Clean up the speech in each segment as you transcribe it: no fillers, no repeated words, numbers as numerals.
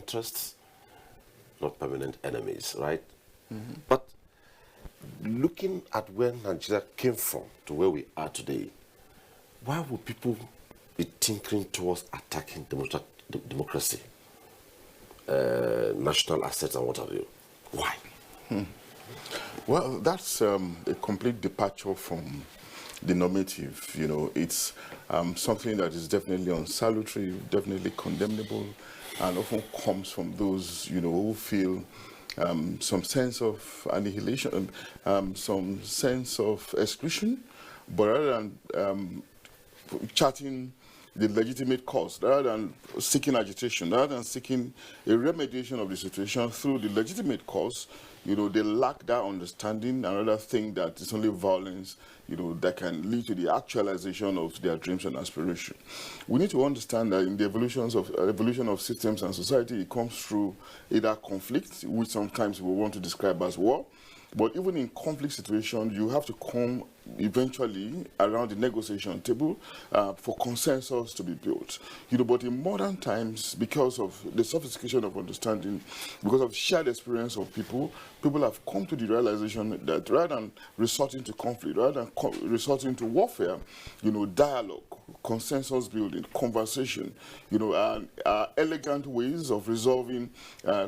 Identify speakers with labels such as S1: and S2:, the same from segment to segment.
S1: interests, not permanent enemies, right? But looking at where Nigeria came from to where we are today, why would people be tinkering towards attacking democracy, national assets and what have you? Why?
S2: Well, that's a complete departure from the normative. You know, it's something that is definitely unsalutary, definitely condemnable, and often comes from those, you know, who feel some sense of annihilation, some sense of exclusion, but rather than charting the legitimate cause, rather than seeking agitation, rather than seeking a remediation of the situation through the legitimate cause, you know, they lack that understanding and rather think that it's only violence, you know, that can lead to the actualization of their dreams and aspirations. We need to understand that in the evolution of systems and society, it comes through either conflict, which sometimes we want to describe as war, but even in conflict situations, you have to come eventually around the negotiation table for consensus to be built. You know, but in modern times, because of the sophistication of understanding, because of shared experience of people have come to the realization that rather than resorting to conflict, rather than resorting to warfare, you know, dialogue, consensus building, conversation, you know, and elegant ways of resolving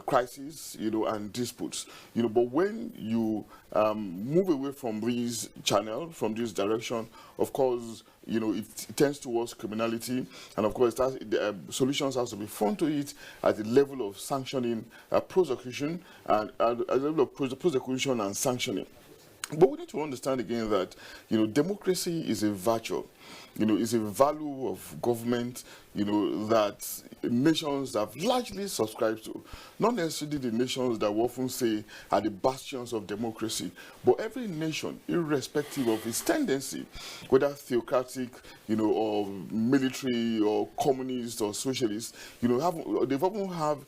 S2: crises, you know, and disputes. You know, but when you move away from these channels, from this direction, of course, you know, it tends towards criminality, and of course, solutions have to be found to it at the level of sanctioning, prosecution, and at the level of prosecution and sanctioning. But we need to understand again that, you know, democracy is a virtue. You know, it's a value of government, you know, that nations have largely subscribed to. Not necessarily the nations that we often say are the bastions of democracy, but every nation, irrespective of its tendency, whether theocratic, you know, or military, or communist, or socialist, you know, they've often had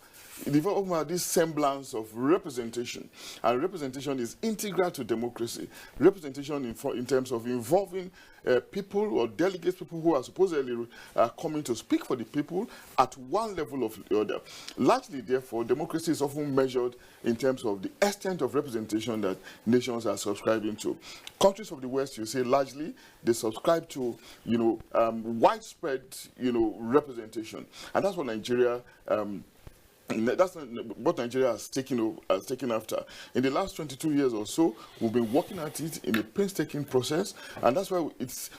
S2: this semblance of representation, and representation is integral to democracy. Representation in terms of involving people or delegates, people who are supposedly coming to speak for the people at one level of the other. Largely, therefore, democracy is often measured in terms of the extent of representation that nations are subscribing to. Countries of the West, you say, largely, they subscribe to, you know, widespread, you know, representation. And that's what Nigeria that's what Nigeria has taken after. In the last 22 years or so, we've been working at it in a painstaking process, and that's why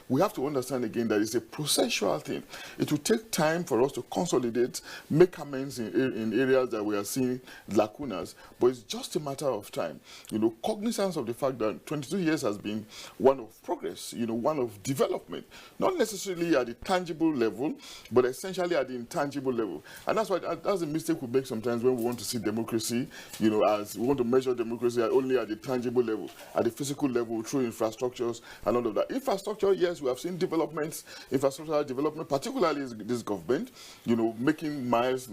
S2: we have to understand again that it's a processual thing. It will take time for us to consolidate, make amends in areas that we are seeing lacunas, but it's just a matter of time. You know, cognizance of the fact that 22 years has been one of progress, you know, one of development, not necessarily at the tangible level, but essentially at the intangible level. And that's why that's a mistake we make sometimes when we want to see democracy, you know, as we want to measure democracy only at the tangible level, at the physical level, through infrastructures and all of that. Infrastructure, yes, we have seen developments, infrastructural development, particularly this government, you know, making miles,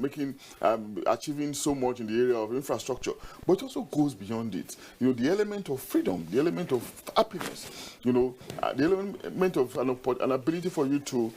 S2: achieving so much in the area of infrastructure. But it also goes beyond it. You know, the element of freedom, the element of happiness, you know, the element of an ability for you to,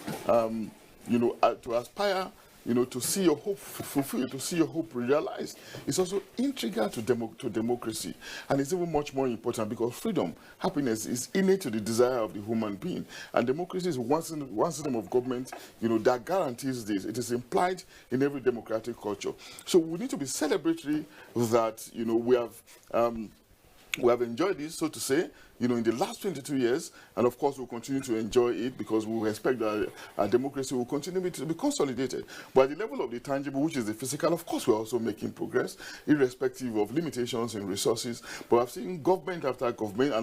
S2: you know, to aspire, you know, to see your hope fulfilled, to see your hope realized. It's also integral to democracy. And it's even much more important because freedom, happiness is innate to the desire of the human being. And democracy is one system of government, you know, that guarantees this. It is implied in every democratic culture. So we need to be celebratory that, you know, we have enjoyed this, so to say, you know, in the last 22 years, and of course we'll continue to enjoy it because we expect that our democracy will continue to be consolidated. But at the level of the tangible, which is the physical, of course we're also making progress, irrespective of limitations in resources. But I've seen government after government,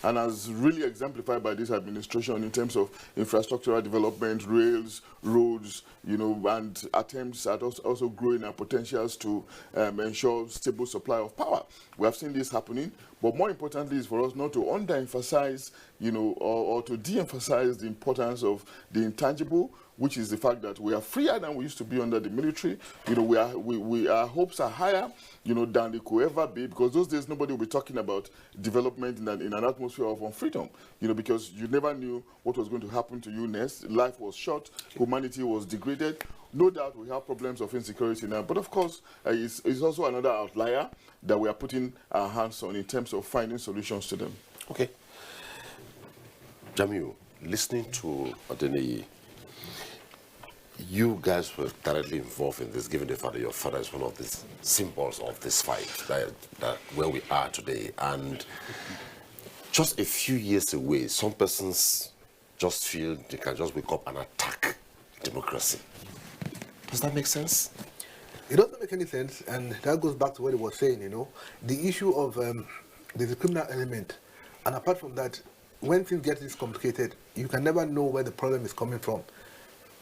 S2: and as really exemplified by this administration in terms of infrastructural development, rails, roads, you know, and attempts at also growing our potentials to ensure stable supply of power. We have seen this happening, but more importantly is for us not to underemphasize, you know, or to de-emphasize the importance of the intangible, which is the fact that we are freer than we used to be under the military. You know, our hopes are higher, you know, than they could ever be, because those days nobody will be talking about development in an atmosphere of unfreedom, you know, because you never knew what was going to happen to you next. Life was short, humanity was degraded. No doubt we have problems of insecurity now, but of course, it's also another outlier that we are putting our hands on in terms of finding solutions to them.
S1: Okay. Jamiu, listening to Adeniyi, you guys were directly involved in this, given the fact that your father is one of the symbols of this fight, that where we are today. And just a few years away, some persons just feel they can just wake up and attack democracy. Does that make sense?
S3: It doesn't make any sense, and that goes back to what he was saying, you know. The issue of there's a criminal element, and apart from that, when things get this complicated, you can never know where the problem is coming from,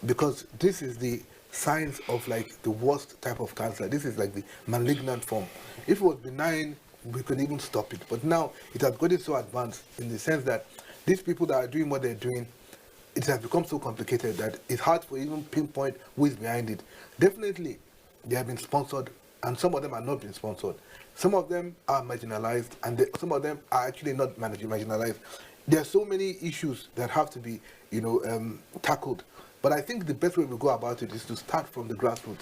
S3: because this is the signs of like the worst type of cancer. This is like the malignant form. If it was benign, we could even stop it, but now it has gotten so advanced in the sense that these people that are doing what they're doing, it has become so complicated that it's hard to even pinpoint who is behind it. Definitely, they have been sponsored, and some of them are not being sponsored. Some of them are marginalized, and some of them are actually not marginalized. There are so many issues that have to be, you know, tackled. But I think the best way we go about it is to start from the grassroots.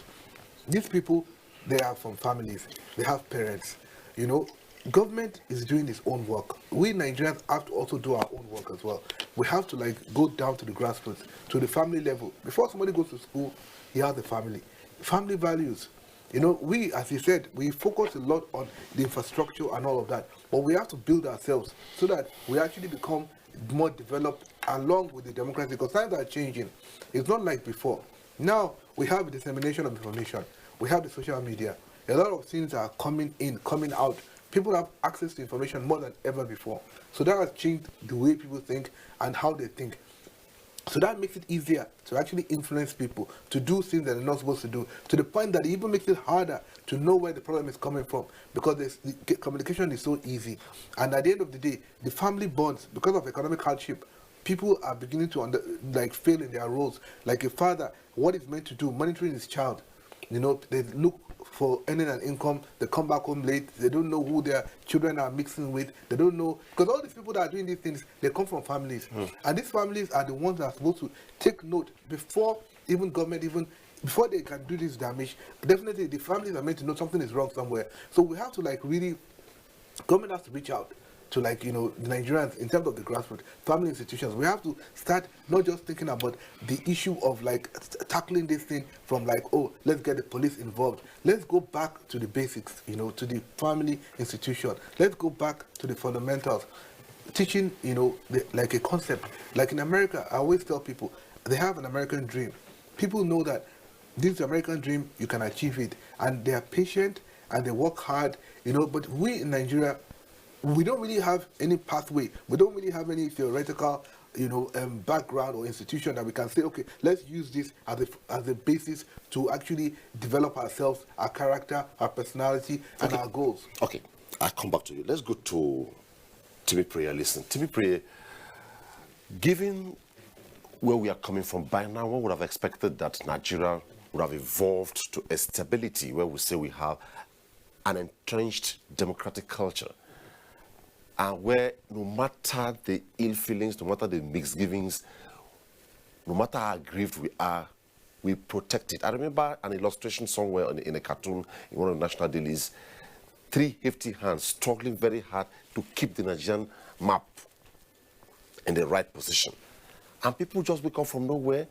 S3: These people, they are from families, they have parents, you know. Government is doing its own work. We Nigerians have to also do our own work as well. We have to like go down to the grassroots, to the family level. Before somebody goes to school, he has a family. Family values. You know, we, as he said, we focus a lot on the infrastructure and all of that, but we have to build ourselves so that we actually become more developed along with the democracy, because times are changing. It's not like before. Now we have a dissemination of information. We have the social media. A lot of things are coming in, coming out. People have access to information more than ever before. So that has changed the way people think and how they think. So that makes it easier to actually influence people to do things that they're not supposed to do, to the point that it even makes it harder to know where the problem is coming from, because the communication is so easy. And at the end of the day, the family bonds, because of economic hardship, people are beginning to fail in their roles. Like a father, what is meant to do, monitoring his child. You know, they look for earning an income, they come back home late, they don't know who their children are mixing with, they don't know, because all these people that are doing these things, they come from families. And these families are the ones that are supposed to take note before even government, before they can do this damage. Definitely the families are meant to know something is wrong somewhere. So we have to government has to reach out to the Nigerians in terms of the grassroots, family institutions. We have to start not just thinking about the issue of tackling this thing from let's get the police involved. Let's go back to the basics, to the family institution. Let's go back to the fundamentals. Teaching, like a concept. Like in America, I always tell people, they have an American dream. People know that this American dream, you can achieve it. And they are patient and they work hard, but we in Nigeria, we don't really have any pathway. We don't really have any theoretical, background or institution that we can say, okay, let's use this as a basis to actually develop ourselves, our character, our personality, and our goals.
S1: Okay, I'll come back to you. Let's go to Timmy Prayer. Listen, Timmy Prayer, given where we are coming from, by now one would have expected that Nigeria would have evolved to a stability where we say we have an entrenched democratic culture. And where no matter the ill feelings, no matter the misgivings, no matter how aggrieved we are, we protect it. I remember an illustration somewhere in a cartoon in one of the national dailies, 3 hefty hands struggling very hard to keep the Nigerian map in the right position. And people just wake up from nowhere.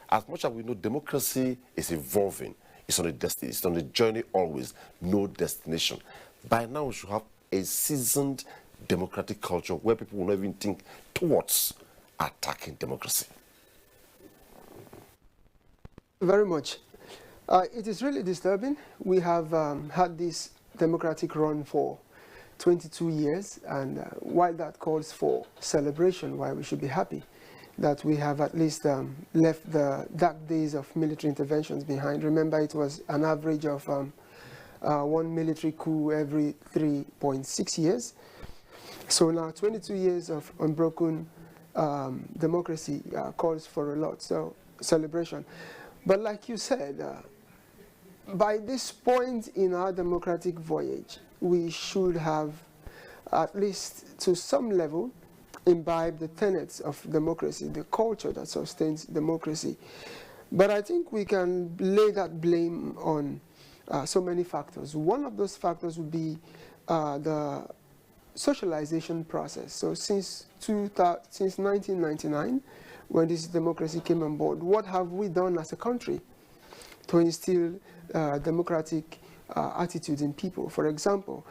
S1: As much as we know, democracy is evolving. It's on a destiny. It's on a journey always, no destination. By now, we should have a seasoned democratic culture where people will not even think towards attacking democracy.
S4: Very much. It is really disturbing. We have had this democratic run for 22 years, and while that calls for celebration, why we should be happy that we have at least left the dark days of military interventions behind. Remember, it was an average of one military coup every 3.6 years. So now 22 years of unbroken democracy calls for a lot. So celebration. But like you said, by this point in our democratic voyage, we should have, at least to some level, imbibe the tenets of democracy, the culture that sustains democracy. But I think we can lay that blame on so many factors. One of those factors would be the socialization process. So since 1999, when this democracy came on board, what have we done as a country to instill democratic attitudes in people? For example,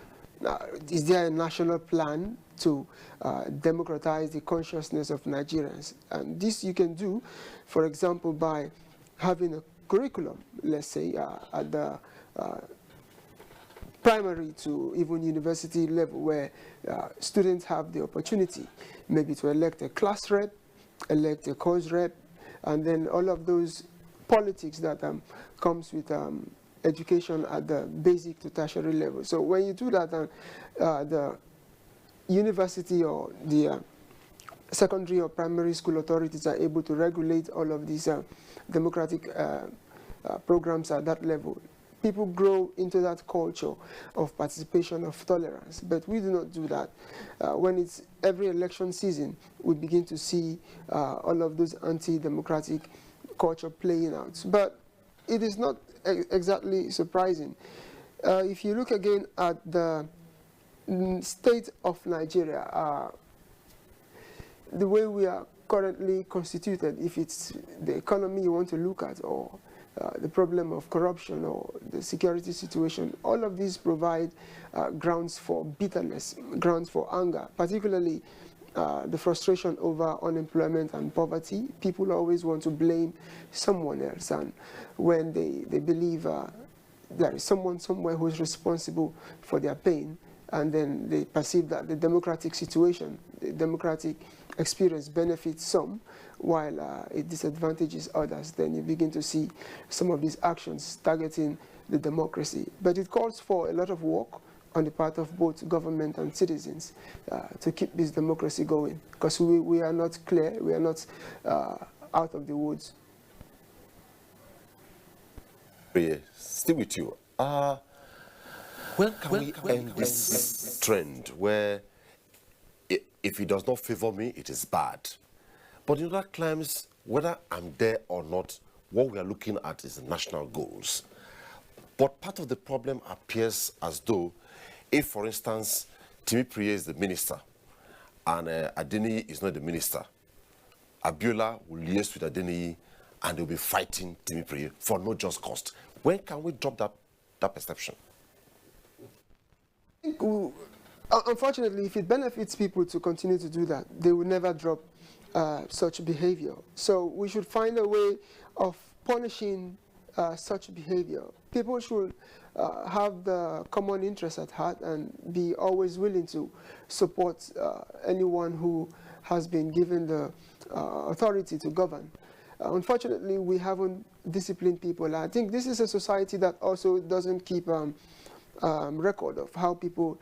S4: is there a national plan to democratize the consciousness of Nigerians? And this you can do, for example, by having a curriculum, let's say, at the primary to even university level, where students have the opportunity maybe to elect a class rep, elect a course rep, and then all of those politics that comes with education at the basic to tertiary level. So when you do that, the university or the secondary or primary school authorities are able to regulate all of these democratic programs at that level. People grow into that culture of participation, of tolerance, but we do not do that. When it's every election season, we begin to see all of those anti-democratic culture playing out. But it is not exactly surprising. If you look again at the state of Nigeria, the way we are currently constituted, if it's the economy you want to look at, or the problem of corruption, or the security situation, all of these provide grounds for bitterness, grounds for anger, particularly the frustration over unemployment and poverty. People always want to blame someone else, and when they believe there is someone somewhere who is responsible for their pain, and then they perceive that the democratic situation, the democratic experience benefits some, while it disadvantages others, then you begin to see some of these actions targeting the democracy. But it calls for a lot of work on the part of both government and citizens to keep this democracy going, because we are not clear, we are not out of the woods.
S1: Still with you. When can we end this trend where if it does not favor me, it is bad? But in other climes, whether I'm there or not, what we are looking at is the national goals. But part of the problem appears as though, if, for instance, Timi Priye is the minister and Adeniyi is not the minister, Abiola will liaise with Adeniyi and they'll be fighting Timi Priye for no just cost. When can we drop that perception?
S4: I think, unfortunately, if it benefits people to continue to do that, they will never drop such behavior. So we should find a way of punishing such behavior. People should have the common interest at heart and be always willing to support anyone who has been given the authority to govern. Unfortunately, we haven't disciplined people. I think this is a society that also doesn't keep record of how people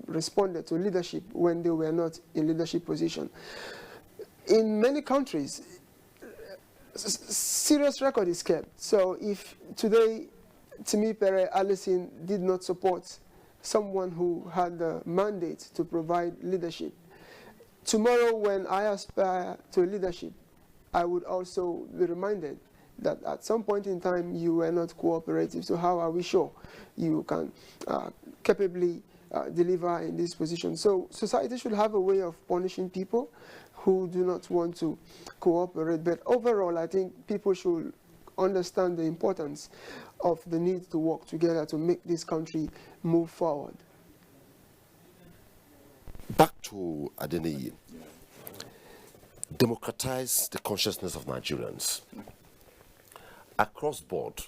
S4: responded to leadership when they were not in leadership position. In many countries, serious record is kept. So if today Timi Pere Alison did not support someone who had the mandate to provide leadership, tomorrow when I aspire to leadership, I would also be reminded that at some point in time you were not cooperative. So how are we sure you can capably deliver in this position? So society should have a way of punishing people who do not want to cooperate. But overall, I think people should understand the importance of the need to work together to make this country move forward.
S1: Back to Adeniyi. Democratize the consciousness of Nigerians. Across board,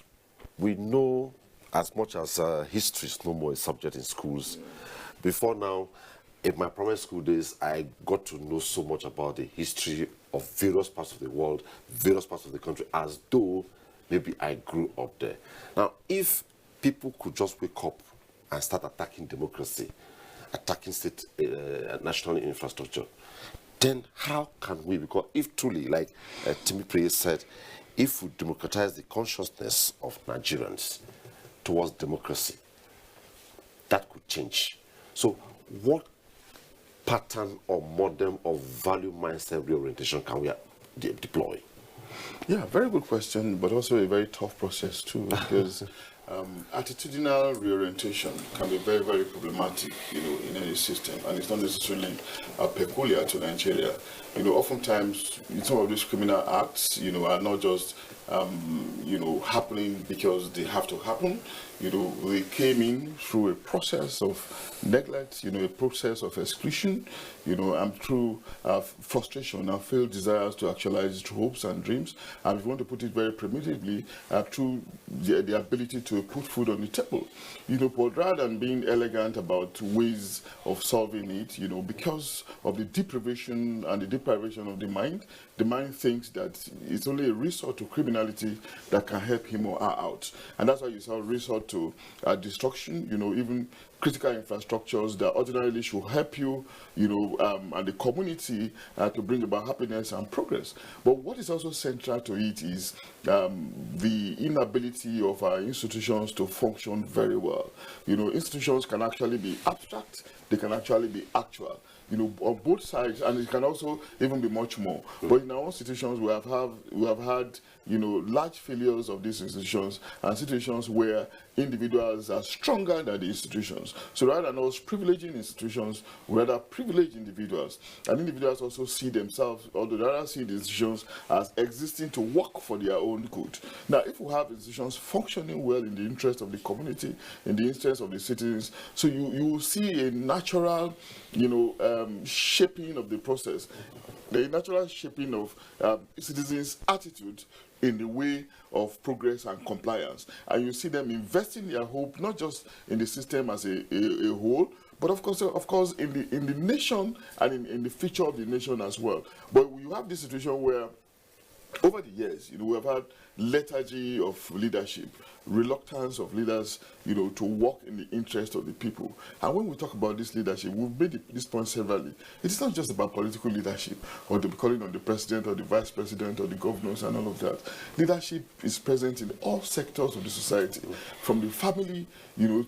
S1: we know as much as history is no more a subject in schools. Before now, in my primary school days, I got to know so much about the history of various parts of the world, various parts of the country, as though maybe I grew up there. Now, if people could just wake up and start attacking democracy, attacking state national infrastructure, then how can we, because if truly, like Timmy Praise said, if we democratize the consciousness of Nigerians towards democracy, that could change. So what pattern or model of value mindset reorientation can we deploy?
S2: Yeah, very good question, but also a very tough process too, because attitudinal reorientation can be very, very problematic, in any system, and it's not necessarily peculiar to Nigeria. Oftentimes, some of these criminal acts, are not just, happening because they have to happen. They came in through a process of neglect, a process of exclusion, and through frustration and failed desires to actualize hopes and dreams. And if you want to put it very primitively, through the ability to put food on the table. But rather than being elegant about ways of solving it, because of the deprivation and the deprivation of the mind thinks that it's only a resort to criminality that can help him or her out. And that's why you saw resort to destruction, even critical infrastructures that ordinarily should help you, and the community to bring about happiness and progress. But what is also central to it is the inability of our institutions to function very well. Institutions can actually be abstract, they can actually be actual. On both sides, and it can also even be much more. But in our institutions, we have had, large failures of these institutions and situations where individuals are stronger than the institutions. So rather than us privileging institutions, we rather privilege individuals. And individuals also see themselves, or they rather see the institutions as existing to work for their own good. Now, if we have institutions functioning well in the interest of the community, in the interest of the citizens, so you will see a natural, shaping of the process, the natural shaping of citizens' attitude in the way of progress and compliance. And you see them investing their hope not just in the system as a whole, but of course in the nation and in the future of the nation as well. But you have this situation where over the years, we have had lethargy of leadership, reluctance of leaders, to work in the interest of the people. And when we talk about this leadership, we've made this point severally. It is not just about political leadership, or the calling on the president, or the vice president, or the governors, and all of that. Leadership is present in all sectors of the society, from the family,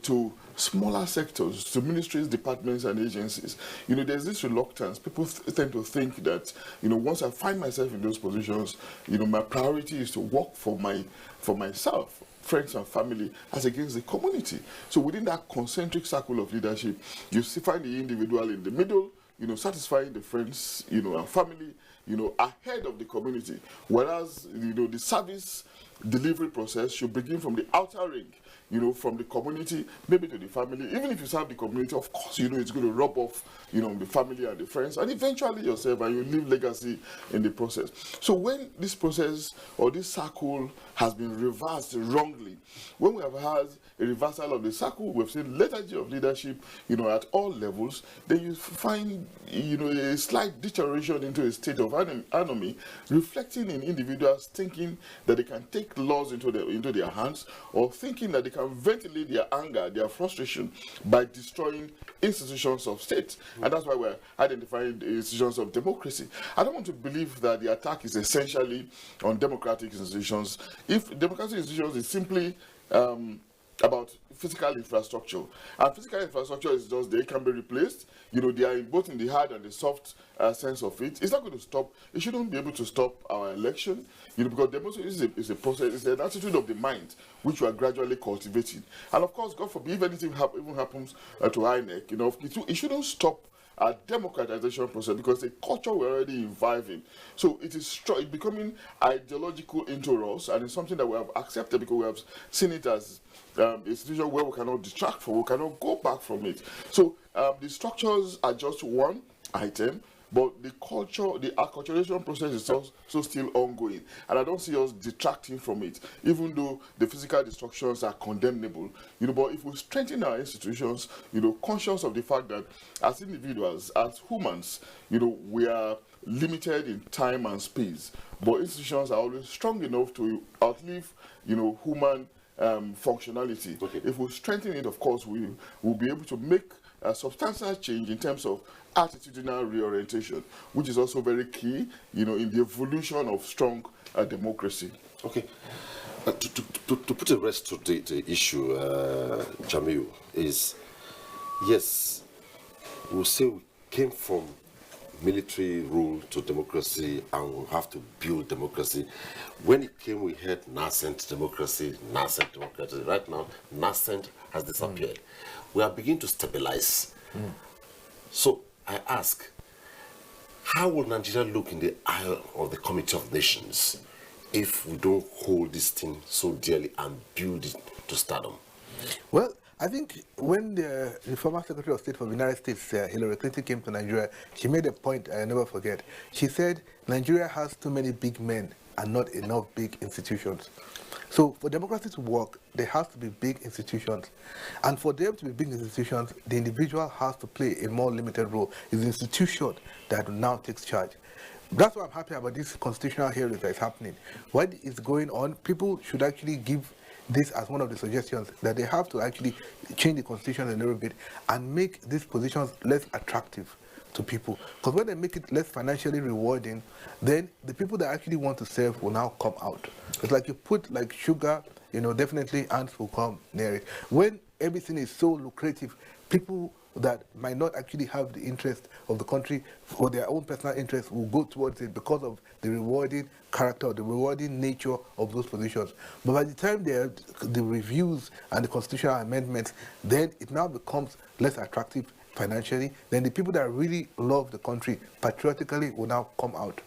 S2: to smaller sectors, to ministries, departments, and agencies. There's this reluctance. People tend to think that, once I find myself in those positions, my priority is to work for myself, friends and family, as against the community. So within that concentric circle of leadership, you find the individual in the middle, satisfying the friends, and family, ahead of the community. Whereas, the service delivery process should begin from the outer ring, from the community, maybe to the family. Even if you serve the community, of course, it's going to rub off, the family and the friends, and eventually yourself, and you leave legacy in the process. So when this process or this circle has been reversed wrongly, when we have had a reversal of the circle, we've seen lethargy of leadership, at all levels, then you find, a slight deterioration into a state of anomy, reflecting in individuals thinking that they can take laws into their hands, or thinking that they can ventilate their anger, their frustration, by destroying institutions of state. And that's why we're identifying the institutions of democracy. I don't want to believe that the attack is essentially on democratic institutions. If democratic institutions is simply about physical infrastructure, and physical infrastructure is just there, it can be replaced. They are both in the hard and the soft sense of it. It's not going to stop. It shouldn't be able to stop our election, because democracy is a process. It's an attitude of the mind which we are gradually cultivating. And of course, God forbid, if anything even happens to INEC, it shouldn't stop a democratization process, because the culture we're already imbibing. So it is becoming ideological into us, and it's something that we have accepted because we have seen it as a situation where we cannot detract from, we cannot go back from it. So the structures are just one item, but the culture, the acculturation process is also still ongoing. And I don't see us detracting from it, even though the physical destructions are condemnable. But if we strengthen our institutions, conscious of the fact that as individuals, as humans, we are limited in time and space, but institutions are always strong enough to outlive, human functionality.
S1: Okay.
S2: If we strengthen it, of course, we will be able to make substantial change in terms of attitudinal reorientation, which is also very key, you know, in the evolution of strong democracy.
S1: Okay. To put a rest to the issue, Jamil, is yes, we'll say we came from military rule to democracy and we have to build democracy. When it came, we had nascent democracy, nascent democracy. Right now, nascent has disappeared. We are beginning to stabilize. So I ask, how will Nigeria look in the eye of the Committee of Nations if we don't hold this thing so dearly and build it to stardom?
S3: Well, I think when the former Secretary of State for the United States, Hillary Clinton, came to Nigeria, she made a point I never forget. She said, Nigeria has too many big men and not enough big institutions. So for democracy to work, there has to be big institutions. And for them to be big institutions, the individual has to play a more limited role. It's the institution that now takes charge. That's why I'm happy about this constitutional hearing that is happening. What is going on, people should actually give this as one of the suggestions, that they have to actually change the constitution a little bit and make these positions less attractive to people. Because when they make it less financially rewarding, then the people that actually want to serve will now come out. It's like you put like sugar, you know, definitely ants will come near it. When everything is so lucrative, people that might not actually have the interest of the country for their own personal interest will go towards it because of the rewarding character, the rewarding nature of those positions. But by the time the reviews and the constitutional amendments, then it now becomes less attractive financially. Then the people that really love the country patriotically will now come out.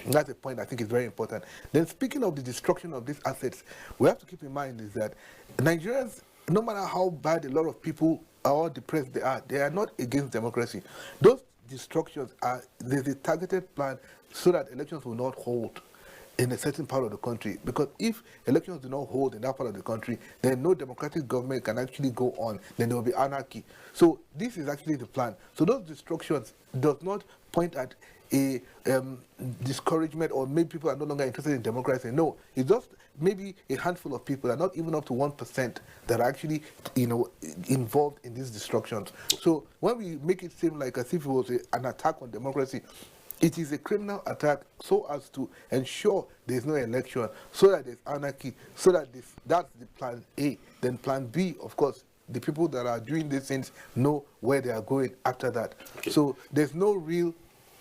S3: And that's a point I think is very important. Then speaking of the destruction of these assets, we have to keep in mind is that Nigerians, no matter how bad a lot of people or depressed they are not against democracy. Those destructions there's a targeted plan so that elections will not hold in a certain part of the country. Because if elections do not hold in that part of the country, then no democratic government can actually go on. Then there will be anarchy. So this is actually the plan. So those destructions does not point at a discouragement or maybe people are no longer interested in democracy. No, it's just maybe a handful of people, are not even up to 1%, that are actually, you know, involved in these destructions. So when we make it seem like as if it was an attack on democracy, it is a criminal attack so as to ensure there's no election, so that there's anarchy, so that that's the plan A. Then plan B, of course, the people that are doing these things know where they are going after that. Okay. So there's no real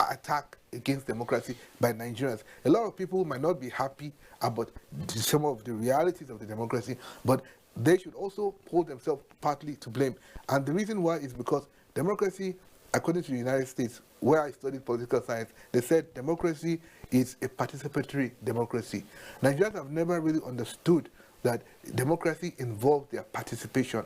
S3: attack against democracy by Nigerians. A lot of people might not be happy about some of the realities of the democracy, but they should also hold themselves partly to blame. And the reason why is because democracy, according to the United States, where I studied political science, they said democracy is a participatory democracy. Nigerians have never really understood that democracy involves their participation.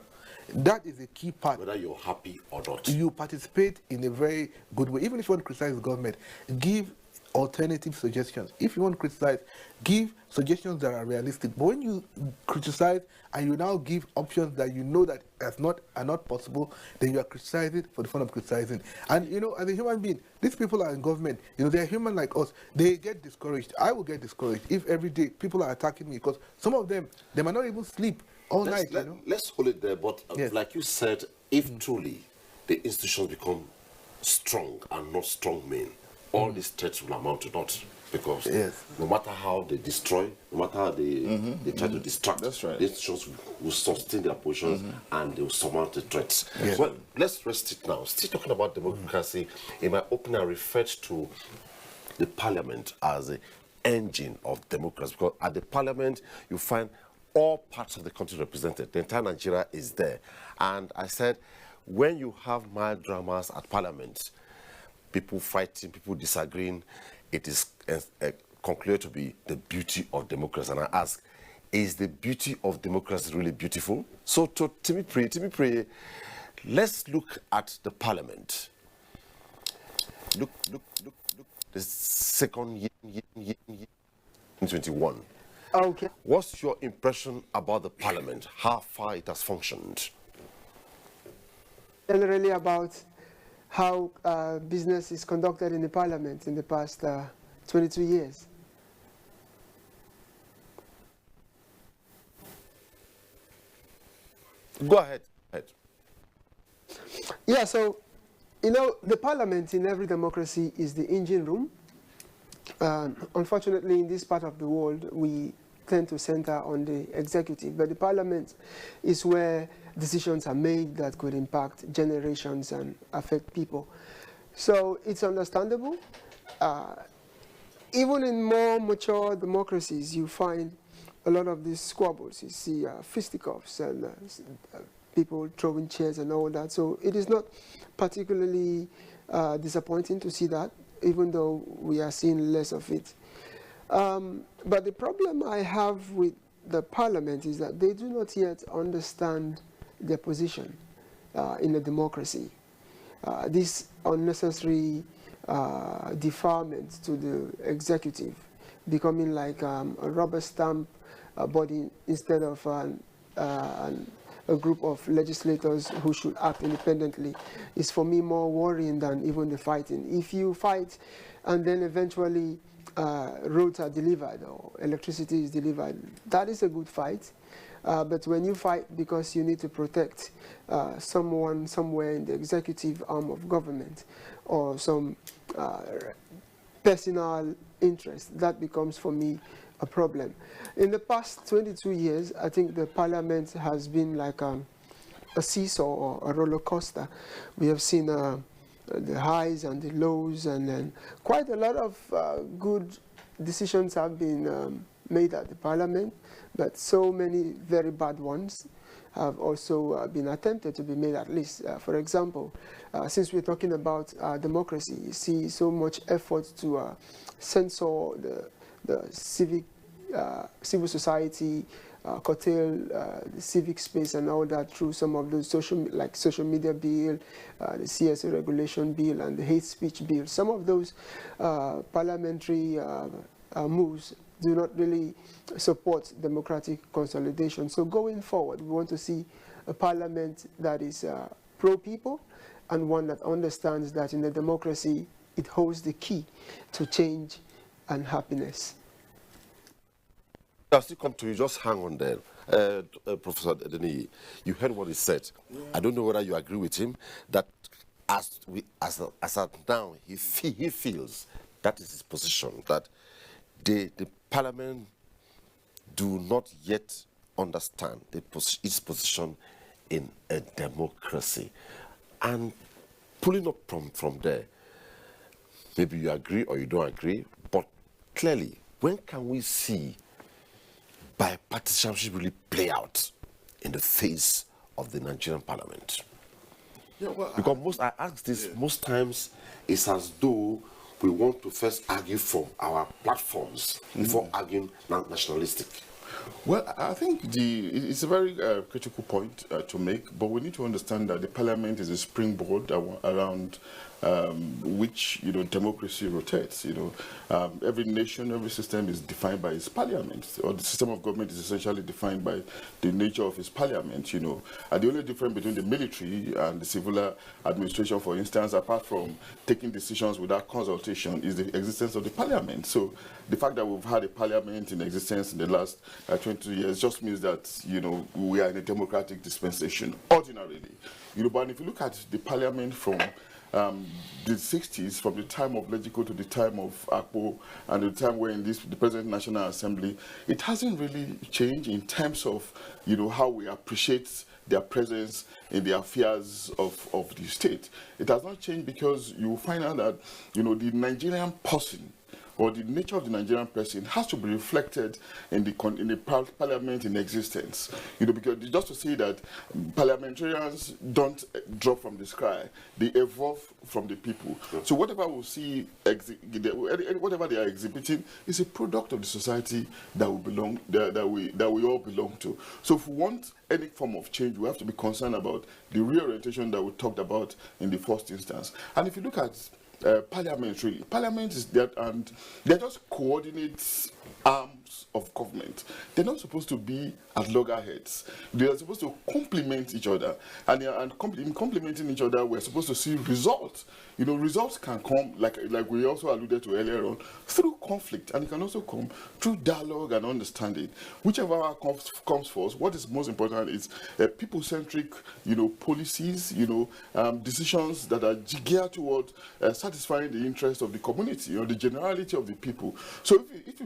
S3: That is a key part.
S1: Whether you're happy or not.
S3: You participate in a very good way. Even if you want to criticize the government, give alternative suggestions. If you want to criticize, give suggestions that are realistic. But when you criticize and you now give options that you know that are not possible, then you are criticizing for the fun of criticizing. And you know, as a human being, these people are in government. You know, they're human like us. They get discouraged. I will get discouraged if every day people are attacking me, because some of them, they might not even sleep all night.
S1: Let's hold it there. But
S3: yes,
S1: like you said, if truly the institutions become strong and not strong men, all these threats will amount to naught. Because no matter how they destroy, no matter how they try to distract,
S2: that's right,
S1: the institutions will sustain their positions and they will surmount the threats.
S3: Yes.
S1: Well, let's rest it now. Still talking about democracy, in my opening I referred to the parliament as an engine of democracy, because at the parliament you find all parts of the country represented. The entire Nigeria is there. And I said, when you have mild dramas at parliament, people fighting, people disagreeing, it is concluded to be the beauty of democracy. And I ask, is the beauty of democracy really beautiful? So to Timmy Pray, let's look at the parliament. Look, the second year, 2021.
S4: Okay.
S1: What's your impression about the parliament? How far it has functioned?
S4: Generally about how business is conducted in the parliament in the past 22 years.
S1: Go ahead.
S4: Yeah, so, you know, the parliament in every democracy is the engine room. Unfortunately, in this part of the world, we tend to center on the executive, but the parliament is where decisions are made that could impact generations and affect people. So it's understandable. Even in more mature democracies, you find a lot of these squabbles. You see fisticuffs and people throwing chairs and all that. So it is not particularly disappointing to see that, even though we are seeing less of it. But the problem I have with the parliament is that they do not yet understand their position in a democracy. This unnecessary deferment to the executive, becoming like a rubber stamp body instead of a group of legislators who should act independently, is for me more worrying than even the fighting. If you fight and then eventually roads are delivered or electricity is delivered, that is a good fight. But when you fight because you need to protect someone somewhere in the executive arm of government or some personal interest, that becomes for me a problem. In the past 22 years, I think the parliament has been like a seesaw or a roller coaster. We have seen the highs and the lows, and then quite a lot of good decisions have been made at the parliament, but so many very bad ones have also been attempted to be made, at least. For example, since we're talking about democracy, you see so much effort to censor the civil society, curtail the civic space and all that through some of those social media bill, the CSA regulation bill, and the hate speech bill. Some of those parliamentary moves do not really support democratic consolidation. So going forward, we want to see a parliament that is pro-people and one that understands that in a democracy, it holds the key to change and happiness.
S1: I'll still come to you. Just hang on there. Professor Edeni, you heard what he said. Yeah. I don't know whether you agree with him that as of now, he feels that is his position, that the parliament do not yet understand its position in a democracy. And pulling up from there, maybe you agree or you don't agree, but clearly, when can we see bipartisanship really play out in the face of the Nigerian parliament?
S2: Yeah, well,
S1: because I ask this, most times it's as though we want to first argue from our platforms before arguing nationalistic.
S2: Well, I think it's a very critical point to make, but we need to understand that the parliament is a springboard around which democracy rotates. Every nation, every system is defined by its parliament, or the system of government is essentially defined by the nature of its parliament. And the only difference between the military and the civil administration, for instance, apart from taking decisions without consultation, is the existence of the parliament. So the fact that we've had a parliament in existence in the last 22 years just means that we are in a democratic dispensation ordinarily. But if you look at the parliament from the 60s, from the time of Legico to the time of Akpo and the time we're in the present National Assembly, it hasn't really changed in terms of how we appreciate their presence in the affairs of the state. It has not changed because you will find out that the Nigerian person or the nature of the Nigerian person has to be reflected in the parliament in existence. Because just to say that parliamentarians don't drop from the sky, they evolve from the people. So whatever we see, whatever they are exhibiting, is a product of the society that we all belong to. So if we want any form of change, we have to be concerned about the reorientation that we talked about in the first instance. And if you look at parliament is there, and they're just coordinates arms of government, they're not supposed to be at loggerheads. They are supposed to complement each other, and in complementing each other, we're supposed to see results. You know, results can come, like we also alluded to earlier on, through conflict, and it can also come through dialogue and understanding. Whichever comes first, what is most important is people-centric, you know, policies, you know, decisions that are geared towards satisfying the interests of the community or the generality of the people. So if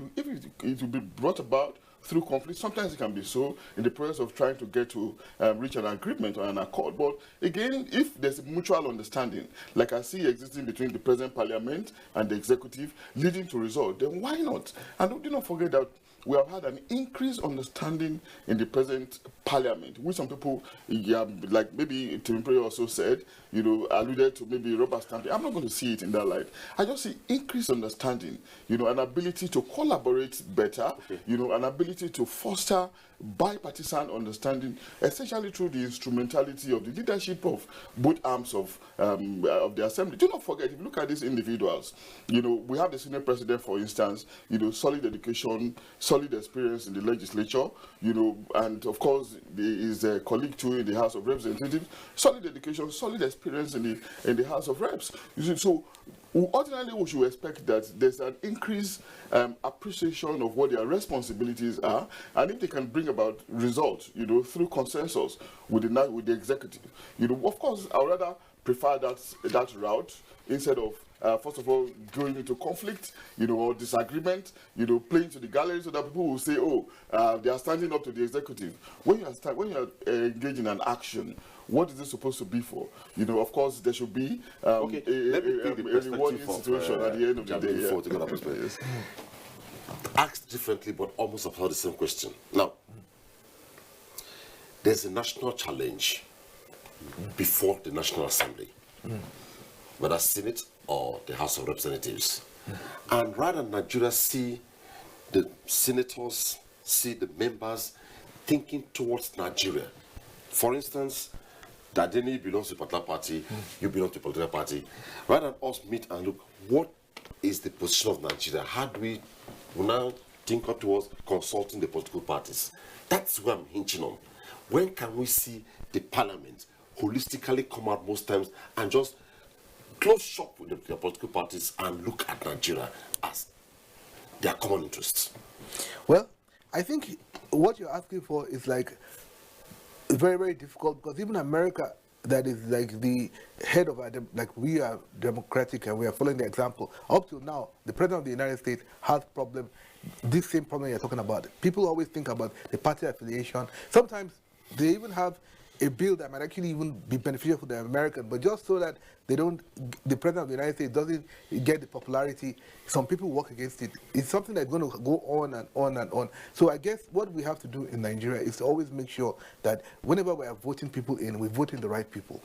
S2: it will be brought about through conflict, sometimes it can be so in the process of trying to get to reach an agreement or an accord. But again, if there's a mutual understanding, like I see existing between the present parliament and the executive, leading to result, then why not? And do not forget that we have had an increased understanding in the present parliament, which some people, like maybe Timpre also said, you know, alluded to maybe rubber stamping. I'm not going to see it in that light. I just see increased understanding, you know, an ability to collaborate better, you know, an ability to foster bipartisan understanding, essentially through the instrumentality of the leadership of both arms of the assembly. Do not forget, if you look at these individuals, you know, we have the Senate president, for instance, you know, solid education, solid experience in the legislature, you know, and of course, his colleague too in the House of Representatives, solid education, solid experience in the House of Reps. You see, so ordinarily, we should expect that there's an increased appreciation of what their responsibilities are, and if they can bring about results, you know, through consensus with the executive, you know, of course, I would rather prefer that route instead of first of all, going into conflict, you know, or disagreement, you know, playing to the gallery so that people will say, oh, they are standing up to the executive. When you are engaged in an action, what is it supposed to be for? You know, of course, there should be a rewarding situation at the end of the day.
S1: Yes. Asked differently, but almost about the same question. Now, there's a national challenge before the National Assembly, whether Senate or the House of Representatives. And rather than Nigeria see the senators, see the members thinking towards Nigeria. For instance, Dadeni belongs to a particular party, you belong to a political party. Rather than us meet and look, what is the position of Nigeria? How do we now think up towards consulting the political parties? That's what I'm hinging on. When can we see the parliament holistically come out most times and just close shop with the political parties and look at Nigeria as their common interests?
S3: Well, I think what you're asking for is like very, very difficult, because even America, that is like the head of our, like we are democratic and we are following the example. Up till now, the president of the United States has problem, this same problem you're talking about. People always think about the party affiliation. Sometimes they even have a bill that might actually even be beneficial for the American, but just so that they don't, the president of the United States doesn't get the popularity, some people work against it. It's something that's going to go on and on and on. So I guess what we have to do in Nigeria is to always make sure that whenever we are voting people in, we vote in the right people.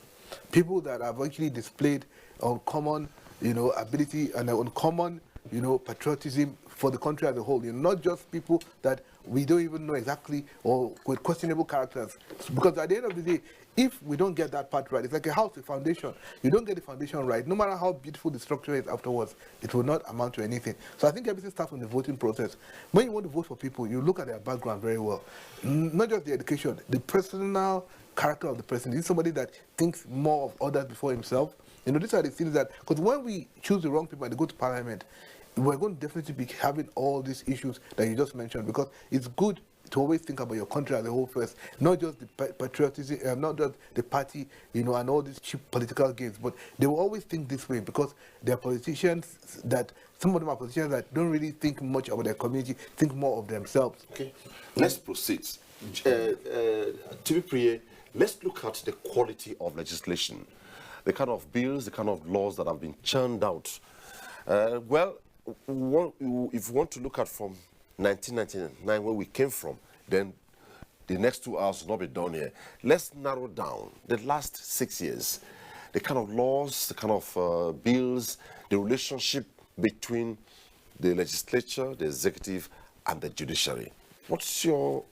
S3: People that have actually displayed uncommon, you know, ability and uncommon, you know, patriotism for the country as a whole. You know, not just people that we don't even know exactly or with questionable characters. Because at the end of the day, if we don't get that part right, it's like a house, a foundation. You don't get the foundation right, no matter how beautiful the structure is afterwards, it will not amount to anything. So I think everything starts from the voting process. When you want to vote for people, you look at their background very well. Not just the education, the personal character of the person. Is somebody that thinks more of others before himself? You know, these are the things that, because when we choose the wrong people and they go to parliament, we're going to definitely be having all these issues that you just mentioned, because it's good to always think about your country as a whole first, not just the patriotism, not just the party, you know, and all these cheap political games, but they will always think this way because they're politicians that, some of them are politicians that don't really think much about their community, think more of themselves.
S1: Okay, let's proceed. To be clear, let's look at the quality of legislation, the kind of bills, the kind of laws that have been churned out. Well, if you want to look at from 1999, where we came from, then the next 2 hours will not be done here. Let's narrow down the last 6 years, the kind of laws, the kind of bills, the relationship between the legislature, the executive, and the judiciary. What's your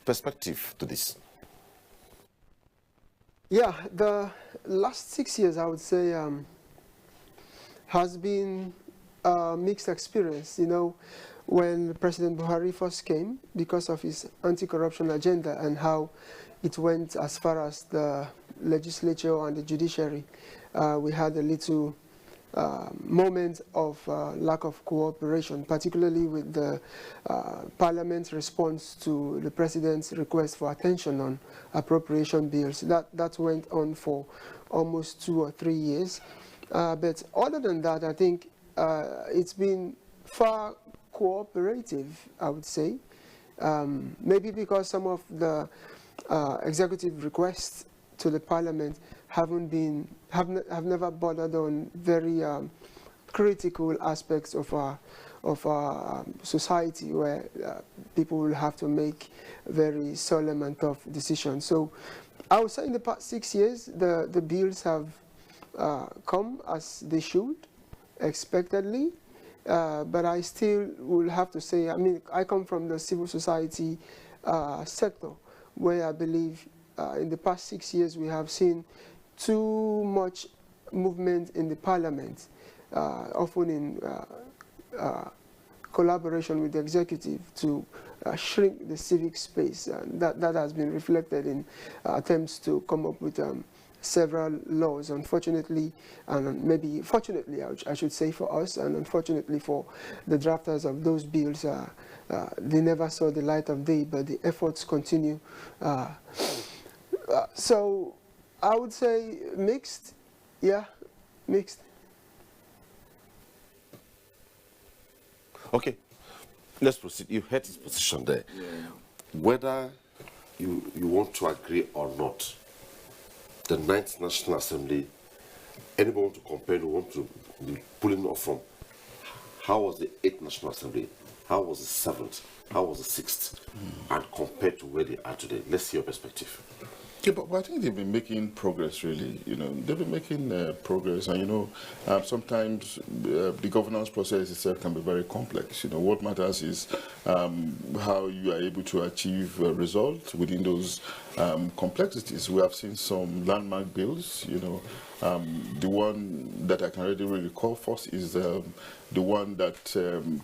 S1: perspective to this?
S4: Yeah, the last 6 years, I would say, has been a mixed experience. You know, when President Buhari first came, because of his anti-corruption agenda and how it went as far as the legislature and the judiciary, we had a little moment of lack of cooperation, particularly with the Parliament's response to the President's request for attention on appropriation bills. That went on for almost 2 or 3 years. But other than that, I think it's been far cooperative, I would say. Maybe because some of the executive requests to the Parliament have never bothered on very critical aspects of our society, where people will have to make very solemn and tough decisions. So I would say in the past 6 years, the bills have come as they should, expectedly. But I still will have to say, I mean, I come from the civil society sector, where I believe in the past 6 years we have seen too much movement in the Parliament, often in collaboration with the executive to shrink the civic space. And that has been reflected in attempts to come up with several laws, unfortunately, and maybe fortunately, I should say, for us, and unfortunately for the drafters of those bills, they never saw the light of day, but the efforts continue. So I would say mixed, yeah, mixed.
S1: Okay, let's proceed. You heard his position there.
S2: Yeah.
S1: Whether you want to agree or not, the 9th National Assembly, anyone want to compare, who want to be pulling off from, how was the 8th National Assembly, how was the 7th, how was the 6th, and compared to where they are today. Let's see your perspective.
S2: Yeah, but I think they've been making progress, really. You know, they've been making progress, and you know, sometimes the governance process itself can be very complex. You know, what matters is how you are able to achieve results within those complexities. We have seen some landmark bills. You know, the one that I can really recall first is the one that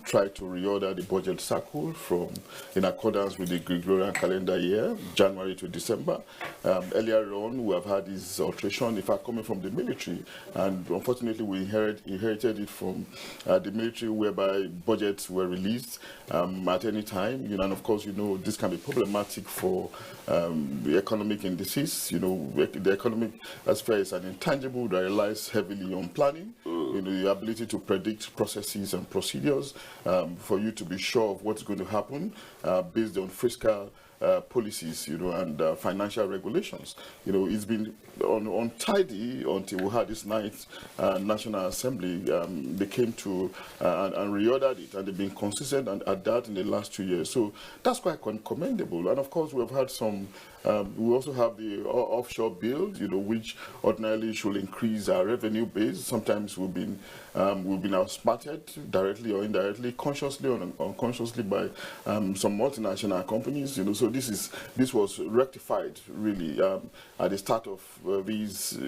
S2: tried to reorder the budget cycle from, in accordance with the Gregorian calendar year, January to December. Earlier on, we have had this alteration, in fact, coming from the military, and unfortunately, we inherited it from the military, whereby budgets were released at any time. You know, and of course, you know, this can be problematic for the economic indices. You know, the economic aspect is an intangible that relies heavily on planning. You know, the ability to predict processes and procedures for you to be sure of what's going to happen based on fiscal policies, you know, and financial regulations. You know, it's been untidy until we had this 9th National Assembly. They came to and reordered it, and they've been consistent at that in the last 2 years. So that's quite commendable. And of course, we've had some. We also have the offshore bill, you know, which ordinarily should increase our revenue base. Sometimes we've been outsmarted directly or indirectly, consciously or unconsciously, by some multinational companies. You know, so this was rectified really at the start of these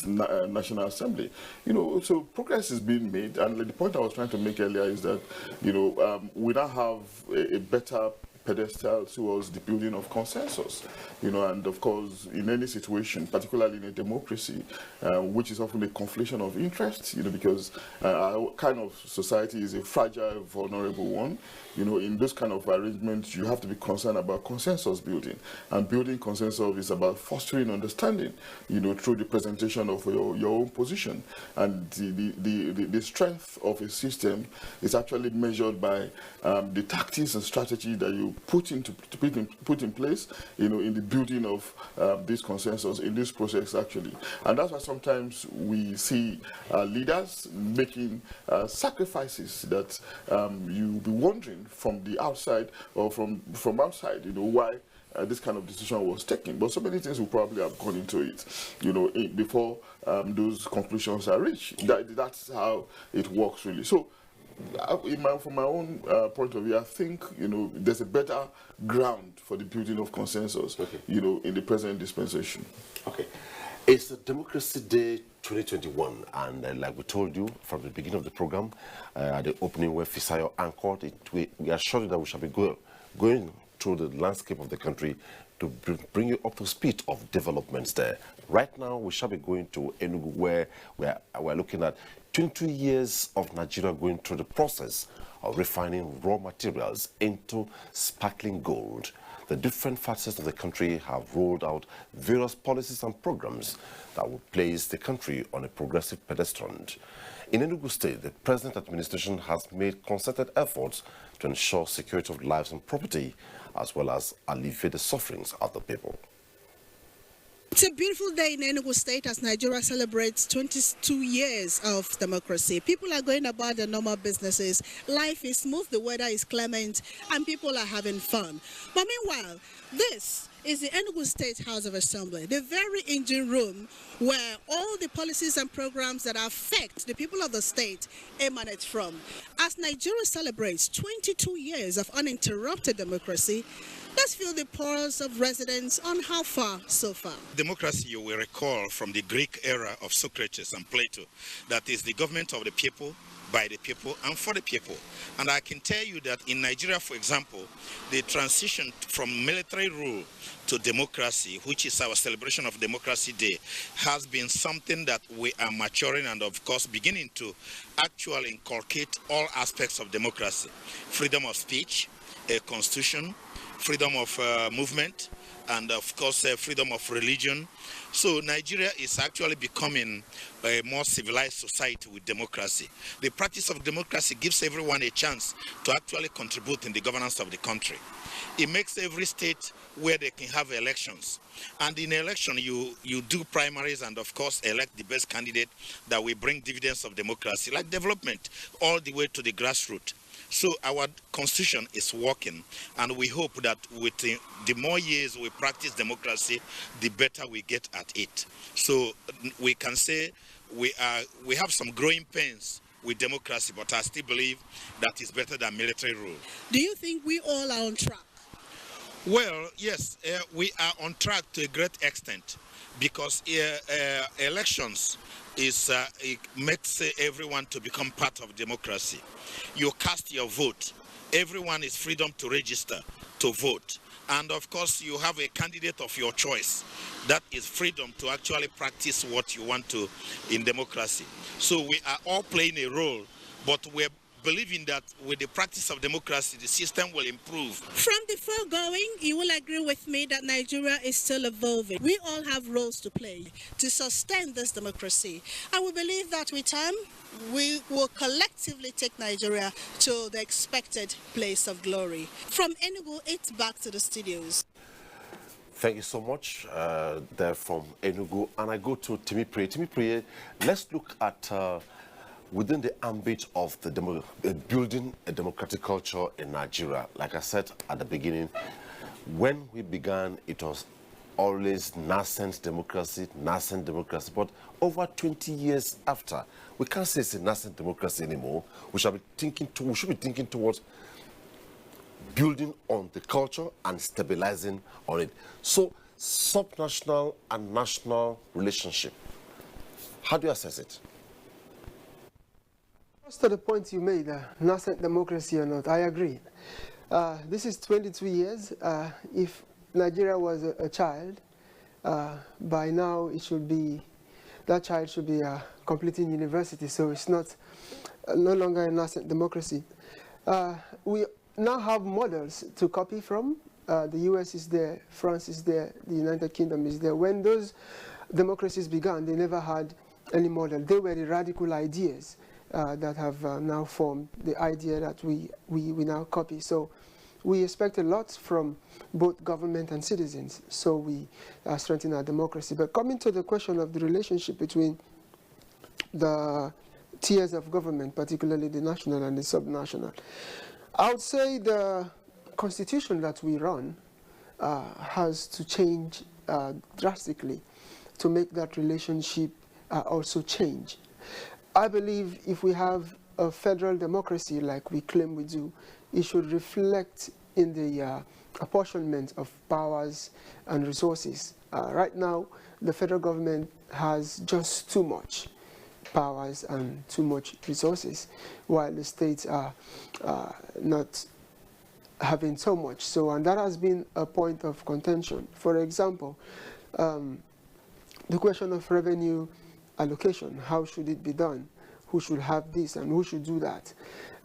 S2: National Assembly. You know, so progress is being made, and the point I was trying to make earlier is that, you know, we now have a better pedestal towards the building of consensus, you know, and of course, in any situation, particularly in a democracy, which is often a conflation of interests, you know, because our kind of society is a fragile, vulnerable one. You know, in this kind of arrangements, you have to be concerned about consensus building, and building consensus is about fostering understanding, you know, through the presentation of your own position, and the strength of a system is actually measured by the tactics and strategy that you put in place, you know, in the building of this consensus in this process actually. And that's why sometimes we see leaders making sacrifices that you'll be wondering from the outside or from outside, you know, why this kind of decision was taken. But so many things will probably have gone into it, you know, before those conclusions are reached. That's how it works really. So from my own point of view, I think, you know, there's a better ground for the building of consensus, okay, you know, in the present dispensation.
S1: Okay. It's a Democracy Day 2021, and like we told you from the beginning of the program, at the opening where Fisayo anchored, we assured you that we shall be going through the landscape of the country to bring you up to speed of developments there. Right now, we shall be going to Enugu, where we're looking at 22 years of Nigeria going through the process of refining raw materials into sparkling gold. The different facets of the country have rolled out various policies and programs that will place the country on a progressive pedestal. In Enugu State, the present administration has made concerted efforts to ensure security of lives and property, as well as alleviate the sufferings of the people.
S5: It's a beautiful day in Enugu State as Nigeria celebrates 22 years of democracy. People are going about their normal businesses. Life is smooth, the weather is clement, and people are having fun. But meanwhile, this is the Enugu State House of Assembly, the very engine room where all the policies and programs that affect the people of the state emanate from. As Nigeria celebrates 22 years of uninterrupted democracy, let's feel the pulse of residents on how far so far.
S6: Democracy, you will recall from the Greek era of Socrates and Plato, that is the government of the people, by the people, and for the people. And I can tell you that in Nigeria, for example, the transition from military rule to democracy, which is our celebration of Democracy Day, has been something that we are maturing and, of course, beginning to actually inculcate all aspects of democracy. Freedom of speech, a constitution, freedom of movement, and of course freedom of religion. So Nigeria is actually becoming a more civilized society with democracy. The practice of democracy gives everyone a chance to actually contribute in the governance of the country. It makes every state where they can have elections. And in election, you do primaries and, of course, elect the best candidate that will bring dividends of democracy, like development, all the way to the grassroots. So our constitution is working, and we hope that with the more years we practice democracy, the better we get at it. So we can say we have some growing pains with democracy, but I still believe that is better than military rule.
S5: Do you think we all are on track?
S6: Well, yes, we are on track to a great extent, because elections it makes everyone to become part of democracy. You cast your vote. Everyone is freedom to register to vote. And of course, you have a candidate of your choice. That is freedom to actually practice what you want to in democracy. So we are all playing a role, but we're believing that with the practice of democracy, the system will improve.
S5: From the foregoing, you will agree with me that Nigeria is still evolving. We all have roles to play to sustain this democracy. And we believe that with time, we will collectively take Nigeria to the expected place of glory. From Enugu, it's back to the studios.
S1: Thank you so much. There from Enugu. And I go to Timipre. Timipre, let's look at within the ambit of the building a democratic culture in Nigeria. Like I said at the beginning, when we began, it was always nascent democracy, but over 20 years after, we can't say it's a nascent democracy anymore. We should be thinking towards building on the culture and stabilizing on it. So, subnational and national relationship, how do you assess it?
S4: As to the point you made, nascent democracy or not, I agree. This is 22 years. If Nigeria was a child, by now that child should be completing university, so it's no longer a nascent democracy. We now have models to copy from. The US is there, France is there, the United Kingdom is there. When those democracies began, they never had any model. They were the radical ideas that have now formed the idea that we now copy. So we expect a lot from both government and citizens, so we strengthen our democracy. But coming to the question of the relationship between the tiers of government, particularly the national and the subnational, I would say the constitution that we run has to change drastically to make that relationship also change. I believe if we have a federal democracy like we claim we do, it should reflect in the apportionment of powers and resources. Right now, the federal government has just too much powers and too much resources, while the states are not having so much. So, and that has been a point of contention. For example, the question of revenue allocation, how should it be done? Who should have this and who should do that?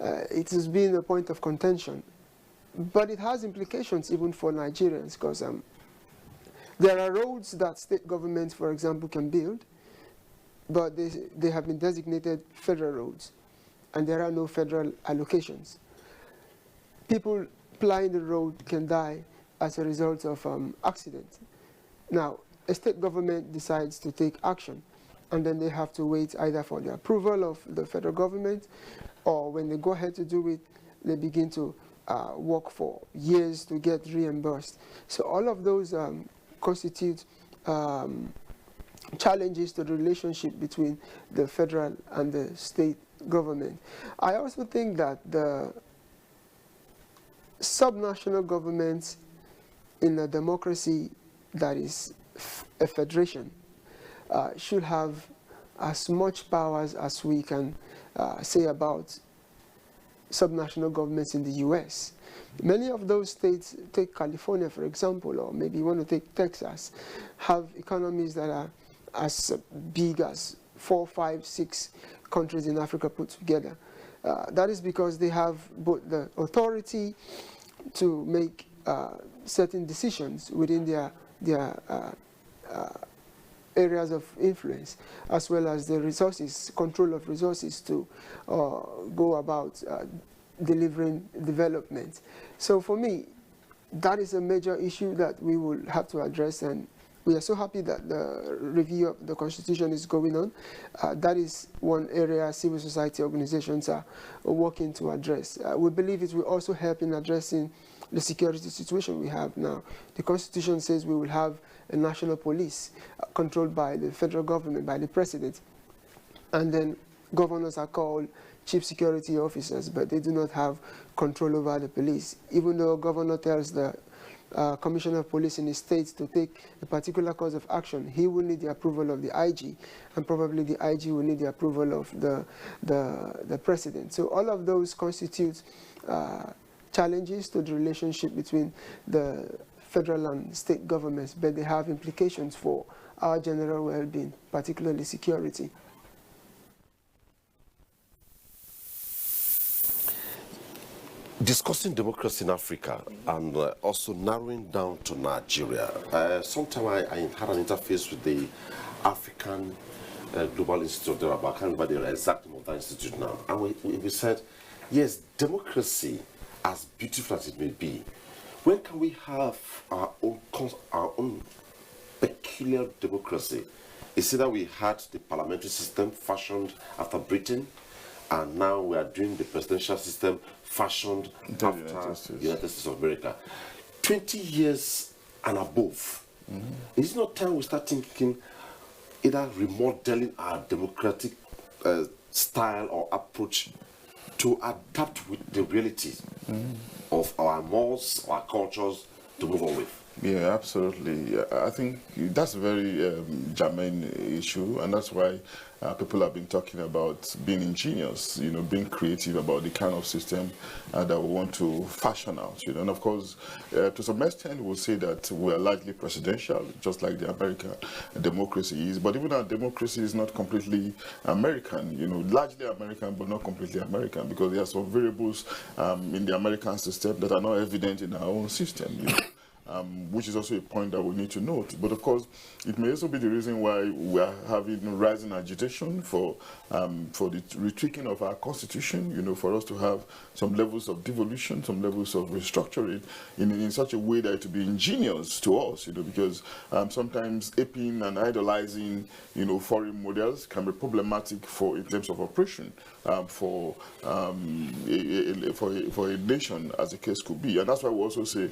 S4: It has been a point of contention. But it has implications even for Nigerians, because there are roads that state governments, for example, can build, but they have been designated federal roads, and there are no federal allocations. People plying the road can die as a result of accidents. Now, a state government decides to take action, and then they have to wait either for the approval of the federal government, or when they go ahead to do it, they begin to work for years to get reimbursed. So all of those constitute challenges to the relationship between the federal and the state government. I also think that the subnational governments in a democracy that is a federation should have as much powers as we can say about subnational governments in the US. Many of those states, take California for example, or maybe you want to take Texas, have economies that are as big as 4, 5, 6 countries in Africa put together. That is because they have both the authority to make certain decisions within their areas of influence, as well as the resources, control of resources to go about delivering development. So for me, that is a major issue that we will have to address, and we are so happy that the review of the Constitution is going on. That is one area civil society organizations are working to address. We believe it will also help in addressing the security situation we have now. The Constitution says we will have a national police controlled by the federal government, by the president, and then governors are called chief security officers, but they do not have control over the police. Even though a governor tells the commissioner of police in his state to take a particular course of action, he will need the approval of the IG, and probably the IG will need the approval of the president. So all of those constitute challenges to the relationship between the federal and state governments, but they have implications for our general well-being, particularly security.
S1: Discussing democracy in Africa and also narrowing down to Nigeria. Sometime I had an interface with the African Global Institute there, but I can't remember the exact name of that institute now. And we said, yes, democracy, as beautiful as it may be, when can we have our own peculiar democracy? It's either we had the parliamentary system fashioned after Britain, and now we are doing the presidential system fashioned after the United States of America. 20 years and above. Is it not time we start thinking either remodeling our democratic style or approach to adapt with the realities of our mores, our cultures, to move on with?
S2: Yeah, absolutely. I think that's a very germane issue, and that's why people have been talking about being ingenious, being creative about the kind of system that we want to fashion out, And of course, to some extent, we'll say that we are largely presidential, just like the American democracy is. But even our democracy is not completely American, largely American, but not completely American, because there are some variables in the American system that are not evident in our own system, which is also a point that we need to note. But of course, it may also be the reason why we are having rising agitation for the retweaking of our constitution, for us to have some levels of devolution, some levels of restructuring in such a way that it will be ingenious to us, because sometimes aping and idolizing, foreign models can be problematic in terms of operation for a nation, as the case could be. And that's why we also say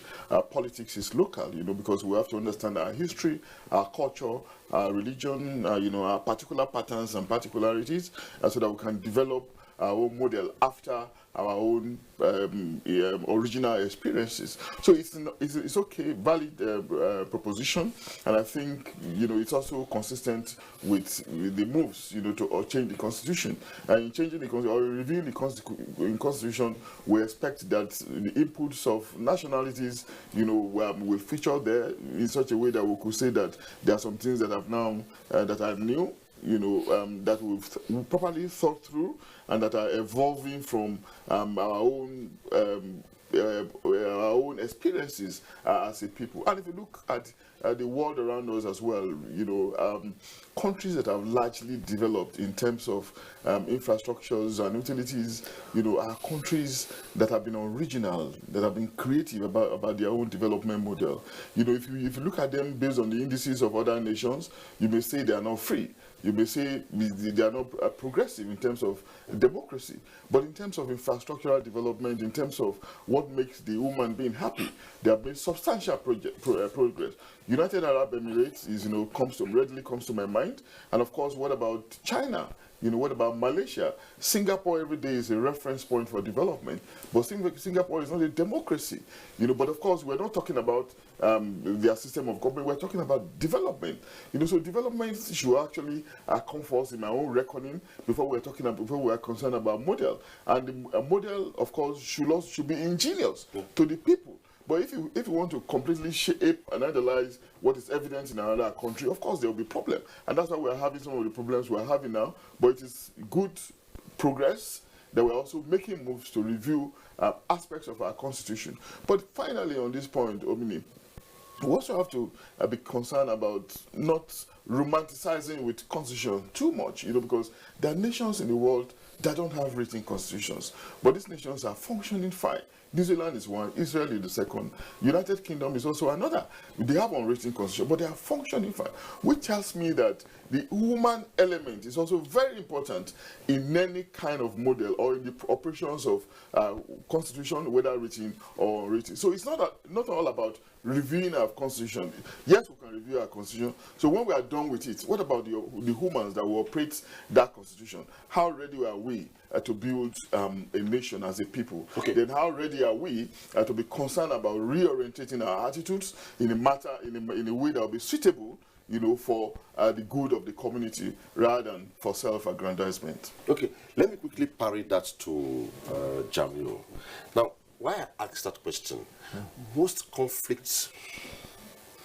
S2: politics is local, because we have to understand our history, our culture, our religion, our particular patterns and particularities, so that we can develop our own model after our own original experiences. So it's okay, valid proposition, and I think it's also consistent with the moves to change the constitution. And in changing the constitution or reviewing the constitution, we expect that the inputs of nationalities will feature there in such a way that we could say that there are some things that have now that are new, that we've properly thought through and that are evolving from our own experiences as a people. And if you look at the world around us as well, countries that have largely developed in terms of infrastructures and utilities, are countries that have been original, that have been creative about their own development model. If you look at them based on the indices of other nations, you may say they are not free. You may say they are not progressive in terms of democracy, but in terms of infrastructural development, in terms of what makes the human being happy, there have been substantial progress. United Arab Emirates readily comes to my mind, and of course, what about China? What about Malaysia? Singapore every day is a reference point for development, but Singapore is not a democracy. But of course, we're not talking about their system of government. We're talking about development. So development should actually come first in my own reckoning before we're concerned about model. And a model, of course, should be ingenious to the people. But if you want to completely shape and analyze what is evident in another country, of course there will be problem, and that's why we're having some of the problems we're having now. But it is good progress that we're also making moves to review aspects of our constitution. But finally, on this point, Omini, we also have to be concerned about not romanticizing with constitution too much, because there are nations in the world that don't have written constitutions, but these nations are functioning fine. New Zealand is one, Israel is the second, United Kingdom is also another. They have unwritten constitution, but they are functioning fine, which tells me that the human element is also very important in any kind of model or in the operations of constitution, whether written or unwritten. So it's not all about reviewing our constitution. Yes, we can review our constitution. So when we are done with it, what about the humans that will operate that constitution? How ready are we to build a nation as a people?
S1: Okay.
S2: Then how ready are we to be concerned about reorientating our attitudes in a way that will be suitable, for the good of the community rather than for self-aggrandizement?
S1: Okay, let me quickly parry that to Jamilu. Now, why I asked that question, most conflicts,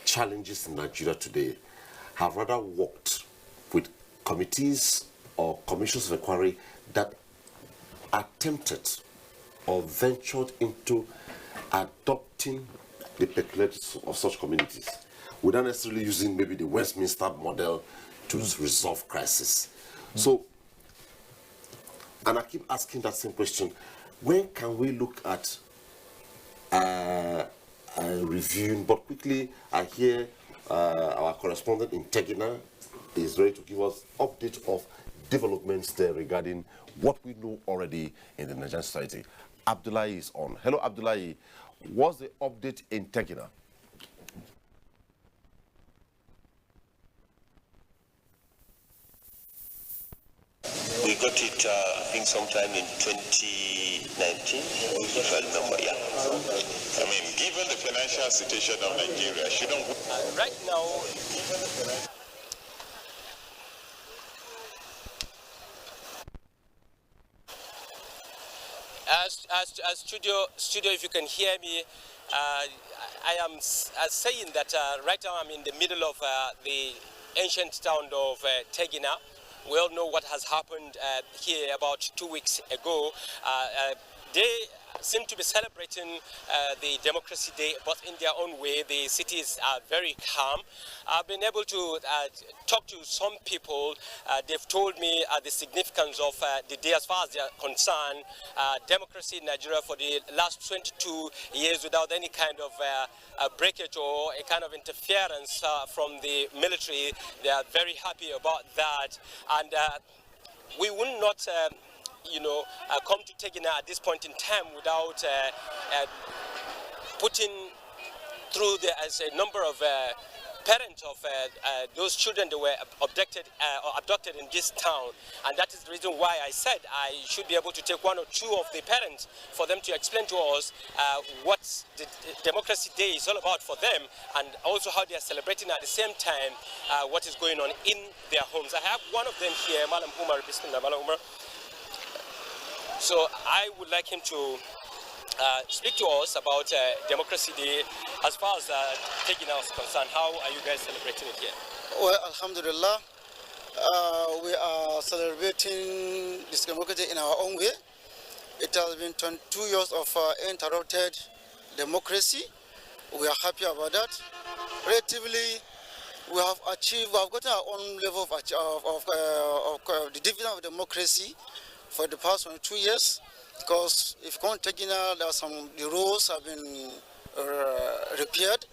S1: challenges in Nigeria today have rather worked with committees or commissions of inquiry that attempted or ventured into adopting the peculiarities of such communities without necessarily using maybe the Westminster model to resolve crisis. So, and I keep asking that same question, when can we look at reviewing? But quickly, I hear our correspondent in Tegina is ready to give us update of developments there regarding what we know already in the Nigerian society. Abdullahi is on. Hello, Abdullahi. What's the update in Tegina?
S7: We got it, I think, sometime in 2019, if I remember, yeah.
S8: I mean, given the financial situation of Nigeria, shouldn't we?
S7: Right now, as studio, if you can hear me, I am saying that right now I'm in the middle of the ancient town of Tegina. We all know what has happened here about 2 weeks ago. They seem to be celebrating the Democracy Day, but in their own way. The cities are very calm. I've been able to talk to some people. They've told me the significance of the day as far as they're concerned. Democracy in Nigeria for the last 22 years without any kind of breakage or a kind of interference from the military. They are very happy about that. And we will not come to Tegina at this point in time without putting through as a number of parents of those children that were abducted in this town, and that is the reason why I said I should be able to take one or two of the parents for them to explain to us what the Democracy Day is all about for them, and also how they are celebrating at the same time what is going on in their homes. I have one of them here, Malam Umar. Bismillah, Malam Umar. So I would like him to speak to us about Democracy Day as far as Tegina is concerned. How are you guys celebrating it here?
S9: Well, Alhamdulillah, we are celebrating this Democracy Day in our own way. It has been 22 years of uninterrupted democracy. We are happy about that. Relatively, we have gotten our own level of the division of democracy for the past 22 years. Because if you can't take in, the rules have been repaired,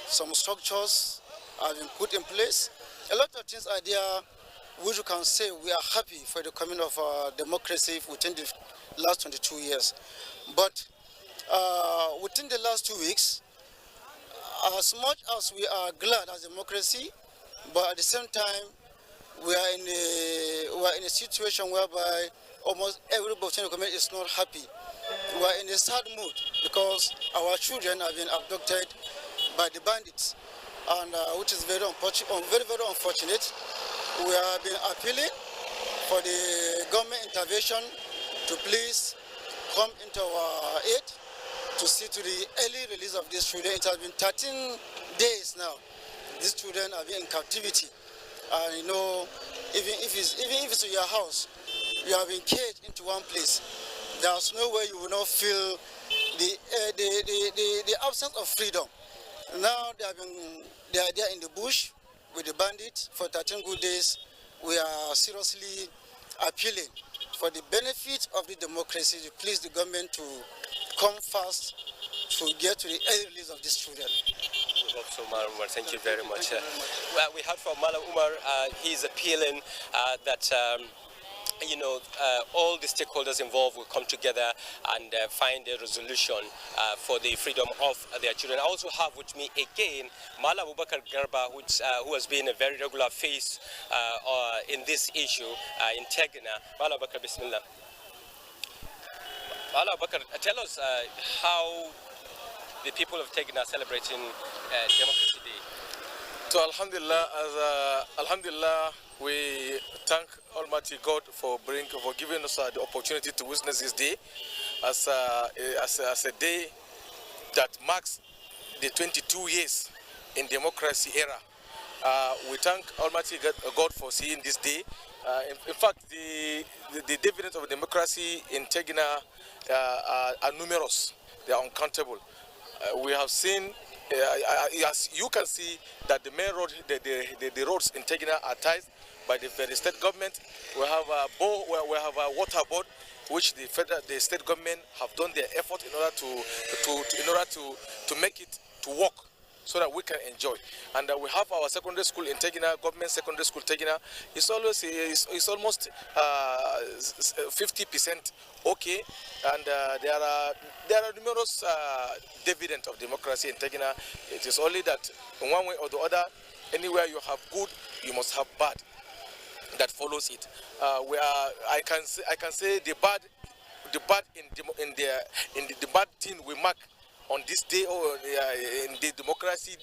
S9: some structures have been put in place. A lot of things are there which you can say we are happy for the coming of democracy within the last 22 years. But within the last 2 weeks, as much as we are glad as democracy, but at the same time, we are in a situation whereby almost everybody in the community is not happy. We are in a sad mood because our children have been abducted by the bandits, and which is very unfortunate. We have been appealing for the government intervention to please come into our aid to see to the early release of these children. It has been 13 days now. These children have been in captivity, and you know, even if it's in your house, you have been caged into one place. There's no way you will not feel the absence of freedom. Now they are there in the bush with the bandits for 13 good days. We are seriously appealing for the benefit of the democracy to please the government to come fast to get to the early release of these children.
S7: We hope so, Malam Umar. Thank you very much. Well, we heard from Malam Umar. He's appealing that all the stakeholders involved will come together and find a resolution for the freedom of their children. I also have with me again Malam Abubakar Garba, who has been a very regular face in this issue in Tegina. Malam Abubakar, Bismillah. Malam Abubakar, tell us how the people of Tegina are celebrating Democracy Day.
S10: So Alhamdulillah, we thank Almighty God for giving us the opportunity to witness this day as a day that marks the 22 years in democracy era. We thank Almighty God for seeing this day. In fact, the dividends of democracy in Tegina are numerous. They are uncountable. We have seen, as you can see, that the main road, the roads in Tegina are tied by the state government. We have a water board, which the state government have done their effort in order to make it to work, so that we can enjoy. And we have our secondary school in Tegina, government secondary school Tegina. It's almost 50% okay, and there are numerous dividends of democracy in Tegina. It is only that in one way or the other, anywhere you have good, you must have bad that follows it. I can say the bad bad thing we mark on this day, or in the democracy,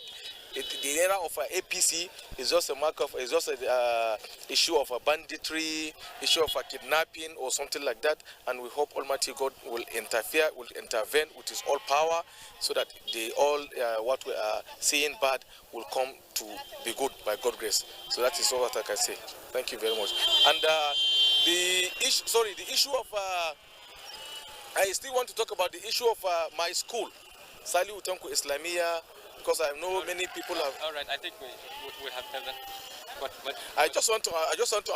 S10: the era of APC is just a mark of, is just a issue of a banditry, issue of a kidnapping or something like that. And we hope Almighty God will intervene with His all power, so that what we are seeing bad will come to be good by God's grace. So that is all that I can say. Thank you very much. And the issue of I still want to talk about the issue of my school, Sali Utanku Islamia, because I know many people have.
S7: All right, I think we have done that. But
S10: I just want to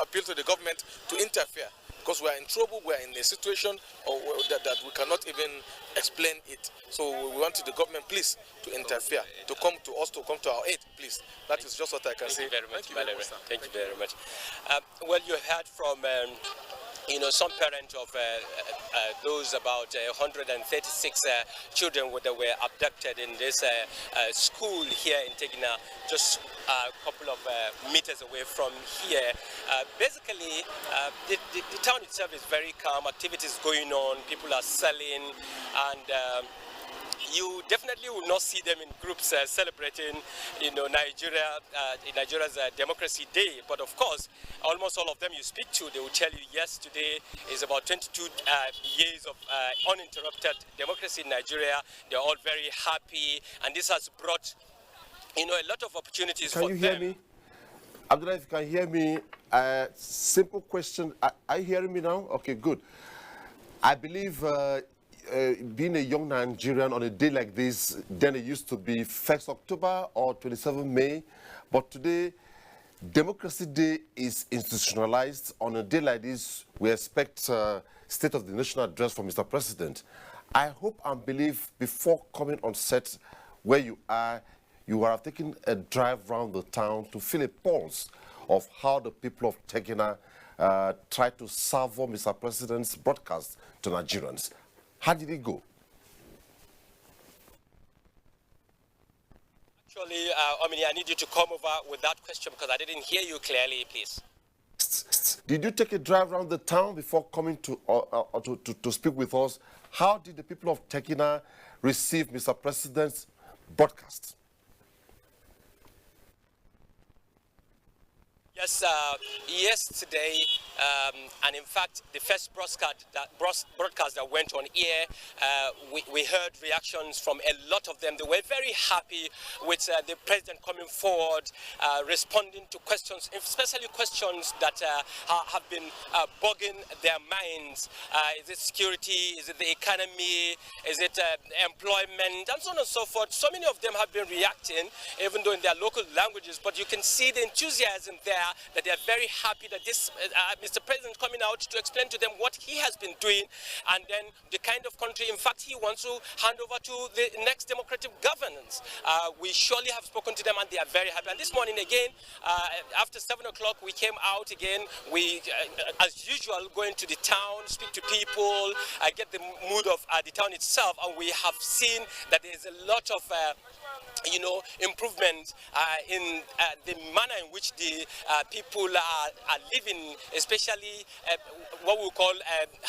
S10: appeal to the government to interfere, because we are in trouble. We are in a situation that we cannot even explain it. So we want the government, please, to interfere, to come to us, to come to our aid, please. That is just what I can say.
S7: Thank you very much. Well, you heard from some parent of those about 136 children that were abducted in this school here in Tegina, just a couple of meters away from here. Basically, the town itself is very calm, activities going on, people are selling, and you definitely will not see them in groups celebrating, Nigeria's Democracy Day. But of course, almost all of them you speak to, they will tell you, yes, today is about 22 years of uninterrupted democracy in Nigeria. They're all very happy, and this has brought, a lot of opportunities for them.
S1: Can you hear me? Abdullah, if you can hear me, simple question. Are you hearing me now? Okay, good. I believe being a young Nigerian on a day like this, then it used to be 1st October or 27 May, but today, Democracy Day is institutionalized. On a day like this, we expect State of the Nation address from Mr. President. I hope and believe before coming on set where you are taking a drive around the town to feel a pulse of how the people of Tegina try to savor Mr. President's broadcast to Nigerians. How did it go?
S7: Actually, I need you to come over with that question because I didn't hear you clearly, please.
S1: Did you take a drive around the town before coming to speak with us? How did the people of Tegina receive Mr. President's broadcast?
S7: Yes, yesterday, and in fact, the first broadcast that went on air, we heard reactions from a lot of them. They were very happy with the president coming forward, responding to questions, especially questions that have been bugging their minds. Is it security? Is it the economy? Is it employment? And so on and so forth. So many of them have been reacting, even though in their local languages, but you can see the enthusiasm there, that they are very happy that this Mr. President coming out to explain to them what he has been doing, and then the kind of country, in fact, he wants to hand over to the next democratic governance. We surely have spoken to them, and they are very happy. And this morning again, after 7 o'clock, we came out again. We, as usual, go into the town, speak to people, get the mood of the town itself, and we have seen that there is a lot of improvement in the manner in which the people are living, especially what we call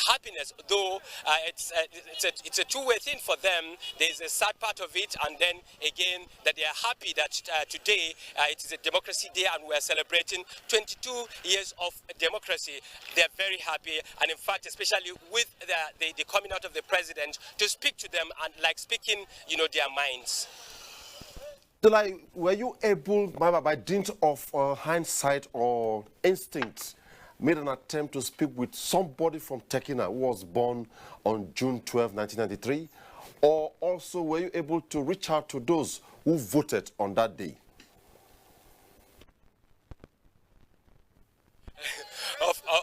S7: happiness. Though it's a two-way thing for them. There is a sad part of it, and then again that they are happy that today it is a Democracy Day and we are celebrating 22 years of democracy. They are very happy, and in fact, especially with the coming out of the president to speak to them and like speaking, their minds.
S1: Were you able, by dint of hindsight or instinct, made an attempt to speak with somebody from Tegina who was born on June 12, 1993? Or also were you able to reach out to those who voted on that day?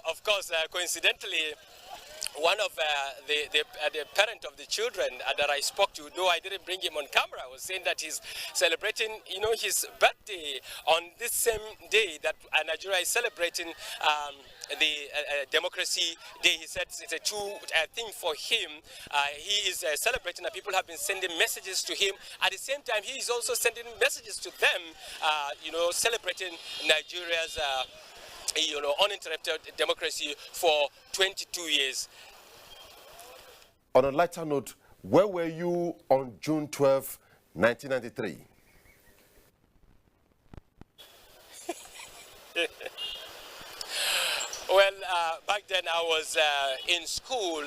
S7: Of course, coincidentally, one of the parent of the children that I spoke to, though I didn't bring him on camera, was saying that he's celebrating, his birthday on this same day that Nigeria is celebrating the Democracy Day. He said it's a true thing for him. He is celebrating, and people have been sending messages to him. At the same time, he is also sending messages to them, celebrating Nigeria's uninterrupted democracy for 22 years.
S1: On a lighter note, where were you on June 12, 1993?
S7: Well, back then I was in school,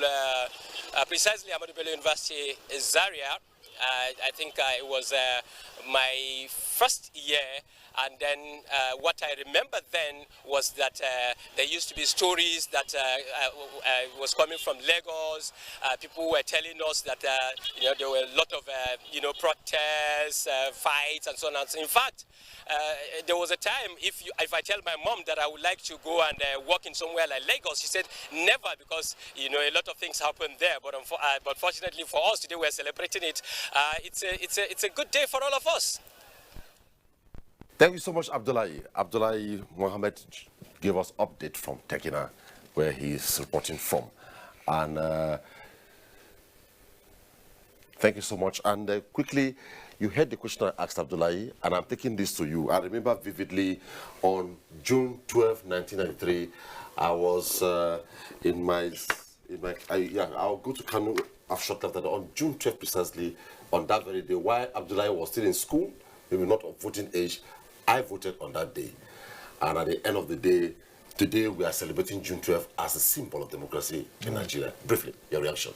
S7: precisely Ahmadu Bello University, Zaria. I think it was my first year. And then what I remember then was that there used to be stories that was coming from Lagos. People were telling us that there were a lot of protests, fights, and so on. In fact, there was a time if I tell my mom that I would like to go and work in somewhere like Lagos, she said never, because a lot of things happen there. But fortunately for us today, we're celebrating it. It's a good day for all of us.
S1: Thank you so much, Abdullahi. Abdullahi Mohammed gave us update from Tegina. where he's reporting from. And thank you so much. And quickly, you heard the question I asked Abdullahi, and I'm taking this to you. I remember vividly on June 12, 1993, I was I'll go to Kano shortly after that. On June 12 precisely, on that very day, while Abdullahi was still in school, maybe not of voting age, I voted on that day. And at the end of the day, today we are celebrating June 12 as a symbol of democracy in Nigeria. Briefly, your reaction.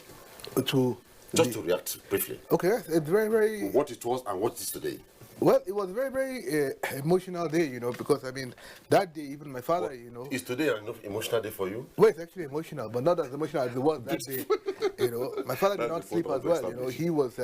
S1: Just to react briefly.
S3: Okay, it's very...
S1: What it was and what it is today.
S3: Well, it was a very emotional day, you know, because, I mean, that day, even my father, you know...
S1: Is today an emotional day for you?
S3: Well, it's actually emotional, but not as emotional as it was that day. You know, my father did not sleep as well, you know. He was...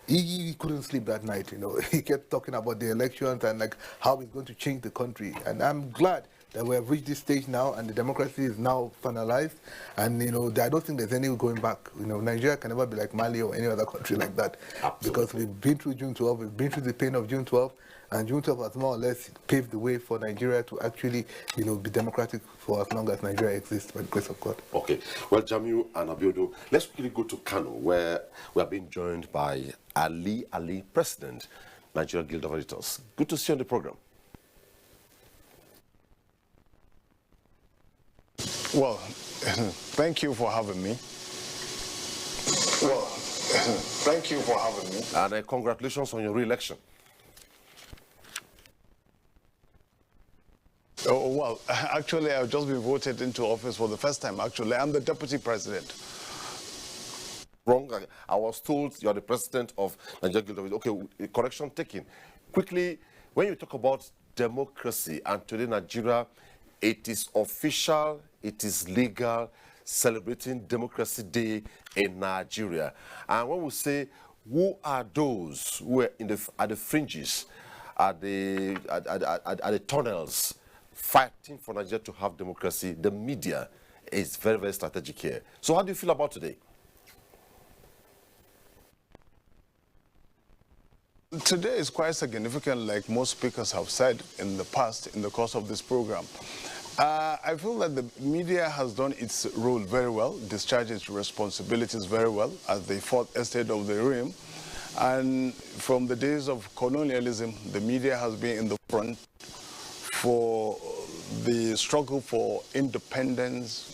S3: he couldn't sleep that night, you know. He kept talking about the elections and, like, how it's going to change the country. And I'm glad that we have reached this stage now and the democracy is now finalized. And, you know, I don't think there's any going back. You know, Nigeria can never be like Mali or any other country like that. Absolutely. Because we've been through June 12, we've been through the pain of June 12, and June 12 has more or less paved the way for Nigeria to actually, you know, be democratic for as long as Nigeria exists, by the grace of God.
S1: Okay. Well, Jamiu and Abiodun, let's quickly go to Kano, where we are being joined by Ali, President, Nigerian Guild of Editors. Good to see you on the program.
S11: Well, thank you for having me. Well, thank you for having me.
S1: And congratulations on your re-election.
S11: Oh, well, actually, I've just been voted into office for the first time, actually. I'm the deputy president.
S1: Wrong. I was told you're the president of Nigerian Guild of Editors. Okay, correction taken. Quickly, when you talk about democracy, and today Nigeria, it is official, it is legal, celebrating Democracy Day in Nigeria. And when we say, who are those who are at the fringes, at the tunnels, fighting for Nigeria to have democracy, the media is very, very strategic here. So how do you feel about today?
S11: Today is quite significant, like most speakers have said in the past, in the course of this program. I feel that the media has done its role very well, discharged its responsibilities very well as the fourth estate of the realm. And from the days of colonialism, the media has been in the front for the struggle for independence,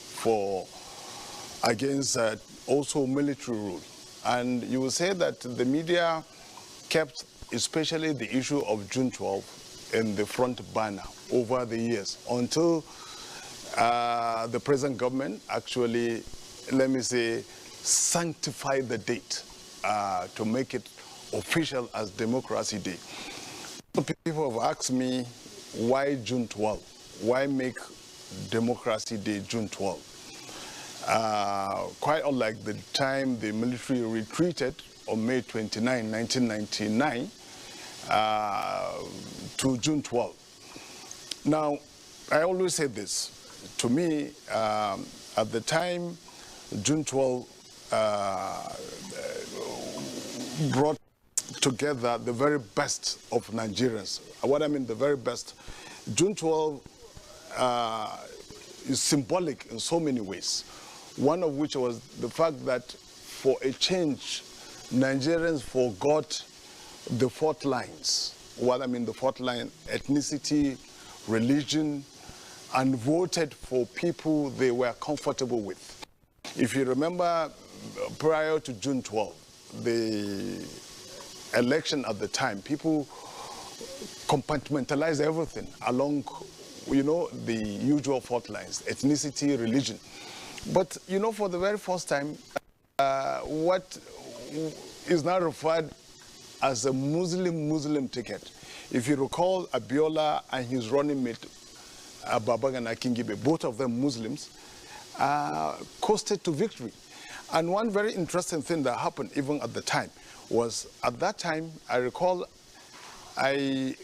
S11: against also military rule. And you will say that the media kept especially the issue of June 12 in the front burner over the years until the present government actually, let me say, sanctified the date to make it official as Democracy Day. People have asked me, why June 12? Why make Democracy Day June 12? Quite unlike the time the military retreated on May 29, 1999, to June 12. Now, I always say this. To me, at the time, June 12 brought together the very best of Nigerians. What I mean, the very best. June 12 is symbolic in so many ways. One of which was the fact that for a change, Nigerians forgot the fault lines. What I mean, the fault line, ethnicity, religion, and voted for people they were comfortable with. If you remember, prior to June 12, the election at the time, people compartmentalized everything along, you know, the usual fault lines, ethnicity, religion. But, you know, for the very first time, what is now referred as a Muslim ticket. If you recall, Abiola and his running mate, Babagana Kingibe, both of them Muslims, coasted to victory. And one very interesting thing that happened even at the time was, at that time, I recall, I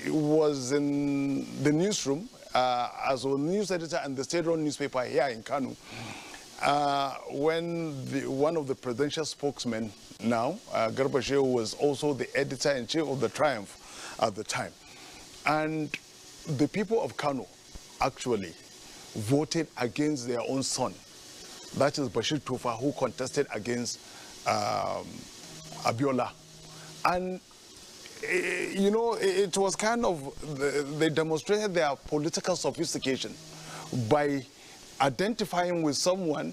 S11: was in the newsroom as a news editor and the state-run newspaper here in Kano, when one of the presidential spokesmen now, Garba Shehu, was also the editor-in-chief of the Triumph at the time. And the people of Kano actually voted against their own son. That is Bashir Tofa, who contested against Abiola. And, you know, it was kind of, they demonstrated their political sophistication by identifying with someone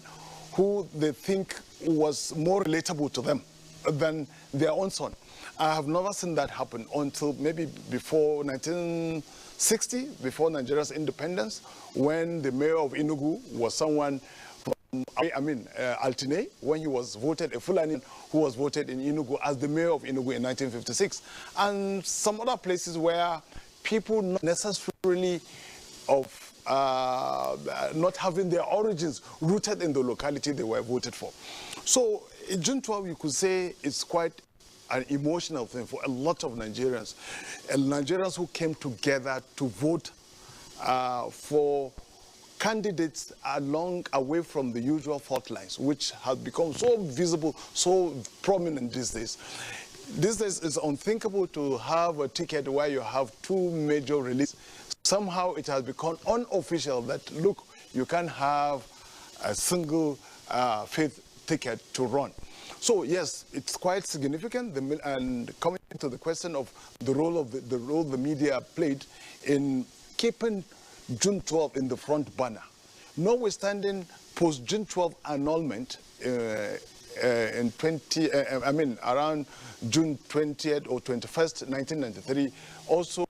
S11: who they think was more relatable to them than their own son. I have never seen that happen until maybe before 1960, before Nigeria's independence, when the mayor of Enugu was someone from, Altine, when he was voted, a Fulani who was voted in Enugu as the mayor of Enugu in 1956. And some other places where people not necessarily of not having their origins rooted in the locality they were voted for. So June 12, you could say it's quite an emotional thing for a lot of Nigerians. Nigerians who came together to vote for candidates away from the usual fault lines, which have become so visible, so prominent these days. These days, it's unthinkable to have a ticket where you have two major releases. Somehow it has become unofficial that, look, you can have a single faith ticket to run. So yes, it's quite significant. And coming to the question of the role the media played in keeping June 12 in the front burner, notwithstanding post June 12 annulment in around June 20th or 21st, 1993, also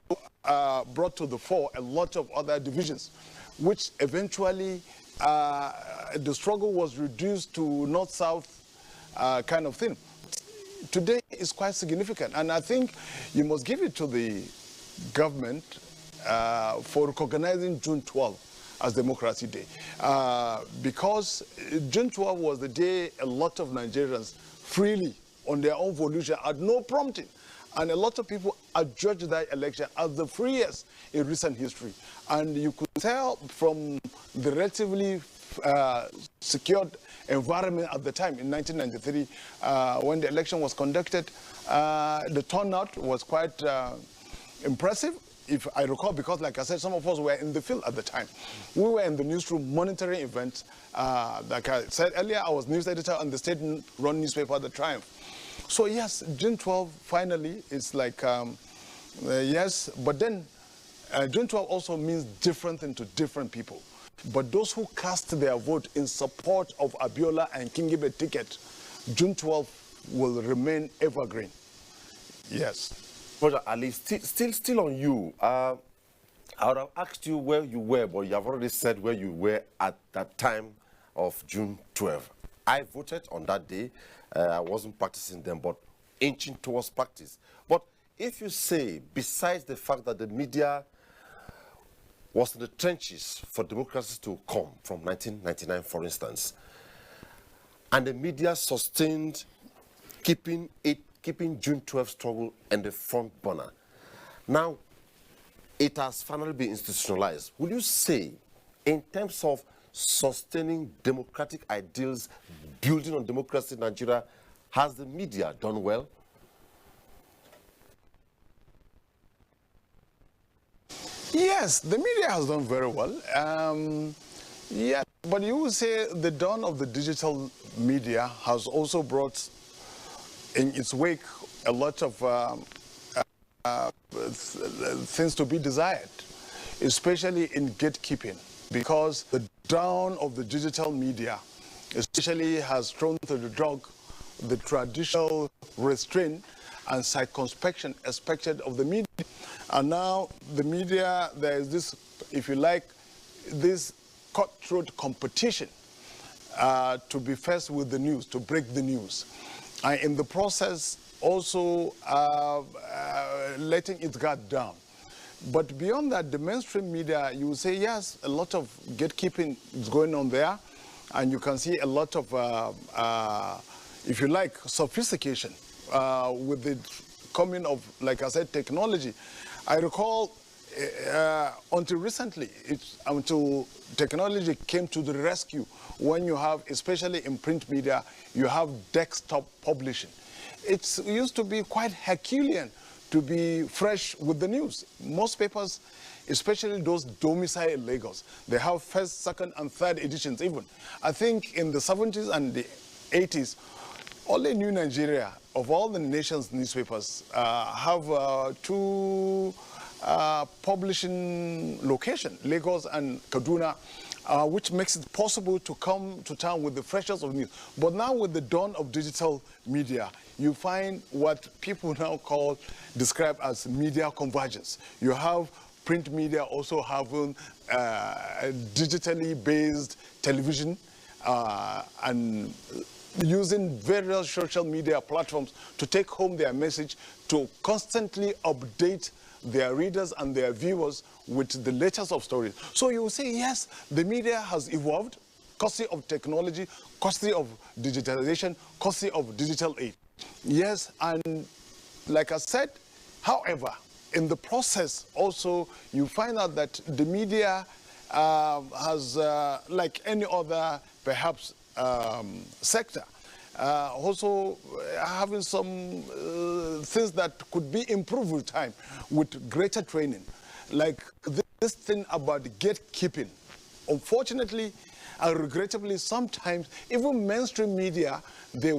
S11: brought to the fore a lot of other divisions, which eventually the struggle was reduced to north-south kind of thing. Today is quite significant, and I think you must give it to the government for recognizing June 12 as Democracy Day, because June 12 was the day a lot of Nigerians freely, on their own volition, at no prompting, and a lot of people adjudged that election as the freest in recent history. And you could tell from the relatively secured environment at the time in 1993, when the election was conducted, the turnout was quite impressive, if I recall, because like I said, some of us were in the field at the time. We were in the newsroom monitoring events. Like I said earlier, I was news editor on the state-run newspaper, The Triumph. So yes, June 12 finally is like, yes, but then June 12 also means different thing to different people. But those who cast their vote in support of Abiola and Kingibe ticket, June 12 will remain evergreen. Yes.
S1: Brother Ali, still on you. I would have asked you where you were, but you have already said where you were at that time of June 12. I voted on that day. I wasn't practicing them, but inching towards practice. But if you say, besides the fact that the media was in the trenches for democracy to come from 1999, for instance, and the media sustained keeping June 12 struggle in the front burner. Now, it has finally been institutionalized. Will you say, in terms of sustaining democratic ideals, building on democracy in Nigeria, has the media done well?
S11: Yes, the media has done very well. Yeah, but you would say the dawn of the digital media has also brought in its wake a lot of things to be desired, especially in gatekeeping, because the dawn of the digital media especially has thrown to the dog the traditional restraint and circumspection expected of the media. And now the media, there is this, if you like, this cutthroat competition to be first with the news, to break the news. And in the process, also letting its guard down. But beyond that, the mainstream media, you will say, yes, a lot of gatekeeping is going on there. And you can see a lot of, if you like, sophistication with the coming of, like I said, technology. I recall until recently, until technology came to the rescue, when you have, especially in print media, you have desktop publishing. It used to be quite Herculean to be fresh with the news. Most papers especially those domiciled in Lagos. They have first, second, and third editions even. I think in the 70s and the 80s, only New Nigeria, of all the nation's newspapers, have two publishing locations, Lagos and Kaduna, which makes it possible to come to town with the freshest of news. But now with the dawn of digital media, you find what people now describe as media convergence. You have print media also having digitally based television and using various social media platforms to take home their message, to constantly update their readers and their viewers with the latest of stories. So you will say, yes, the media has evolved, courtesy of technology, courtesy of digitalization, courtesy of digital age. Yes, and like I said, however, in the process also, you find out that the media has, like any other, perhaps, sector, also having some things that could be improved with time, with greater training. Like this thing about gatekeeping. Unfortunately and regrettably, sometimes even mainstream media, they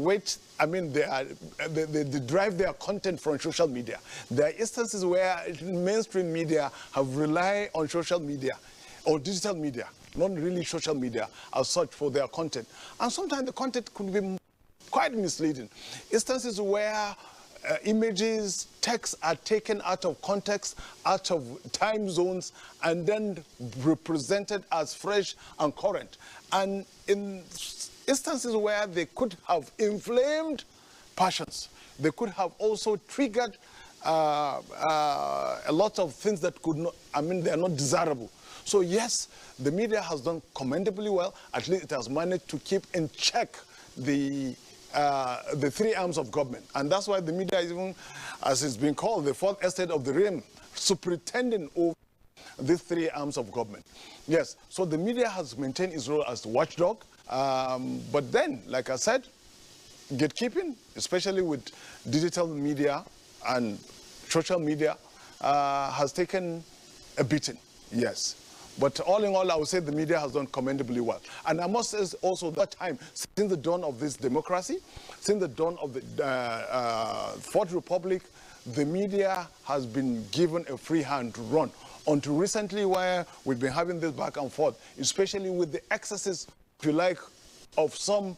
S11: drive their content from social media. There are instances where mainstream media have relied on social media or digital media, not really social media as such, for their content. And sometimes the content could be quite misleading. Instances where images, texts are taken out of context, out of time zones, and then represented as fresh and current. And in instances where they could have inflamed passions, they could have also triggered a lot of things that could not, they are not desirable. So yes, the media has done commendably well. At least it has managed to keep in check the three arms of government. And that's why the media is even, as it's been called, the fourth estate of the realm, superintending over these three arms of government. Yes, so the media has maintained its role as the watchdog. But then, like I said, gatekeeping, especially with digital media and social media, has taken a beating, yes. But all in all, I would say the media has done commendably well. And I must say also that time, since the dawn of this democracy, since the dawn of the Fourth Republic, the media has been given a free hand to run. Until recently, where we've been having this back and forth, especially with the excesses, if you like, of some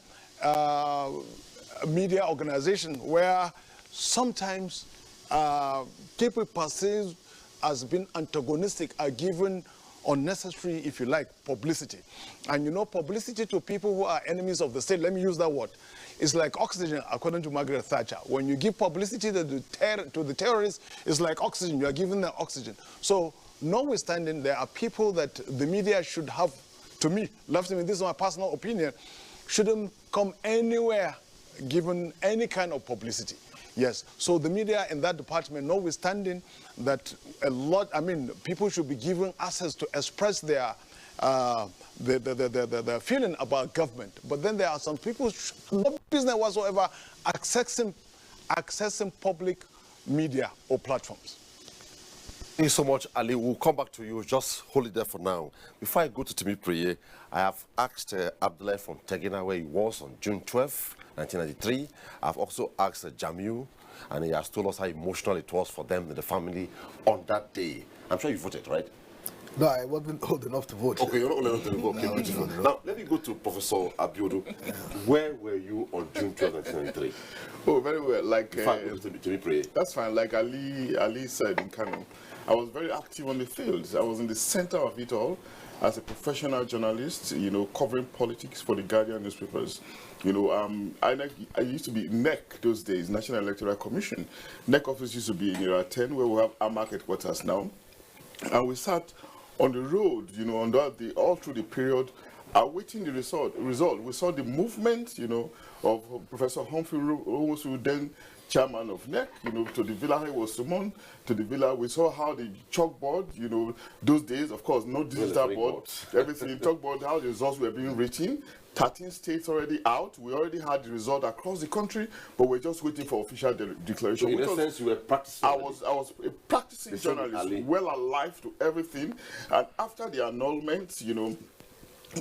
S11: media organization, where sometimes people perceived as being antagonistic are given unnecessary, if you like, publicity. And you know, publicity to people who are enemies of the state, let me use that word, it's like oxygen, according to Margaret Thatcher. When you give publicity to the terrorists, it's like oxygen, you are giving them oxygen. So, notwithstanding, there are people that the media should have, to me, left me, this is my personal opinion, shouldn't come anywhere given any kind of publicity. Yes, so the media in that department, notwithstanding that a lot, people should be given access to express their feeling about government. But then there are some people, no business whatsoever, accessing public media or platforms.
S1: Thank you so much, Ali. We'll come back to you. Just hold it there for now. Before I go to Timi Preye, I have asked Abdullahi from Tegina where he was on June 12, 1993. I've also asked Jamil, and he has told us how emotional it was for them and the family on that day. I'm sure you voted, right?
S3: No, I wasn't old enough to vote.
S1: Okay, you're not old enough to vote. Okay, beautiful. Now, let me go to Professor Abiodun. Where were you on June 12, 1993?
S2: Oh, very well. Like,
S1: Timi Preye.
S2: That's fine. Like Ali said in Kano, I was very active on the field. I was in the center of it all as a professional journalist, covering politics for the Guardian newspapers. I used to be NEC those days, National Electoral Commission. NEC office used to be in Area 10, where we have our market quarters now. And we sat on the road, all through the period, awaiting the result. We saw the movement, of Professor Humphrey Rose, who then chairman of NEC, to the villa he was summoned to the villa. We saw how the chalkboard, those days, of course, no digital board, everything, chalkboard, how the results were being written. 13 states already out. We already had the result across the country, but we're just waiting for official declaration.
S1: So in a sense, you were practicing.
S2: I was a practicing journalist, well alive to everything. And after the annulment,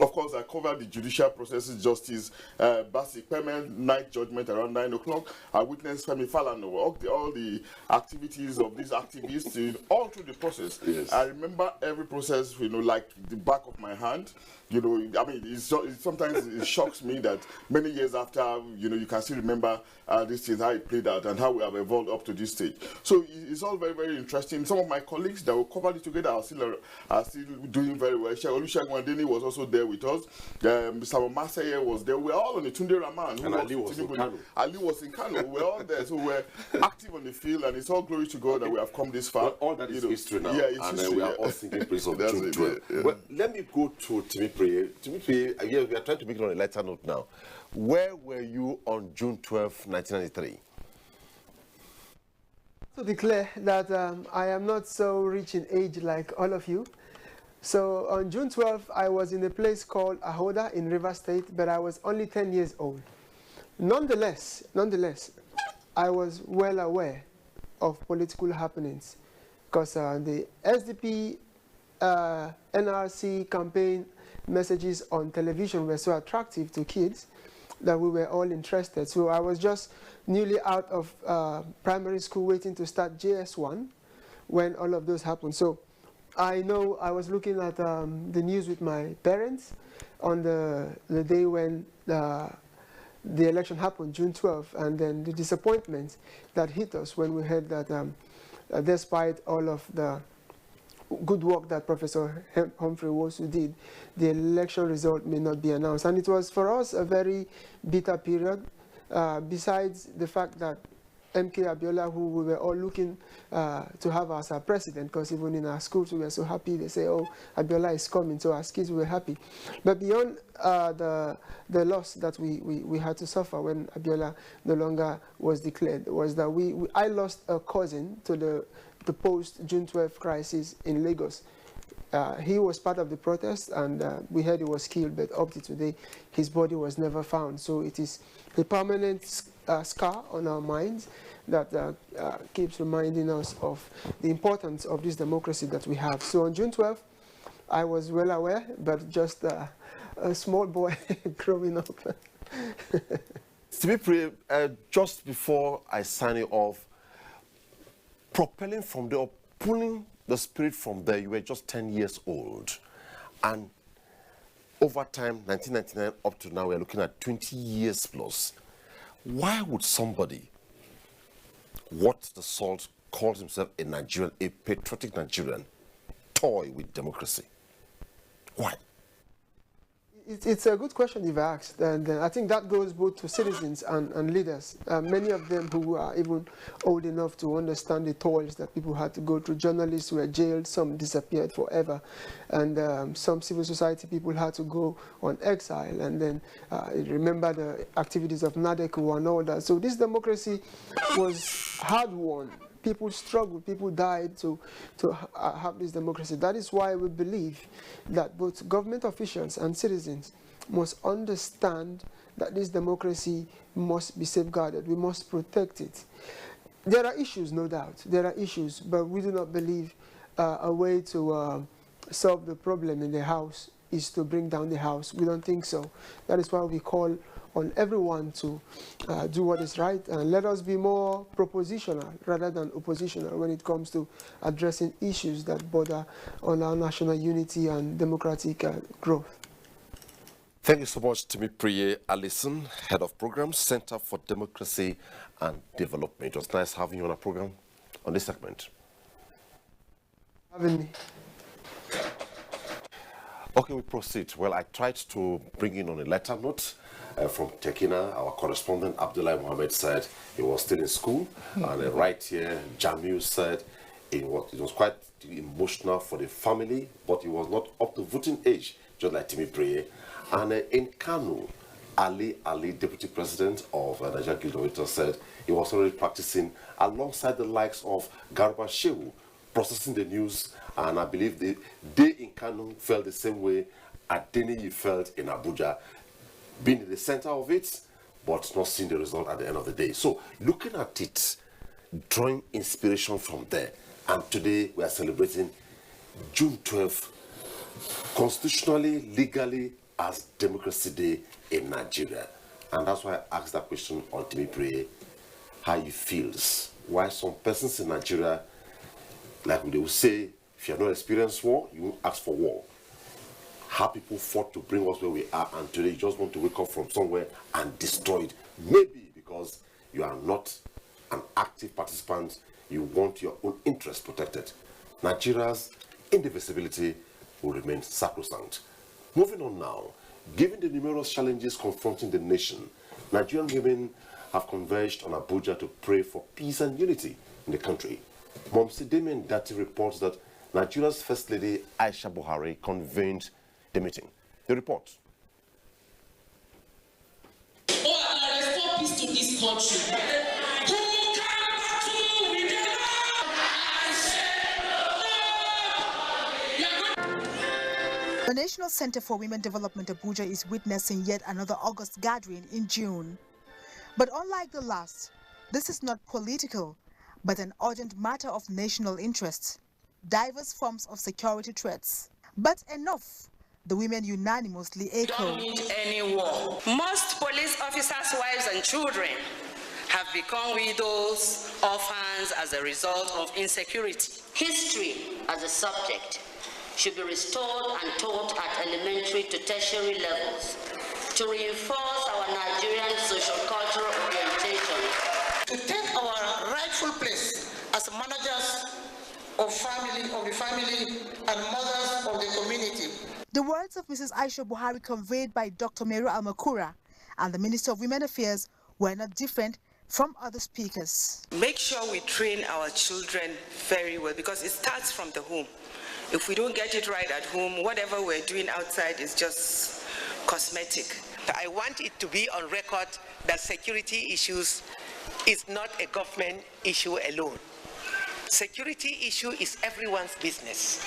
S2: of course, I covered the judicial processes, Justice Basic Payment, night judgment around 9 o'clock. I witnessed Femi Falana, all the activities of these activists, all through the process. Yes. I remember every process, like the back of my hand. I mean, sometimes it shocks me that many years after, you can still remember these things, how it played out and how we have evolved up to this stage. So it's all very, very interesting. Some of my colleagues that were covered it together are still doing very well. Olusegun Adeni was also there with us. Mr. Maseye was there. We were all on the Tunde Rahman.
S1: And Ali was in Kano.
S2: Ali was in Kano. We were all there. So we're active on the field, and it's all glory to God that we have come this far.
S1: Well, all that is history now.
S2: Yeah, it's
S1: and
S2: history.
S1: We are all thinking place of June 12. Yeah. Well, let me go to Timi Priye. Timi Priye, we are trying to make it on a lighter note now. Where were you on June 12, 1993?
S4: To declare that I am not so rich in age like all of you. So on June 12th, I was in a place called Ahoda in River State, but I was only 10 years old. Nonetheless, I was well aware of political happenings because the SDP NRC campaign messages on television were so attractive to kids that we were all interested. So I was just newly out of primary school waiting to start JS1 when all of those happened. So I know I was looking at the news with my parents on the day when the election happened, June 12th, and then the disappointment that hit us when we heard that despite all of the good work that Professor Humphrey Wosu did, the election result may not be announced. And it was for us a very bitter period, besides the fact that MK Abiola, who we were all looking to have as our president, because even in our schools we were so happy, they say, oh, Abiola is coming, so as kids we were happy. But beyond the loss that we had to suffer when Abiola no longer was declared, was that I lost a cousin to the post-June 12 crisis in Lagos. He was part of the protest, and we heard he was killed, but up to today, his body was never found. So it is a permanent scar on our minds that keeps reminding us of the importance of this democracy that we have. So on June 12th, I was well aware, but just a small boy growing up.
S1: Timi Priye, just before I sign you off, propelling from there, or pulling the spirit from there, you were just 10 years old. And over time, 1999 up to now, we're looking at 20 years plus. Why would somebody, what the salt calls himself a Nigerian, a patriotic Nigerian, toy with democracy? Why?
S4: It's a good question you've asked, and I think that goes both to citizens and leaders. Many of them who are even old enough to understand the toils that people had to go through. Journalists were jailed, some disappeared forever, and some civil society people had to go on exile, and then remember the activities of Nadeku and all that. So this democracy was hard-won. People struggled, people died to have this democracy. That is why we believe that both government officials and citizens must understand that this democracy must be safeguarded. We must protect it. There are issues, no doubt. There are issues, but we do not believe a way to solve the problem in the house is to bring down the house. We don't think so. That is why we call on everyone to do what is right, and let us be more propositional rather than oppositional when it comes to addressing issues that border on our national unity and democratic growth.
S1: Thank you so much, Timi Priye Allison, Head of Programs, Center for Democracy and Development. It was nice having you on our program on this segment.
S4: Having me.
S1: Okay, we proceed. Well, I tried to bring in on a lighter note. From Tekina, our correspondent Abdullah Mohammed said he was still in school, and right here, Jamil said it was quite emotional for the family, but he was not up to voting age just like Timi Praye. And in Kano, Ali, Deputy President of Nigeria Guild of Editors, said he was already practicing alongside the likes of Garba Shehu, processing the news, and I believe they in Kano felt the same way Adeniyi felt in Abuja, being in the center of it, but not seeing the result at the end of the day. So, looking at it, drawing inspiration from there, and today we are celebrating June 12th, constitutionally, legally, as Democracy Day in Nigeria. And that's why I asked that question on Timi Praye, how he feels. Why some persons in Nigeria, like they will say, if you have not experienced war, you won't ask for war. How people fought to bring us where we are, and today you just want to wake up from somewhere and destroy it. Maybe because you are not an active participant, you want your own interests protected. Nigeria's indivisibility will remain sacrosanct. Moving on now, given the numerous challenges confronting the nation, Nigerian women have converged on Abuja to pray for peace and unity in the country. Momsi Damien Dati reports that Nigeria's First Lady Aisha Buhari convened the meeting. The report.
S12: Restore peace to this country.
S13: The National Center for Women Development Abuja is witnessing yet another August gathering in June. But unlike the last, this is not political, but an urgent matter of national interest. Diverse forms of security threats. But enough, the women unanimously echo.
S14: Don't need any war. Most police officers' wives and children have become widows, orphans as a result of insecurity. History as a subject should be restored and taught at elementary to tertiary levels to reinforce our Nigerian social-cultural orientation.
S12: To take our rightful place as managers of the family and mothers of the community.
S13: The words of Mrs. Aisha Buhari conveyed by Dr. Meru Almakura and the Minister of Women Affairs were not different from other speakers.
S14: Make sure we train our children very well because it starts from the home. If we don't get it right at home, whatever we're doing outside is just cosmetic.
S15: I want it to be on record that security issues is not a government issue alone. Security issue is everyone's business.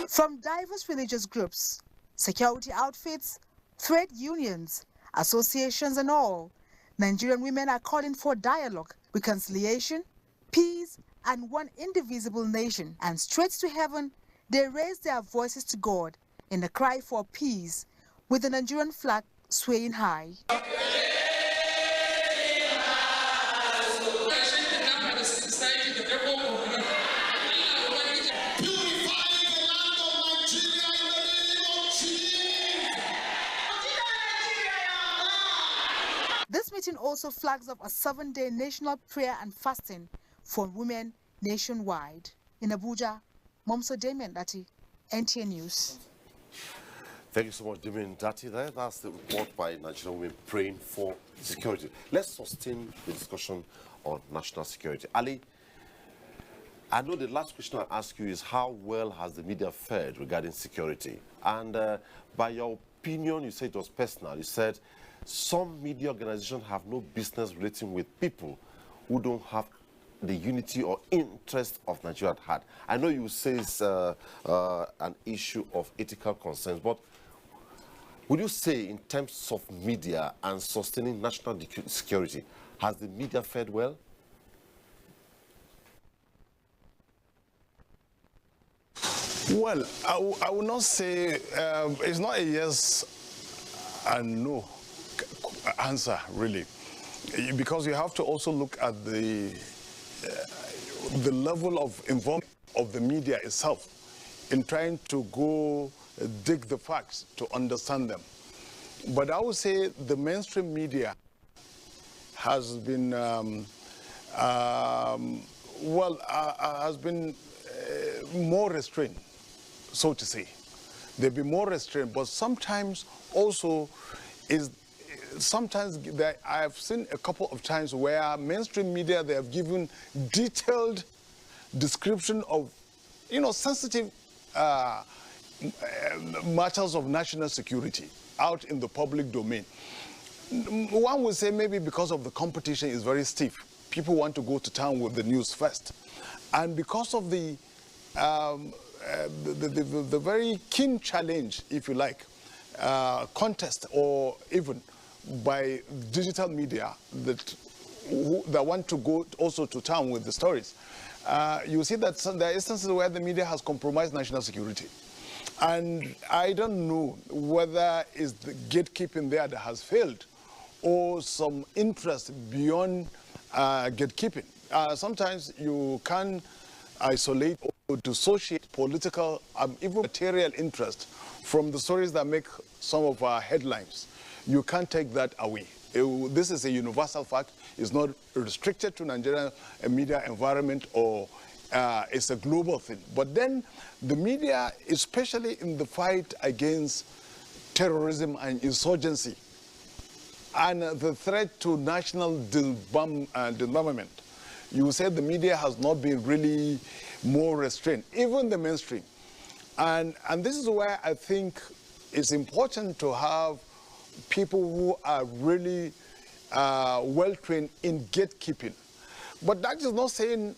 S13: From diverse religious groups, security outfits, trade unions, associations and all, Nigerian women are calling for dialogue, reconciliation, peace and one indivisible nation. And straight to heaven, they raise their voices to God in the cry for peace, with the Nigerian flag swaying high. This meeting also flags up a 7-day national prayer and fasting for women nationwide. In Abuja, Momso Damien Dati, NTA News.
S1: Thank you so much, Damien Dati. That's the report by Nigerian women praying for security. Let's sustain the discussion on national security. Ali, I know the last question I ask you is how well has the media fared regarding security? And by your opinion, you said it was personal. You said some media organizations have no business relating with people who don't have the unity or interest of Nigeria at heart. I know you say it's an issue of ethical concerns, but would you say in terms of media and sustaining national security, has the media fared well?
S11: Well, I would not say, it's not a yes and no answer, really. Because you have to also look at the level of involvement of the media itself in trying to go dig the facts to understand them. But I would say the mainstream media has been, has been more restrained, so to say. They've been more restrained, but sometimes also I've seen a couple of times where mainstream media, they have given detailed description of, sensitive matters of national security out in the public domain. One would say maybe because of the competition is very stiff. People want to go to town with the news first. And because of the very keen challenge, if you like, contest or even by digital media that want to go also to town with the stories, you see that there are instances where the media has compromised national security. And I don't know whether it's the gatekeeping there that has failed or some interest beyond gatekeeping. Sometimes you can isolate or dissociate political, even material interest from the stories that make some of our headlines. You can't take that away. This is a universal fact. It's not restricted to Nigerian media environment, or it's a global thing. But then the media, especially in the fight against terrorism and insurgency, and the threat to national disarmament, you say the media has not been really more restrained, even the mainstream. And this is where I think it's important to have people who are really well-trained in gatekeeping. But that is not saying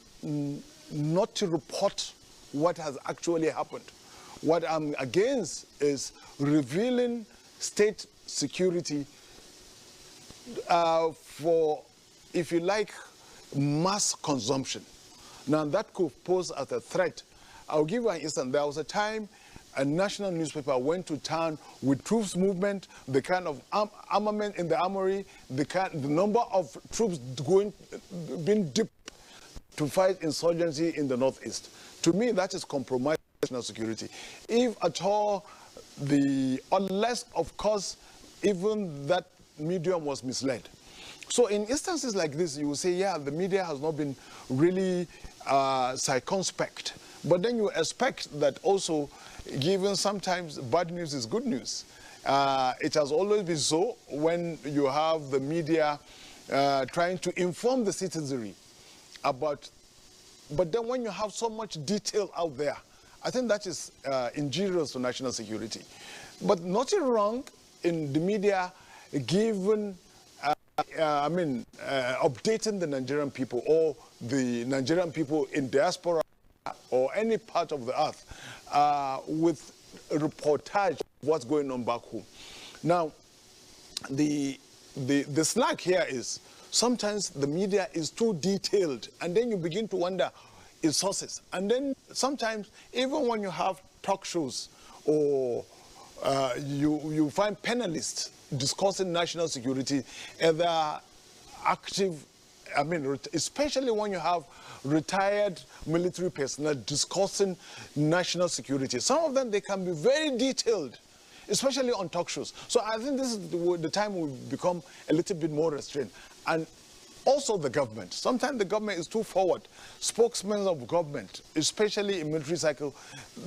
S11: not to report what has actually happened. What I'm against is revealing state security for, if you like, mass consumption. Now that could pose as a threat. I'll give you an instance. There was a time a national newspaper went to town with troops movement, the kind of armament in the armory, the number of troops being dipped to fight insurgency in the northeast. To me, that is compromising national security. If at all, unless of course, even that medium was misled. So in instances like this, you will say, yeah, the media has not been really circumspect. But then you expect that also, given sometimes bad news is good news. It has always been so when you have the media trying to inform the citizenry about, but then when you have so much detail out there, I think that is injurious to national security. But nothing wrong in the media given, updating the Nigerian people or the Nigerian people in diaspora or any part of the earth with a reportage of what's going on back home. Now, the slack here is sometimes the media is too detailed, and then you begin to wonder its sources. And then sometimes, even when you have talk shows or you find panelists discussing national security, either active, especially when you have retired military personnel discussing national security. Some of them, they can be very detailed, especially on talk shows. So I think this is the time we become a little bit more restrained. And also the government. Sometimes the government is too forward. Spokesmen of government, especially in military cycle,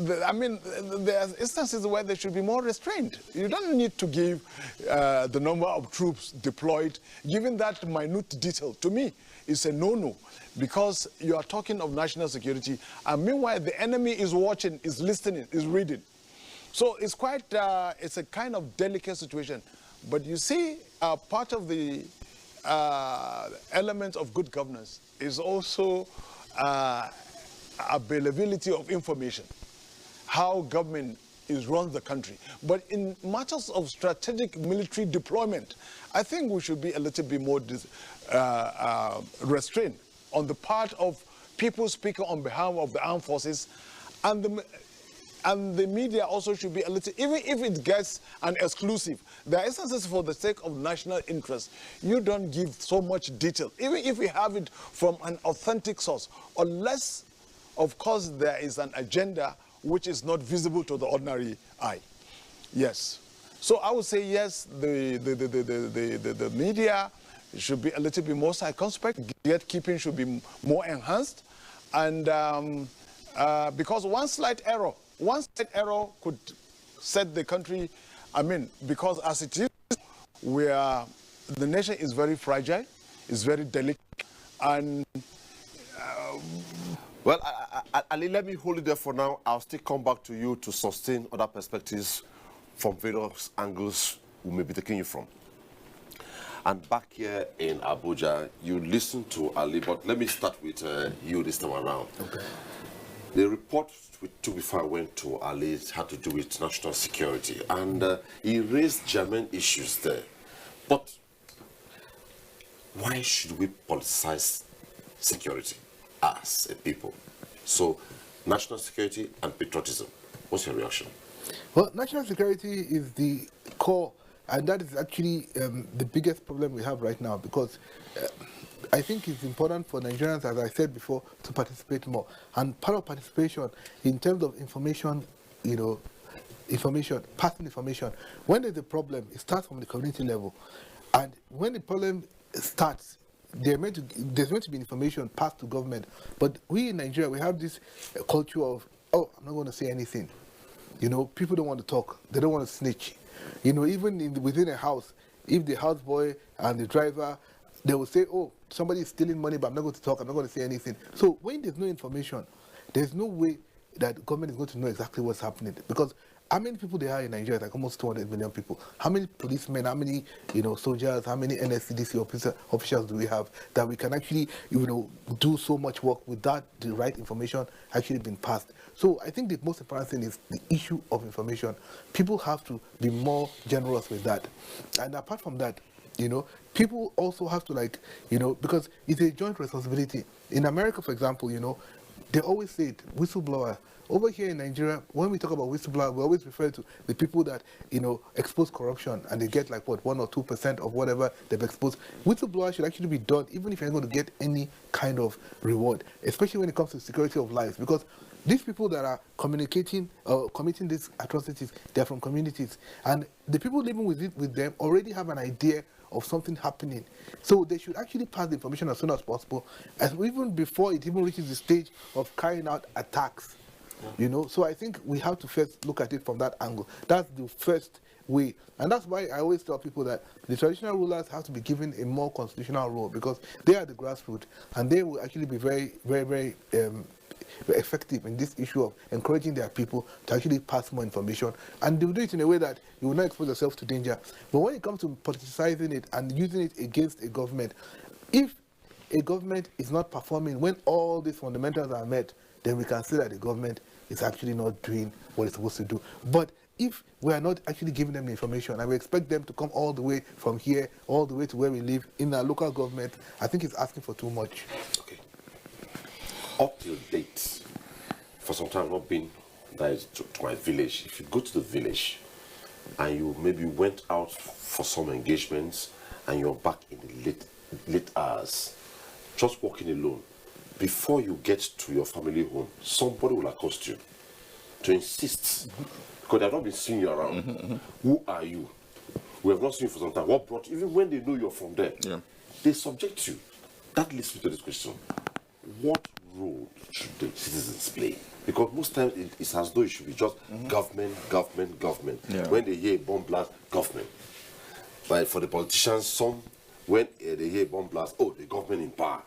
S11: there are instances where they should be more restrained. You don't need to give the number of troops deployed. Given that minute detail, to me, it's a no-no, because you are talking of national security, and meanwhile the enemy is watching, is listening, is reading. So it's quite, it's a kind of delicate situation. But you see, part of the element of good governance is also availability of information, how government runs the country. But in matters of strategic military deployment, I think we should be a little bit more restrained on the part of people speaking on behalf of the armed forces, and the media also should be a little, even if it gets an exclusive, there are instances for the sake of national interest, you don't give so much detail, even if you have it from an authentic source, unless, of course, there is an agenda which is not visible to the ordinary eye. Yes. So I would say yes, the media should be a little bit more circumspect, gatekeeping should be more enhanced, and because one slight error could set the country, because as it is, the nation is very fragile, it's very delicate, and
S1: Well, Ali, let me hold it there for now. I'll still come back to you to sustain other perspectives from various angles we may be taking you from. And back here in Abuja, you listen to Ali, but let me start with you this time around.
S3: Okay.
S1: The report we took before I went to Ali had to do with national security, and he raised germane issues there. But why should we politicize security as a people? So, national security and patriotism. What's your reaction?
S3: Well, national security is the core, and that is actually the biggest problem we have right now, because I think it's important for Nigerians, as I said before, to participate more. And part of participation in terms of information, passing information. When there's a problem, it starts from the community level. And when the problem starts, there's meant to be information passed to government. But we in Nigeria, we have this culture of, oh, I'm not going to say anything. People don't want to talk. They don't want to snitch. Even within a house, if the houseboy and the driver, they will say, oh, somebody is stealing money, but I'm not going to talk, I'm not going to say anything. So when there's no information, there's no way that government is going to know exactly what's happening. Because how many people there are in Nigeria? Like almost 200 million people. How many policemen, how many soldiers, how many NSCDC officials do we have that we can actually do so much work without the right information actually being passed? So I think the most important thing is the issue of information. People have to be more generous with that. And apart from that, people also have to because it's a joint responsibility. In America, for example, they always say it, whistleblower. Over here in Nigeria, when we talk about whistleblower, we always refer to the people that, expose corruption and they get 1 or 2% of whatever they've exposed. Whistleblower should actually be done even if you're not going to get any kind of reward, especially when it comes to security of lives, because these people that are communicating or committing these atrocities, they're from communities. And the people living with them already have an idea of something happening. So they should actually pass the information as soon as possible, even before it even reaches the stage of carrying out attacks. So I think we have to first look at it from that angle. That's the first way. And that's why I always tell people that the traditional rulers have to be given a more constitutional role, because they are the grassroots and they will actually be very, very, very effective in this issue of encouraging their people to actually pass more information, and they will do it in a way that you will not expose yourself to danger. But when it comes to politicizing it and using it against a government, if a government is not performing when all these fundamentals are met, then we can say that the government is actually not doing what it's supposed to do. But if we are not actually giving them the information and we expect them to come all the way from here, all the way to where we live in our local government, I think it's asking for too much.
S1: Okay. Up till date, for some time I've not been to my village. If you go to the village and you maybe went out for some engagements and you're back in the late hours, just walking alone, before you get to your family home, somebody will accost you to insist, because they have not been seeing you around. Who are you? We have not seen you for some time. What brought you? Even when they know you're from there, they subject you. That leads me to this question. What role should the citizens play? Because most times it's as though it should be just government. When they hear a bomb blast, government. But for the politicians, when they hear a bomb blast, oh, the government in power.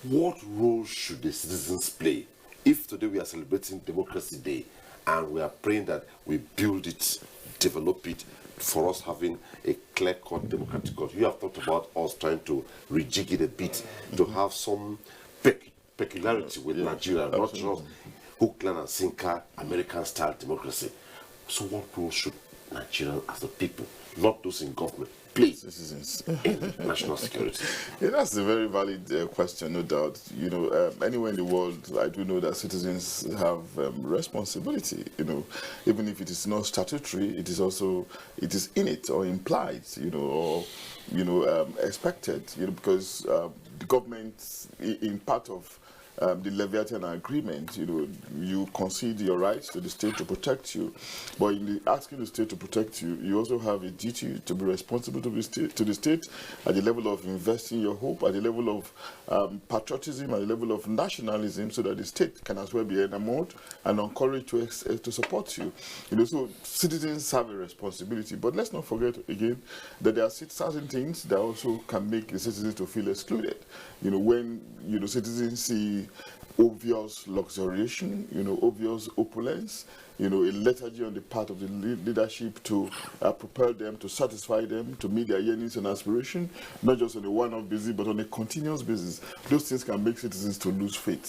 S1: What role should the citizens play? If today we are celebrating Democracy Day and we are praying that we build it, develop it, for us having a clear-cut democratic God. You have talked about us trying to rejig it a bit, to have some peculiarity with Nigeria, not just hook, line and sinker, American-style democracy. So what role should Nigerians as a people, not those in government, play in national security?
S2: Yeah, that's a very valid question, no doubt. Anywhere in the world, I do know that citizens have responsibility. Even if it is not statutory, it is innate or implied. Or expected. Because the government, in part of the Leviathan Agreement, you concede your rights to the state to protect you, but in asking the state to protect you, you also have a duty to be responsible to the state at the level of investing your hope, at the level of patriotism, at the level of nationalism, so that the state can as well be enamored and encouraged to support you. So citizens have a responsibility, but let's not forget again that there are certain things that also can make the citizens to feel excluded. When citizens see see obvious luxuriation, obvious opulence, a lethargy on the part of the leadership to propel them, to satisfy them, to meet their yearnings and aspiration, not just on a one-off basis, but on a continuous basis. Those things can make citizens to lose faith,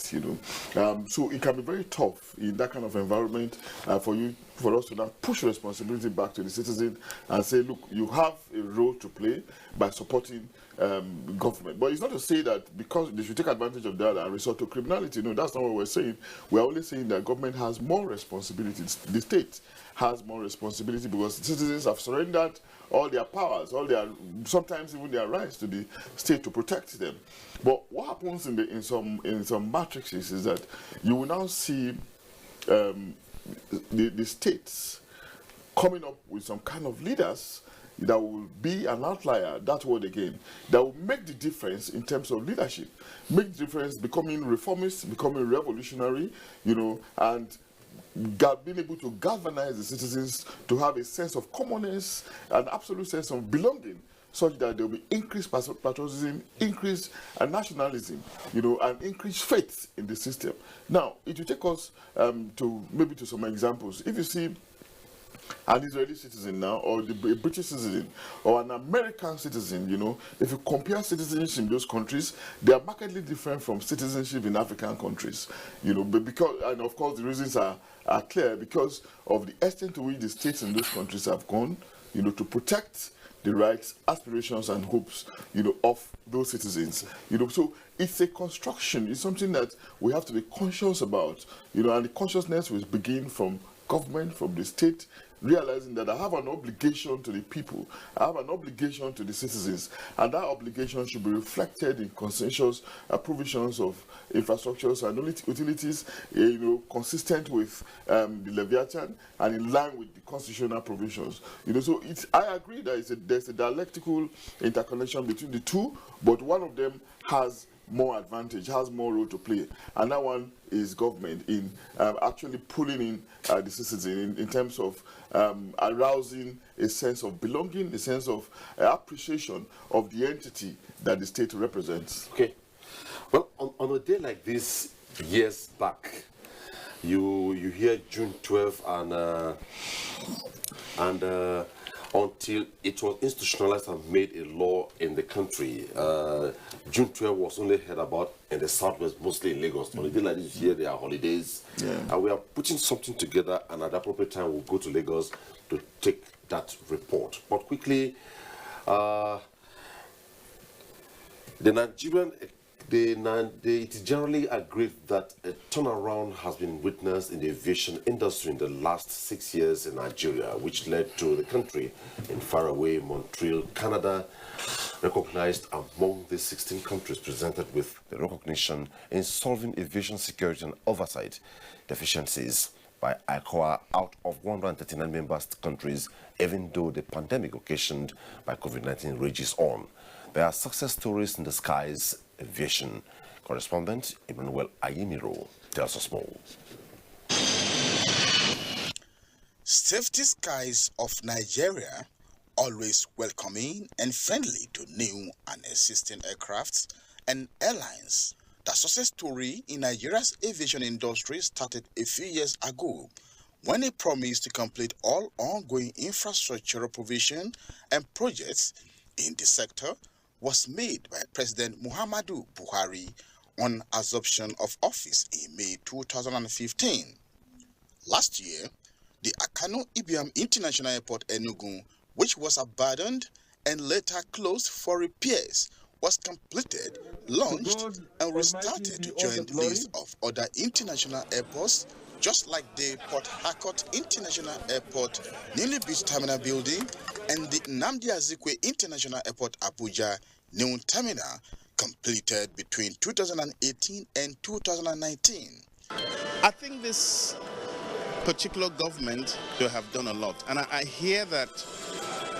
S2: So it can be very tough in that kind of environment for us to now push responsibility back to the citizen and say, look, you have a role to play by supporting government. But it's not to say that because they should take advantage of that and resort to criminality. No, that's not what we're saying. We're only saying that government has more responsibility. The state has more responsibility because citizens have surrendered all their powers, sometimes even their rights to the state to protect them. But what happens in some matrices is that you will now see the states coming up with some kind of leaders that will be an outlier, that word again, that will make the difference in terms of leadership, make the difference becoming reformist, becoming revolutionary, and being able to galvanize the citizens to have a sense of commonness, an absolute sense of belonging, such that there will be increased patriotism, increased nationalism, and increased faith in the system. Now, it will take us to some examples. If you see an Israeli citizen now, or a British citizen, or an American citizen, if you compare citizenship in those countries, they are markedly different from citizenship in African countries, because, and of course the reasons are clear, because of the extent to which the states in those countries have gone, to protect the rights, aspirations, and hopes, of those citizens. So it's a construction. It's something that we have to be conscious about, and the consciousness will begin from government, from the state, realizing that I have an obligation to the people, I have an obligation to the citizens, and that obligation should be reflected in consensus provisions of infrastructures and utilities, consistent with the Leviathan and in line with the constitutional provisions. So I agree that there's a dialectical interconnection between the two, but one of them has more advantage, has more role to play, and that one is government in actually pulling in the citizen in terms of arousing a sense of belonging, a sense of appreciation of the entity that the state represents.
S1: Okay. Well, on a day like this, years back, you hear June 12 and until it was institutionalized and made a law in the country. June 12 was only heard about in the southwest, mostly in Lagos. On a day like this, here there are holidays, and we are putting something together, and at the appropriate time we'll go to Lagos to take that report. But quickly, it is generally agreed that a turnaround has been witnessed in the aviation industry in the last 6 years in Nigeria, which led to the country in faraway Montreal, Canada, recognized among the 16 countries presented with the recognition in solving aviation security and oversight deficiencies by ICOA out of 139 member countries, even though the pandemic occasioned by COVID-19 rages on. There are success stories in the skies aviation. Correspondent Emmanuel Ayimiro tells us more.
S16: Safety skies of Nigeria, always welcoming and friendly to new and existing aircrafts and airlines. The success story in Nigeria's aviation industry started a few years ago when it promised to complete all ongoing infrastructural provision and projects in the sector was made by President Muhammadu Buhari on assumption of office in May 2015. Last year, the Akano Ibiam International Airport Enugu, which was abandoned and later closed for repairs, was completed, launched, and restarted to join the list of other international airports, just like the Port Harcourt International Airport, newly built terminal building, and the Nnamdi Azikiwe International Airport Abuja new terminal, completed between 2018 and 2019.
S17: I think this particular government, they have done a lot. And I hear that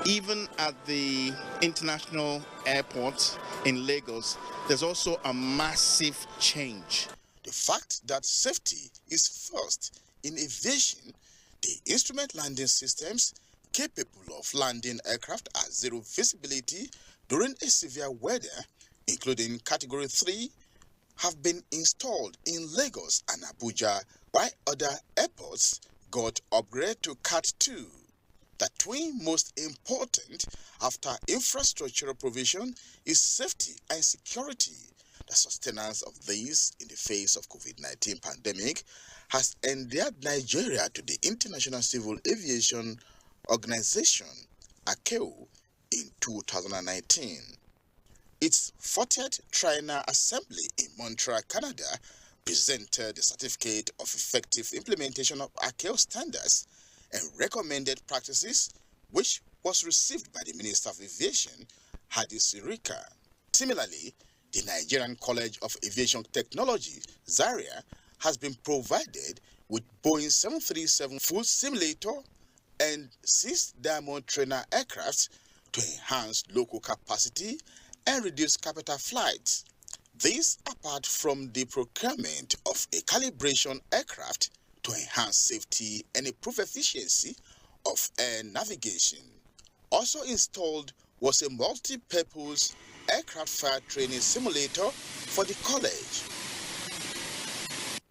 S17: even at the international airport in Lagos, there's also a massive change.
S16: The fact that safety is first in aviation, the instrument landing systems capable of landing aircraft at zero visibility during a severe weather, including Category 3 have been installed in Lagos and Abuja, while other airports got upgraded to Cat 2. The twin most important after infrastructural provision is safety and security. The sustenance of these in the face of COVID-19 pandemic has endeared Nigeria to the International Civil Aviation Organization, ICAO, in 2019. Its 40th Triennial Assembly in Montreal, Canada, presented the Certificate of Effective Implementation of ICAO Standards and Recommended Practices, which was received by the Minister of Aviation, Hadi Sirika. Similarly, the Nigerian College of Aviation Technology, Zaria, has been provided with Boeing 737 full simulator and 6 Diamond trainer aircraft to enhance local capacity and reduce capital flights. This apart from the procurement of a calibration aircraft to enhance safety and improve efficiency of air navigation. Also installed was a multi-purpose aircraft fire training simulator for the college.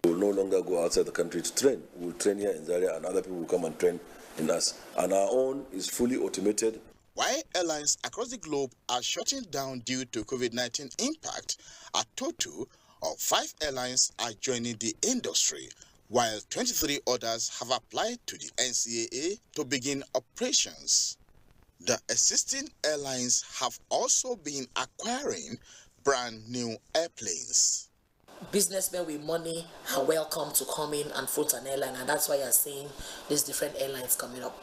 S18: We will no longer go outside the country to train. We will train here in Zaria and other people will come and train in us. And our own is fully automated.
S16: While airlines across the globe are shutting down due to COVID-19 impact, a total of 5 airlines are joining the industry, while 23 others have applied to the NCAA to begin operations. The existing airlines have also been acquiring brand new airplanes.
S19: Businessmen with money are welcome to come in and float an airline, and that's why you're seeing these different airlines coming up.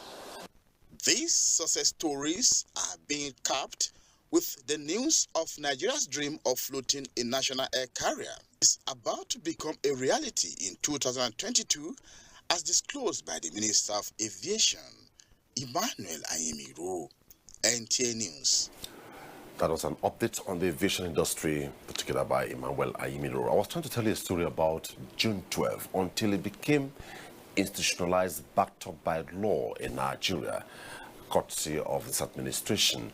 S16: These success stories are being capped with the news of Nigeria's dream of floating a national air carrier. It's about to become a reality in 2022, as disclosed by the Minister of Aviation, Emmanuel Ayimiro, NTA News.
S1: That was an update on the aviation industry, put together by Emmanuel Ayimiro. I was trying to tell you a story about June 12 until it became institutionalized, backed up by law in Nigeria, courtesy of this administration.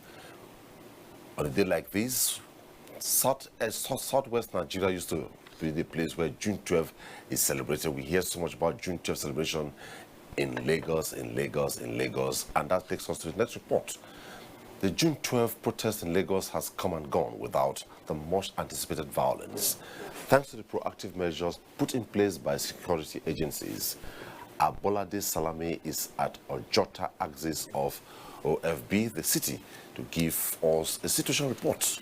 S1: On a day like this, Southwest Nigeria used to be the place where June 12 is celebrated. We hear so much about June 12 celebration in Lagos, and that takes us to the next report. The June 12 protest in Lagos has come and gone without the much anticipated violence, thanks to the proactive measures put in place by security agencies. Abolade Salame is at Ojota axis of OFB, the city, to give us a situation report.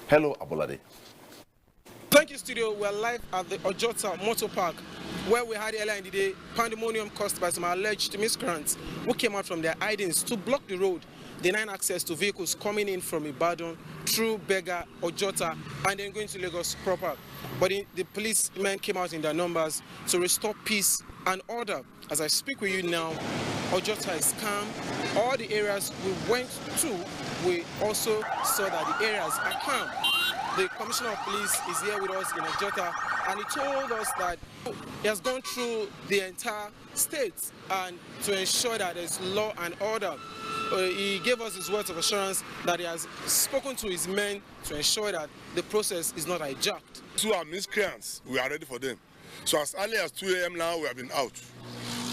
S1: Hello, Abolade.
S20: Thank you, studio. We're live at the Ojota Motor Park, where we had earlier in the day pandemonium caused by some alleged miscreants who came out from their hidings to block the road, denying access to vehicles coming in from Ibadan through Bega, Ojota, and then going to Lagos proper. But the policemen came out in their numbers to restore peace and order. As I speak with you now, Ojota is calm. All the areas we went to, we also saw that the areas are calm. The Commissioner of Police is here with us in Ojota, and he told us that he has gone through the entire state and to ensure that there's law and order. He gave us his words of assurance that he has spoken to his men to ensure that the process is not hijacked.
S21: Two are miscreants. We are ready for them. So as early as 2 a.m. now, we have been out.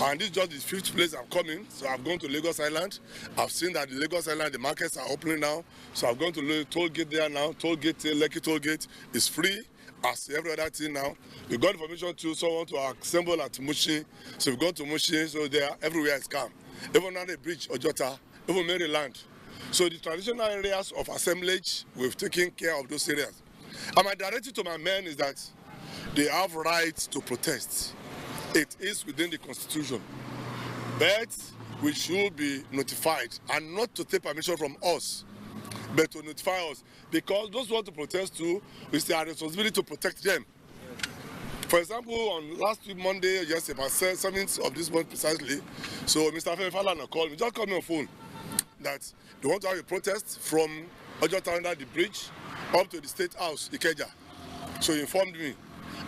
S21: And this is just the 5th place I'm coming. So I've gone to Lagos Island. I've seen that the Lagos Island, the markets are opening now. So I've gone to the toll gate there now. Toll gate, Lekki toll gate is free as every other thing now. We got information to someone to assemble at Mushi. So we've gone to Mushi, so there everywhere is calm. Even on the bridge, Ojota, even Maryland. So the traditional areas of assemblage, we've taken care of those areas. And my directive to my men is that they have rights to protest. It is within the Constitution. But we should be notified and not to take permission from us, but to notify us. Because those who want to protest too, it's our responsibility to protect them. For example, on last week, Monday, yes, about 7th of this month precisely, so Mr. Femi Falana called me, just called me on phone, that they want to have a protest from Ojota under the bridge up to the State House, Ikeja. So he informed me.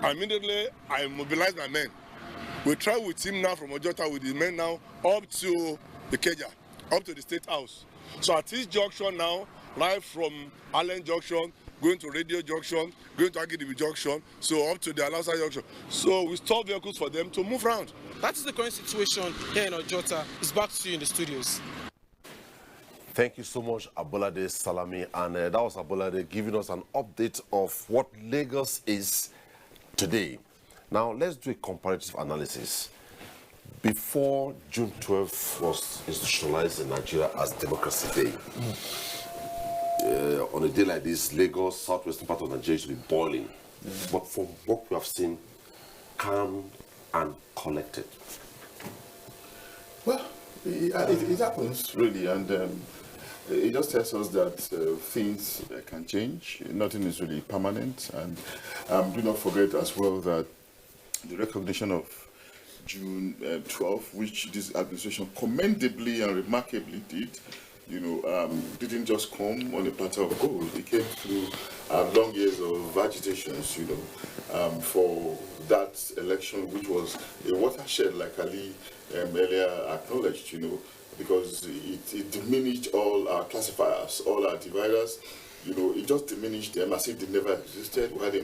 S21: Immediately, I mobilized my men. We travel with him now from Ojota with the men now up to Ikeja, up to the State House. So at this junction now, right from Allen Junction, going to Radio Junction, going to Agidi Junction, so up to the Alausa Junction. So we stop vehicles for them to move around.
S20: That is the current situation here in Ojota. It's back to you in the studios.
S1: Thank you so much, Abolade Salami. And that was Abolade giving us an update of what Lagos is today. Now, let's do a comparative analysis. Before June 12th was institutionalized in Nigeria as Democracy Day, on a day like this, Lagos, southwestern part of Nigeria, should be boiling. But from what we have seen, calm and collected.
S2: Well, it happens, really, and it just tells us that things can change. Nothing is really permanent, and do not forget as well that the recognition of June 12th, which this administration commendably and remarkably did, didn't just come on a platter of gold. It came through long years of agitations, for that election, which was a watershed, like Ali earlier acknowledged, because it diminished all our classifiers, all our dividers. It just diminished them as if they never existed. We had a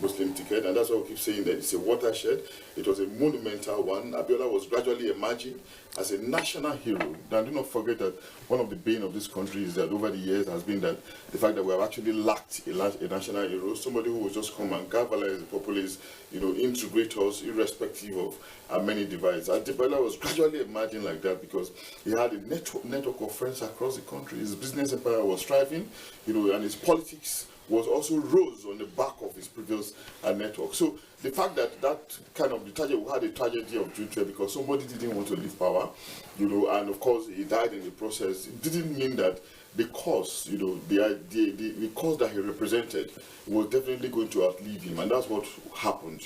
S2: Muslim ticket, and that's why we keep saying that it's a watershed. It was a monumental one. Abiola was gradually emerging as a national hero. Now, do not forget that one of the bane of this country is that over the years has been that the fact that we have actually lacked a national hero, somebody who will just come and galvanize the populace, integrate us irrespective of our many divides. Abiola was gradually emerging like that because he had a network of friends across the country. His business empire was thriving, and his politics was also rose on the back of his previous network. So the fact that kind of the tragedy, we had a tragedy of June 12 because somebody didn't want to leave power, and of course he died in the process. It didn't mean that the cause, the cause that he represented was definitely going to outlive him, and that's what happened,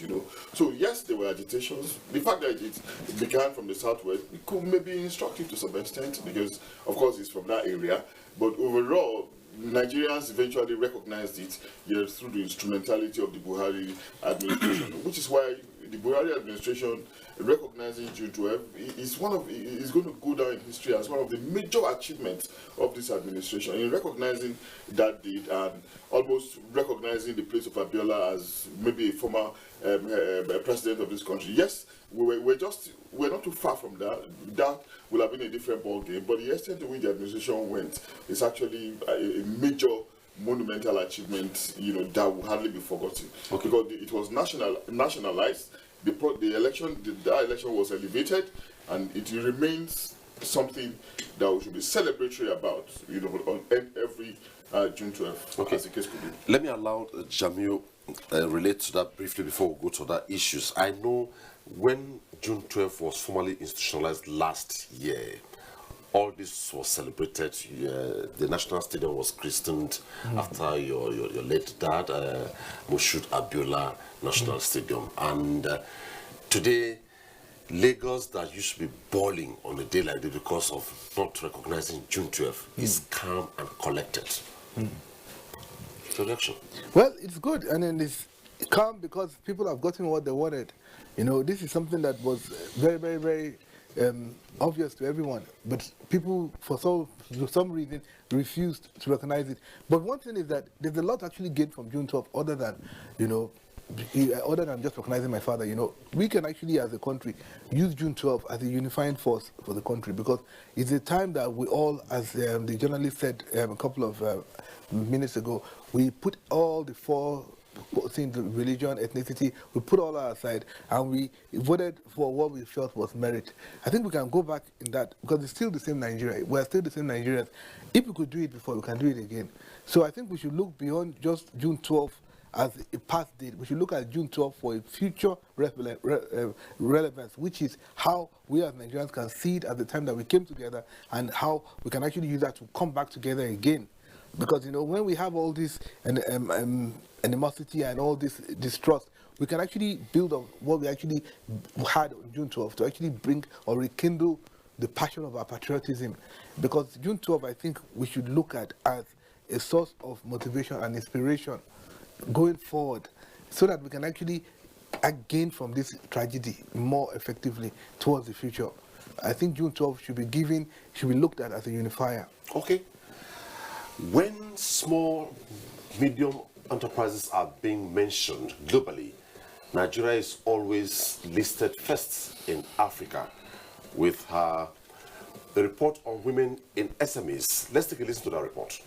S2: So yes, there were agitations. The fact that it began from the southwest, it could maybe instructive to some extent because, of course, it's from that area. But overall, Nigerians eventually recognized it through the instrumentality of the Buhari administration, which is why the Buhari administration recognizing June 12 is going to go down in history as one of the major achievements of this administration in recognizing that date and almost recognizing the place of Abiola as maybe a former president of this country. Yes, we're not too far from that. That will have been a different ball game, but the extent to which the administration went is actually a major monumental achievement, that will hardly be forgotten. Okay. Because it was nationalized. The election was elevated, and it remains something that we should be celebratory about, on every June 12th, okay, as the case could be.
S1: Let me allow Jamil relate to that briefly before we go to other issues. I know when June 12th was formally institutionalized last year, all this was celebrated. The National Stadium was christened after your late dad, Moshood Abiola National Stadium. And today, Lagos, that used to be boiling on a day like this because of not recognizing June 12th, is calm and collected. Introduction.
S3: Well, it's good, and then it's calm because people have gotten what they wanted. This is something that was very, very, very obvious to everyone, but people, for some reason, refused to recognize it. But one thing is that there's a lot actually gained from June 12th, other than, other than just recognizing my father. We can actually, as a country, use June 12th as a unifying force for the country because it's a time that we all, as the journalist said a couple of minutes ago, we put all the four things, religion, ethnicity, we put all that aside and we voted for what we felt was merit. I think we can go back in that because it's still the same Nigeria. We're still the same Nigerians. If we could do it before, we can do it again. So I think we should look beyond just June 12th as a past date. We should look at June 12th for a future relevance, which is how we as Nigerians can see it at the time that we came together and how we can actually use that to come back together again. Because, when we have all this animosity and all this distrust, we can actually build on what we actually had on June 12th to actually bring or rekindle the passion of our patriotism. Because June 12th, I think we should look at as a source of motivation and inspiration going forward so that we can actually gain from this tragedy more effectively towards the future. I think June 12th should be looked at as a unifier.
S1: Okay. When small, medium enterprises are being mentioned globally, Nigeria is always listed first in Africa with the report on women in SMEs. Let's take a listen to that report.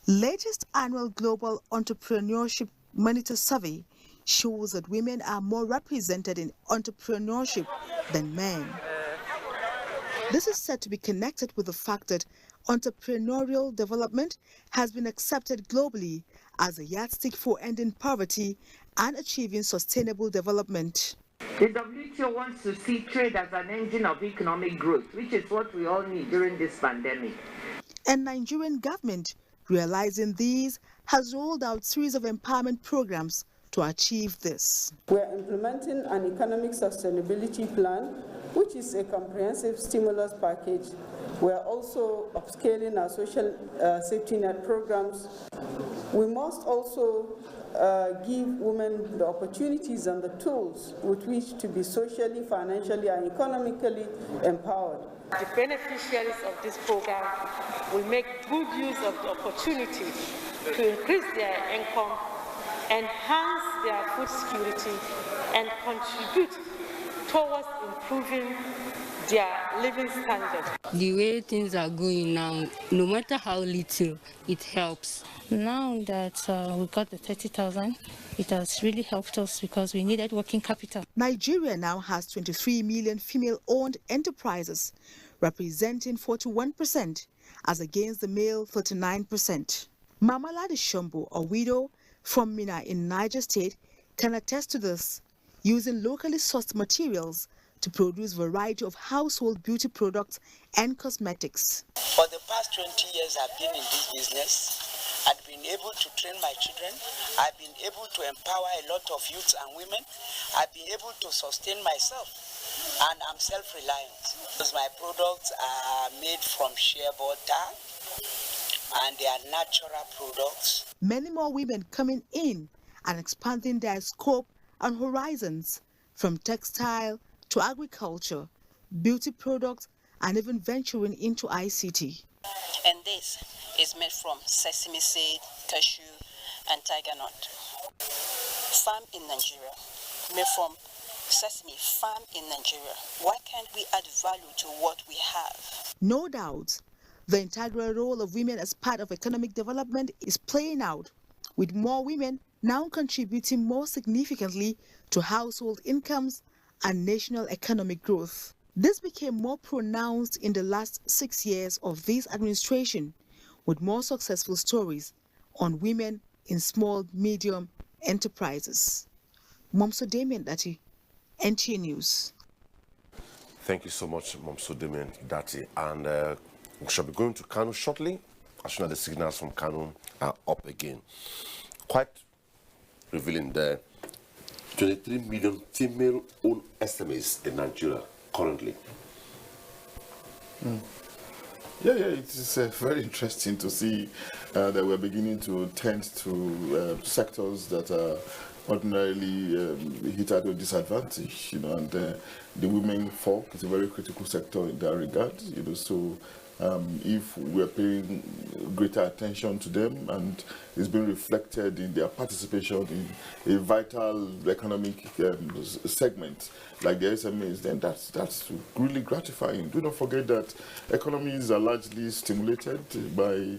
S13: Latest annual Global Entrepreneurship Monitor Survey shows that women are more represented in entrepreneurship than men. This is said to be connected with the fact that entrepreneurial development has been accepted globally as a yardstick for ending poverty and achieving sustainable development.
S6: The WTO wants to see trade as an engine of economic growth, which is what we all need during this pandemic.
S13: And Nigerian government, realizing these, has rolled out series of empowerment programs to achieve this.
S22: We are implementing an economic sustainability plan, which is a comprehensive stimulus package. We are also upscaling our social safety net programs. We must also give women the opportunities and the tools with which to be socially, financially, and economically empowered.
S23: The beneficiaries of this program will make good use of the opportunity to increase their income, enhance their food security, and contribute towards improving their living standard.
S24: The way things are going now, no matter how little, it helps.
S25: Now that we got the 30,000, it has really helped us because we needed working capital.
S13: Nigeria now has 23 million female-owned enterprises, representing 41% as against the male 39%. Mama Ladi Shombo, a widow from Mina in Niger State, can attest to this, using locally sourced materials to produce a variety of household beauty products and cosmetics.
S26: For the past 20 years I've been in this business. I've been able to train my children. I've been able to empower a lot of youths and women. I've been able to sustain myself, and I'm self-reliant. Because my products are made from shea butter, and they are natural products.
S13: Many more women coming in and expanding their scope and horizons, from textile to agriculture, beauty products, and even venturing into ICT.
S27: And this is made from sesame seed, cashew, and tiger nut. Farm in Nigeria, made from sesame, farm in Nigeria. Why can't we add value to what we have?
S13: No doubt, the integral role of women as part of economic development is playing out, with more women now contributing more significantly to household incomes and national economic growth. This became more pronounced in the last 6 years of this administration, with more successful stories on women in small, medium enterprises. Momso Damien Dati, NTA News.
S1: Thank you so much, Momso Damien Dati. And we shall be going to Kano shortly, as soon as the signals from Kano are up again. Quite revealing there, 23 million female-owned SMEs in Nigeria currently.
S2: Yeah, it is very interesting to see that we're beginning to tend to sectors that are ordinarily hit at a disadvantage, and the women folk is a very critical sector in that regard, so if we're paying greater attention to them and it's being reflected in their participation in a vital economic segment like the SMEs, then that's really gratifying. Do not forget that economies are largely stimulated by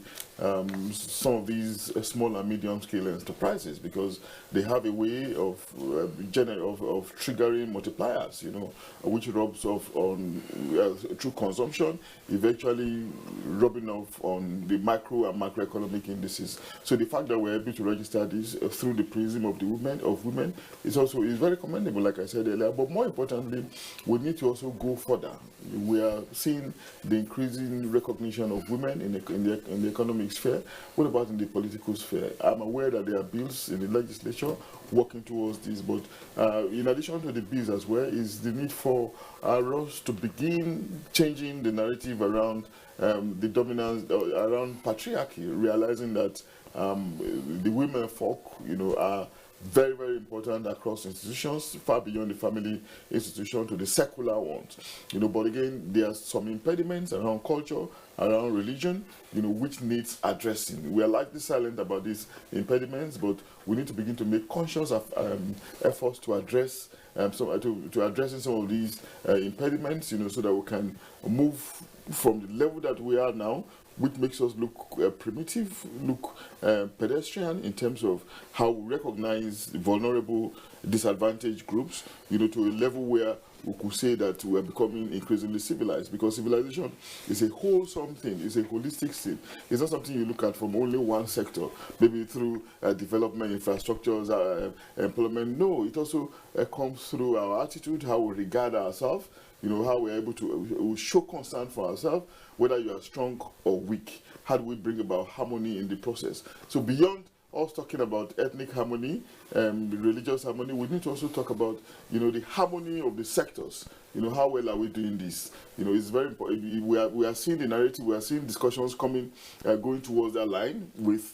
S2: some of these small and medium-scale enterprises because they have a way of triggering multipliers, which rubs off on through consumption, eventually rubbing off on the micro and macroeconomic indices. So the fact that we're able to register this through the prism of women is very commendable, like I said earlier. But more importantly, we need to also go further. We are seeing the increasing recognition of women in the economic sphere. What about in the political sphere? I'm aware that there are bills in the legislature working towards this, but in addition to the bills as well is the need for us to begin changing the narrative around the dominance, around patriarchy, realizing that the women folk, are very, very important across institutions, far beyond the family institution to the secular ones. But again, there are some impediments around culture, around religion, which needs addressing. We are likely silent about these impediments, but we need to begin to make conscious efforts to address to addressing some of these impediments, so that we can move from the level that we are now, which makes us look primitive, look pedestrian in terms of how we recognize vulnerable, disadvantaged groups, to a level where we could say that we are becoming increasingly civilized, because civilization is a wholesome thing, it's a holistic thing. It's not something you look at from only one sector, maybe through development, infrastructures, employment. No, it also comes through our attitude, how we regard ourselves, how we're able to show concern for ourselves, whether you are strong or weak. How do we bring about harmony in the process? So beyond us talking about ethnic harmony, religious harmony, we need to also talk about, the harmony of the sectors. How well are we doing this? It's very important. We are seeing the narrative, we are seeing discussions coming, going towards that line with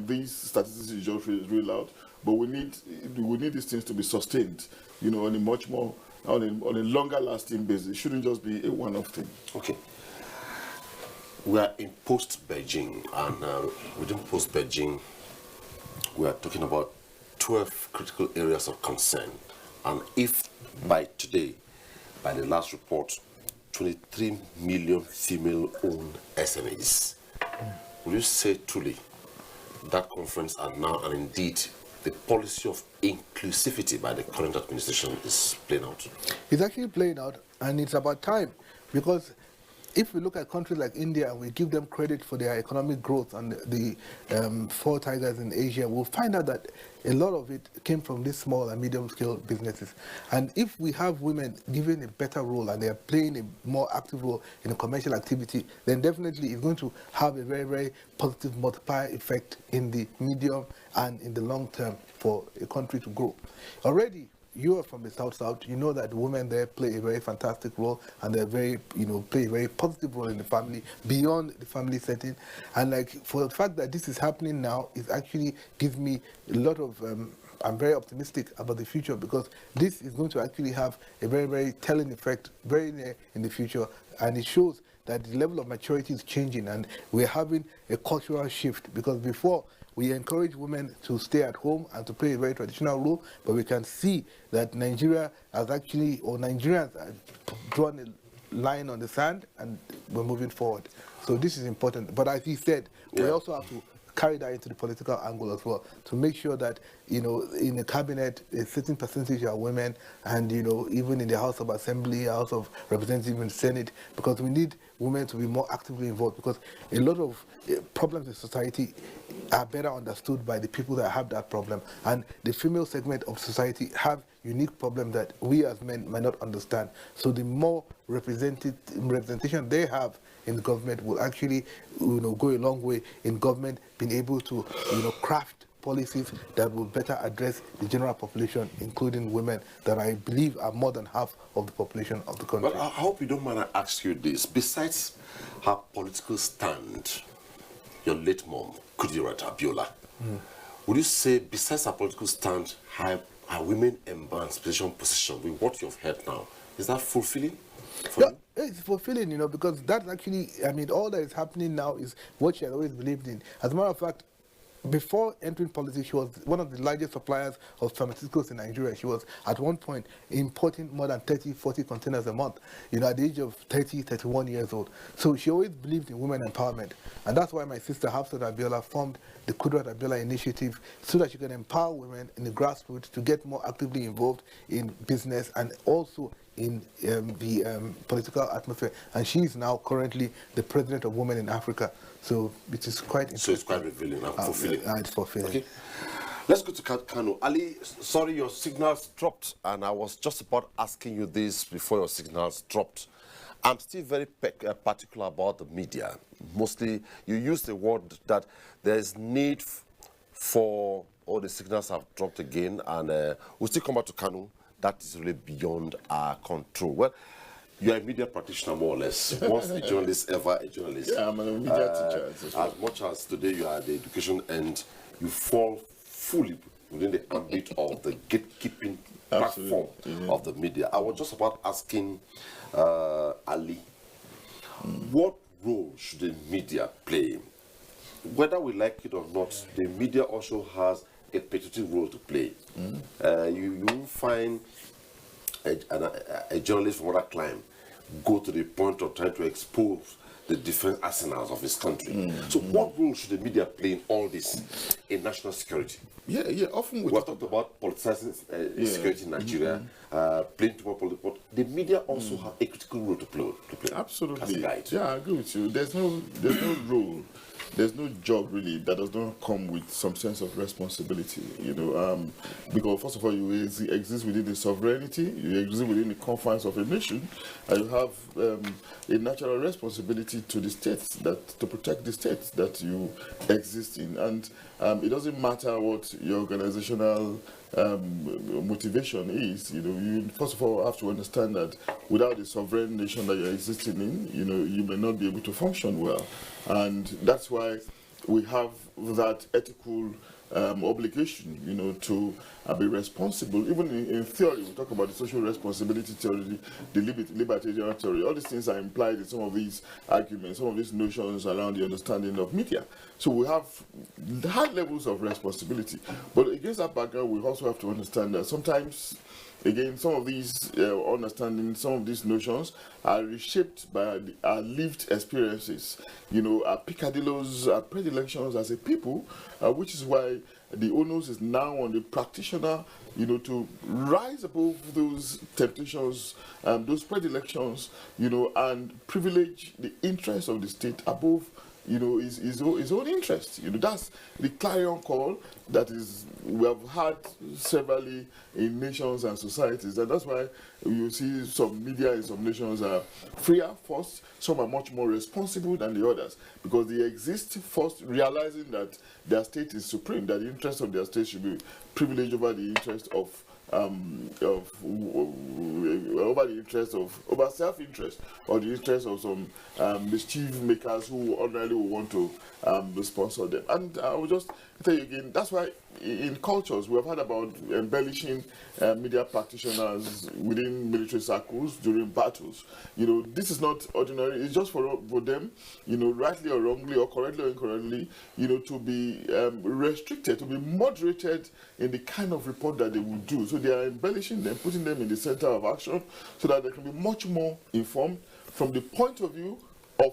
S2: these statistics you just read out. But we need these things to be sustained, on a much more, on a longer lasting basis. It shouldn't just be a one-off thing.
S1: Okay. We are in post-Beijing, and within post-Beijing, we are talking about 12 critical areas of concern. And if by today, by the last report, 23 million female-owned SMEs, would you say truly that conference and now, and indeed, the policy of inclusivity by the current administration is playing out?
S3: It's actually playing out, and it's about time, because if we look at countries like India and we give them credit for their economic growth and the four tigers in Asia, we'll find out that a lot of it came from these small and medium-scale businesses. And if we have women given a better role and they are playing a more active role in a commercial activity, then definitely it's going to have a very, very positive multiplier effect in the medium and in the long term for a country to grow. Already, you are from the South, you know that the women there play a very fantastic role, and they're very, play a very positive role in the family, beyond the family setting. And for the fact that this is happening now, it actually gives me a lot of, I'm very optimistic about the future, because this is going to actually have a very, very telling effect very near in the future, and it shows that the level of maturity is changing, and we're having a cultural shift, because before, we encourage women to stay at home and to play a very traditional role, but we can see that Nigeria has actually, or Nigerians have drawn a line on the sand, and we're moving forward. So this is important. But as he said, we also have to carry that into the political angle as well, to make sure that, in the cabinet, a certain percentage are women, and, even in the House of Assembly, House of Representatives, and Senate, because we need women to be more actively involved, because a lot of problems in society are better understood by the people that have that problem, and the female segment of society have unique problems that we as men might not understand. So the more representation they have in the government will actually, go a long way in government being able to, craft policies that will better address the general population, including women, that I believe are more than half of the population of the country.
S1: But I hope you don't mind I ask you this. Besides her political stand, your late mom, Kudirat Abiola, would you say, besides her political stand, her women emancipation position, with what you've heard now, is that fulfilling?
S3: Yeah, it's fulfilling, because that's actually, all that is happening now is what she has always believed in. As a matter of fact, before entering politics, she was one of the largest suppliers of pharmaceuticals in Nigeria. She was, at one point, importing more than 30, 40 containers a month, at the age of 30, 31 years old. So she always believed in women empowerment. And that's why my sister, Hafsat Abiola, formed the Kudrat Abiola Initiative, so that she can empower women in the grassroots to get more actively involved in business and also in the political atmosphere. And she is now currently the president of Women in Africa. So it is quite interesting.
S1: So it's quite revealing and fulfilling.
S3: It's fulfilling.
S1: Okay. Let's go to Kano. Ali, sorry, your signals dropped, and I was just about asking you this before your signals dropped. I'm still very particular about the media. Mostly, you use the word that there is need for, all the signals have dropped again, and we'll still come back to Kano. That is really beyond our control. Well, you're a media practitioner, more or less. Once a journalist, ever a journalist.
S2: Yeah, I'm a media teacher.
S1: As much as today you are at the education end, you fall fully within the ambit of the gatekeeping platform of the media. I was just about asking Ali, what role should the media play? Whether we like it or not, the media also has a particular role to play. You won't find a journalist from another clime go to the point of trying to expose the defense arsenals of his country. So what role should the media play in all this, in national security?
S2: Often
S1: we talked about politicizing security in Nigeria, playing to politics, but the media also have a critical role to play.
S2: Absolutely.
S1: As a guide.
S2: Yeah, I agree with you. There's no role, there's no job really that does not come with some sense of responsibility, because first of all, you exist within the sovereignty, you exist within the confines of a nation, and you have a natural responsibility to the states, to protect the states that you exist in. And it doesn't matter what your organizational motivation is. You first of all have to understand that without the sovereign nation that you're existing in, you may not be able to function well. And that's why we have that ethical obligation, to be responsible. Even in theory, we talk about the social responsibility theory, the libertarian theory. All these things are implied in some of these arguments, some of these notions around the understanding of media. So we have high levels of responsibility. But against that background, we also have to understand that sometimes, again, some of these understandings, some of these notions are reshaped by our lived experiences, our peccadillos, our predilections as a people, which is why the onus is now on the practitioner, to rise above those temptations, those predilections, and privilege the interests of the state above his own interest. That's the clarion call that we have had severally in nations and societies, and that's why you see some media in some nations are freer first, some are much more responsible than the others, because they exist first realizing that their state is supreme, that the interest of their state should be privileged over the interest of over self-interest or the interest of some mischief makers who ordinarily will want to sponsor them. And I will just tell you again, that's why in cultures we have heard about embellishing media practitioners within military circles during battles. This is not ordinary. It's just for them, rightly or wrongly or correctly or incorrectly, to be restricted, to be moderated in the kind of report that they will do. So they are embellishing them, putting them in the center of action so that they can be much more informed from the point of view of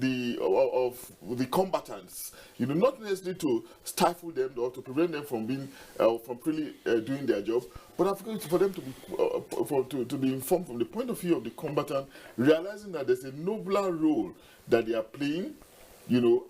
S2: the combatants, not necessarily to stifle them or to prevent them from being from freely doing their job, but for them to be informed from the point of view of the combatant, realizing that there's a nobler role that they are playing,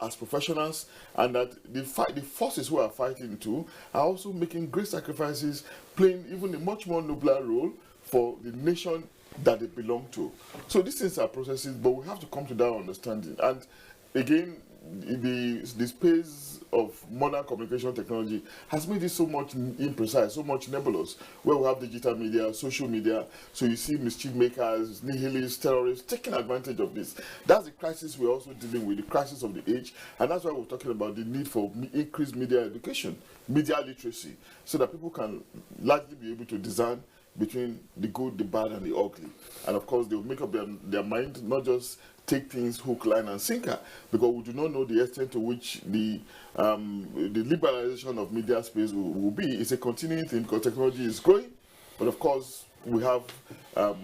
S2: as professionals, and that the forces who are fighting too are also making great sacrifices, playing even a much more nobler role for the nation that they belong to. So these things are processes, but we have to come to that understanding. And again, the space of modern communication technology has made it so much imprecise, so much nebulous, where we have digital media, social media, so you see mischief makers, nihilists, terrorists taking advantage of this. That's the crisis we're also dealing with, the crisis of the age, and that's why we're talking about the need for increased media education, media literacy, so that people can largely be able to discern between the good, the bad, and the ugly. And of course, they will make up their mind, not just take things hook, line, and sinker, because we do not know the extent to which the liberalization of media space will be. It's a continuing thing because technology is growing, but of course, we have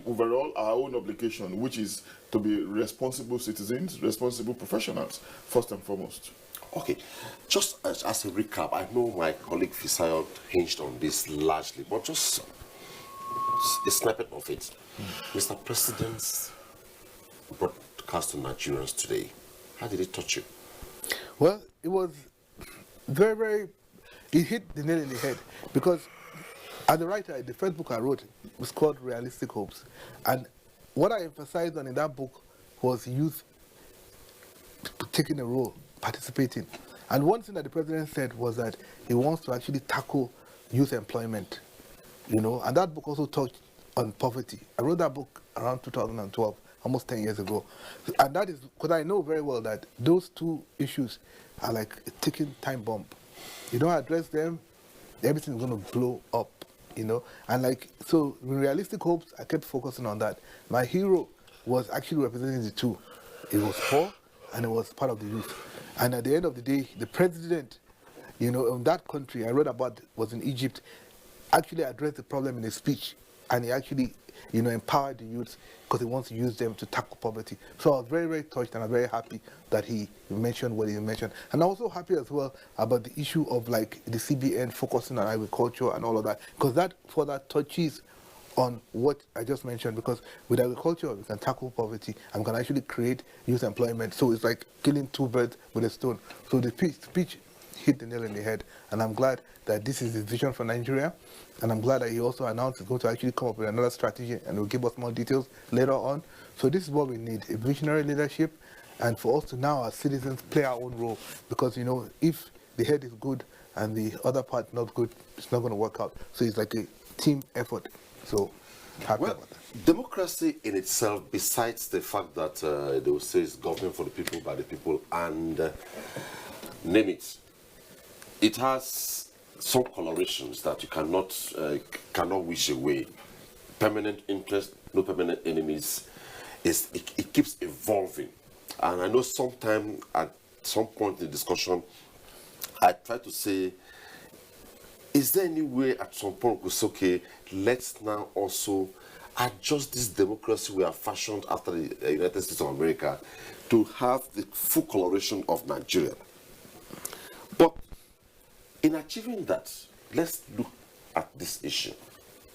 S2: overall our own obligation, which is to be responsible citizens, responsible professionals, first and foremost.
S1: Okay, just as a recap, I know my colleague Fisayo hinged on this largely, but just a snippet of it. Mr. President's broadcast to Nigerians today, how did it touch you?
S3: Well, it was very, very, it hit the nail in the head, because as a writer, the first book I wrote was called Realistic Hopes, and what I emphasized on in that book was youth taking a role, participating. And one thing that the president said was that he wants to actually tackle youth employment. And that book also touched on poverty. I wrote that book around 2012, almost 10 years ago. And that is because I know very well that those two issues are like a ticking time bomb. You don't address them, everything's going to blow up, you know. And like, so in realistic hopes, I kept focusing on that. My hero was actually representing the two. It was poor and it was part of the youth. And at the end of the day, the president, you know, in that country I read about was in Egypt, actually addressed the problem in a speech, and he actually, you know, empowered the youth because he wants to use them to tackle poverty. So I was very, very touched, and I'm very happy that he mentioned what he mentioned. And I'm also happy as well about the issue of like the CBN focusing on agriculture and all of that, because that further touches on what I just mentioned, because with agriculture we can tackle poverty and we can actually create youth employment. So it's like killing two birds with a stone. So the speech hit the nail in the head, and I'm glad that this is his vision for Nigeria, and I'm glad that he also announced he's going to actually come up with another strategy and will give us more details later on. So this is what we need, a visionary leadership, and for us to now as citizens play our own role, because you know, if the head is good and the other part not good, it's not going to work out. So it's like a team effort. So happy about that.
S1: Democracy in itself, besides the fact that they will say it's government for the people, by the people, and name it, it has some colorations that you cannot wish away. Permanent interest, no permanent enemies. It keeps evolving. And I know sometime at some point in the discussion, I try to say, is there any way at some point we say, okay, let's now also adjust this democracy we have fashioned after the United States of America to have the full coloration of Nigeria? But in achieving that, let's look at this issue,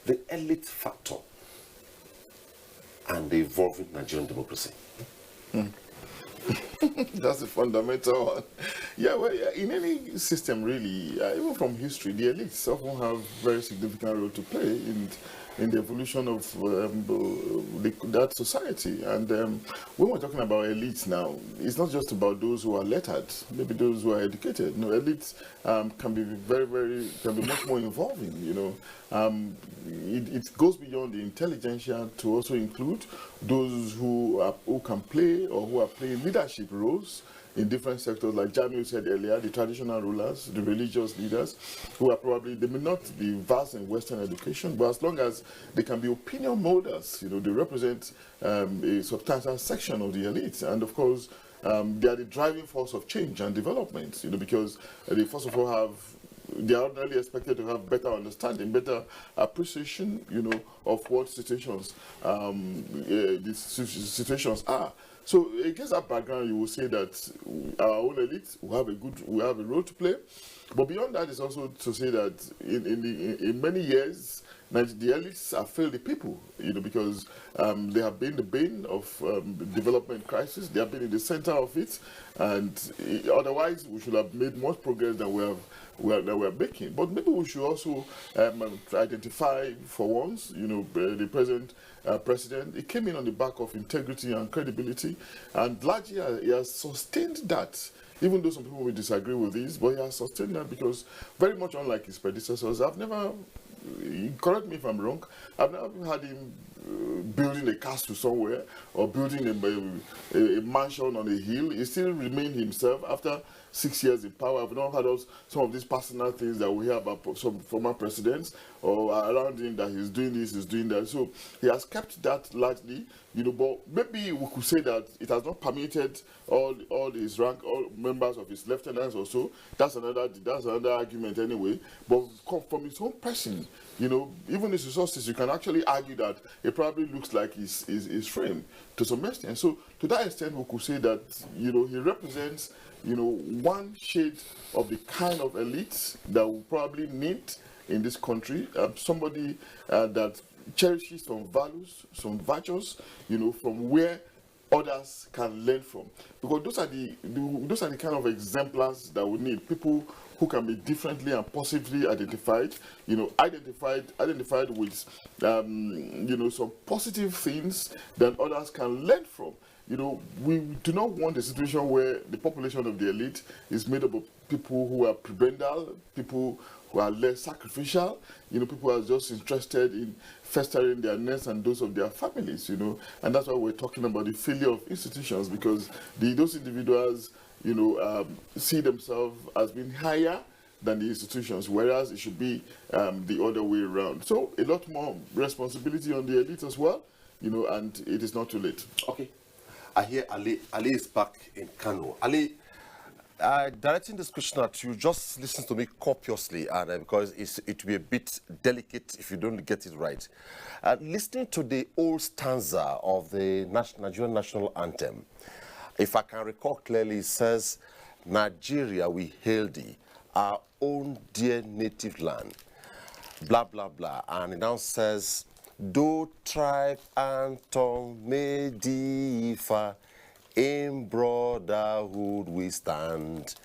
S1: the elite factor and the evolving Nigerian democracy.
S2: That's the fundamental one. Yeah, well, yeah, in any system, really, even from history, the elites often have very significant role to play in the evolution of that society. And when we're talking about elites now, it's not just about those who are lettered, maybe those who are educated. No, elites can be much more involving, you know. It goes beyond the intelligentsia to also include those who can play or who are playing leadership roles in different sectors, like Jamil said earlier, the traditional rulers, the religious leaders, who are probably, they may not be vast in Western education, but as long as they can be opinion molders, you know, they represent a substantial section of the elites. And of course, they are the driving force of change and development, you know, because they first of all they are ordinarily expected to have better understanding, better appreciation, you know, of what situations these situations are. So against that background, you will say that our own elite will have a role to play. But beyond that is also to say that in many years, the elites have failed the people, you know, because they have been the bane of the development crisis. They have been in the center of it, and otherwise we should have made more progress than we're making. But maybe we should also identify for once, you know, the present president. He came in on the back of integrity and credibility, and largely he has sustained that. Even though some people will disagree with this, but he has sustained that because, very much unlike his predecessors, I've never, correct me if I'm wrong, I've never had him building a castle somewhere or building a mansion on a hill. He still remained himself after 6 years in power. I've not heard some of these personal things that we hear about some former presidents or around him, that he's doing this, he's doing that. So he has kept that largely, you know, but maybe we could say that it has not permitted all his rank, all members of his lieutenants or so. That's another argument anyway. But from his own person, you know, even his resources, you can actually argue that it probably looks like his frame to some extent. So to that extent, we could say that, you know, he represents, you know, one shade of the kind of elite that we probably need in this country. Somebody that cherishes some values, some virtues, you know, from where others can learn from. Because those are the kind of exemplars that we need. People who can be differently and positively identified, you know, identified with, you know, some positive things that others can learn from. You know, we do not want a situation where the population of the elite is made up of people who are prebendal, people who are less sacrificial, you know, people who are just interested in festering their nests and those of their families, you know. And that's why we're talking about the failure of institutions, because those individuals, you know, see themselves as being higher than the institutions, whereas it should be the other way around. So a lot more responsibility on the elite as well, you know, and it is not too late.
S1: Okay. I hear Ali is back in Kano. Ali, directing this question at you, just listen to me copiously, and because it will be a bit delicate if you don't get it right. Listening to the old stanza of the Nigerian national anthem, if I can recall clearly, it says, Nigeria, we hail thee, our own dear native land, blah, blah, blah. And it now says, though tribe and tongue may differ, in brotherhood we stand.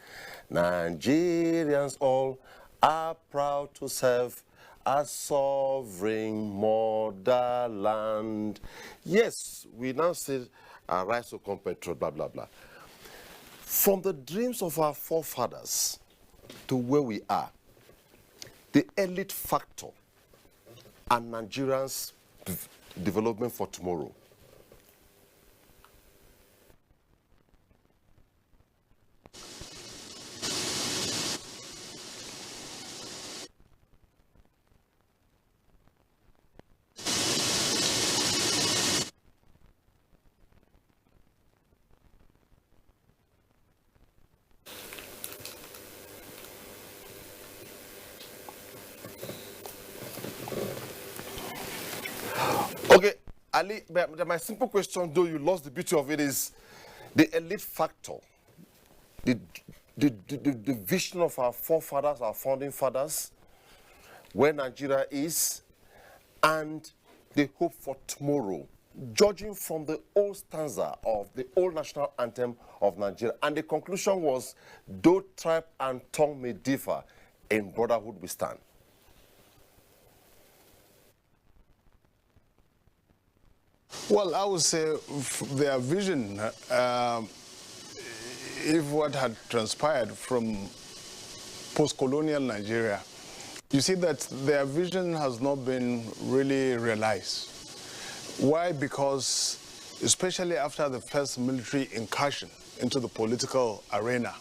S1: Nigerians all are proud to serve our sovereign motherland. Yes, we now say our rights to compatriot, blah, blah, blah. From the dreams of our forefathers to where we are, the elite factor and Nigerians' development for tomorrow. Okay, Ali, my simple question, though you lost the beauty of it, is the elite factor, the vision of our forefathers, our founding fathers, where Nigeria is, and the hope for tomorrow, judging from the old stanza of the old national anthem of Nigeria. And the conclusion was, though tribe and tongue may differ, in brotherhood we stand.
S11: Well, I would say their vision, if what had transpired from post-colonial Nigeria, you see that their vision has not been really realized. Why? Because especially after the first military incursion into the political arena,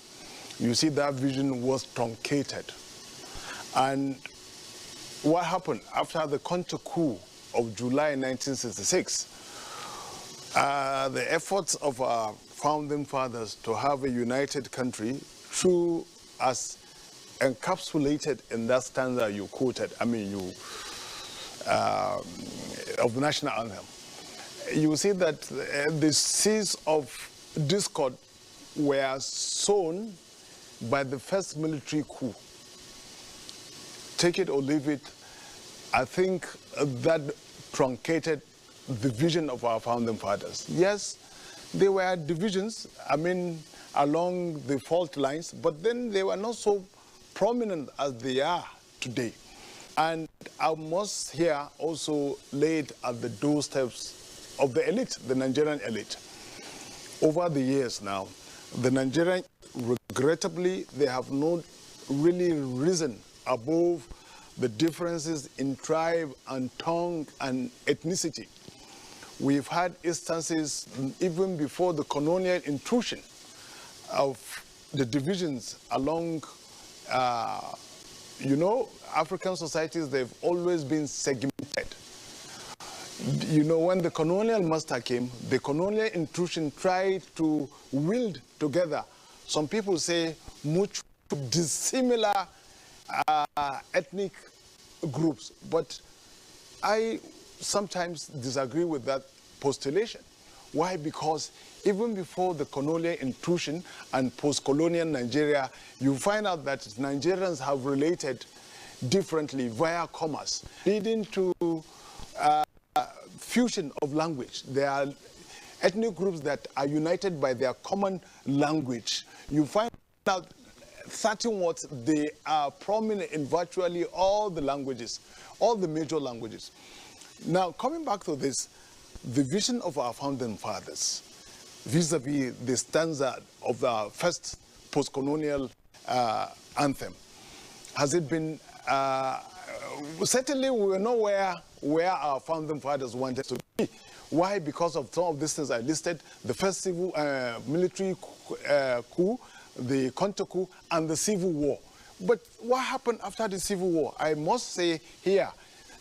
S11: you see that vision was truncated. And what happened after the counter coup of July 1966, the efforts of our founding fathers to have a united country, through as encapsulated in that stanza you quoted, of the national anthem, you see that the seeds of discord were sown by the first military coup. Take it or leave it, I think that truncated the vision of our founding fathers. Yes, there were divisions, along the fault lines, but then they were not so prominent as they are today. And I must here also laid at the doorsteps of the elite, the Nigerian elite. Over the years now, the Nigerian, regrettably, they have not really risen above the differences in tribe and tongue and ethnicity. We've had instances even before the colonial intrusion of the divisions along, African societies, they've always been segmented. When the colonial master came, the colonial intrusion tried to wield together, some people say, much dissimilar ethnic groups. But I sometimes disagree with that postulation. Why? Because even before the colonial intrusion and post-colonial Nigeria, you find out that Nigerians have related differently via commerce, leading to fusion of language. There are ethnic groups that are united by their common language. You find out certain words, they are prominent in virtually all the languages, all the major languages. Now, coming back to this, the vision of our founding fathers, vis-a-vis the stanza of the first post-colonial anthem, has it been, certainly we were nowhere where our founding fathers wanted to be. Why? Because of some of these things I listed, the first civil military coup, the counter coup, and the civil war. But what happened after the Civil War? I must say here,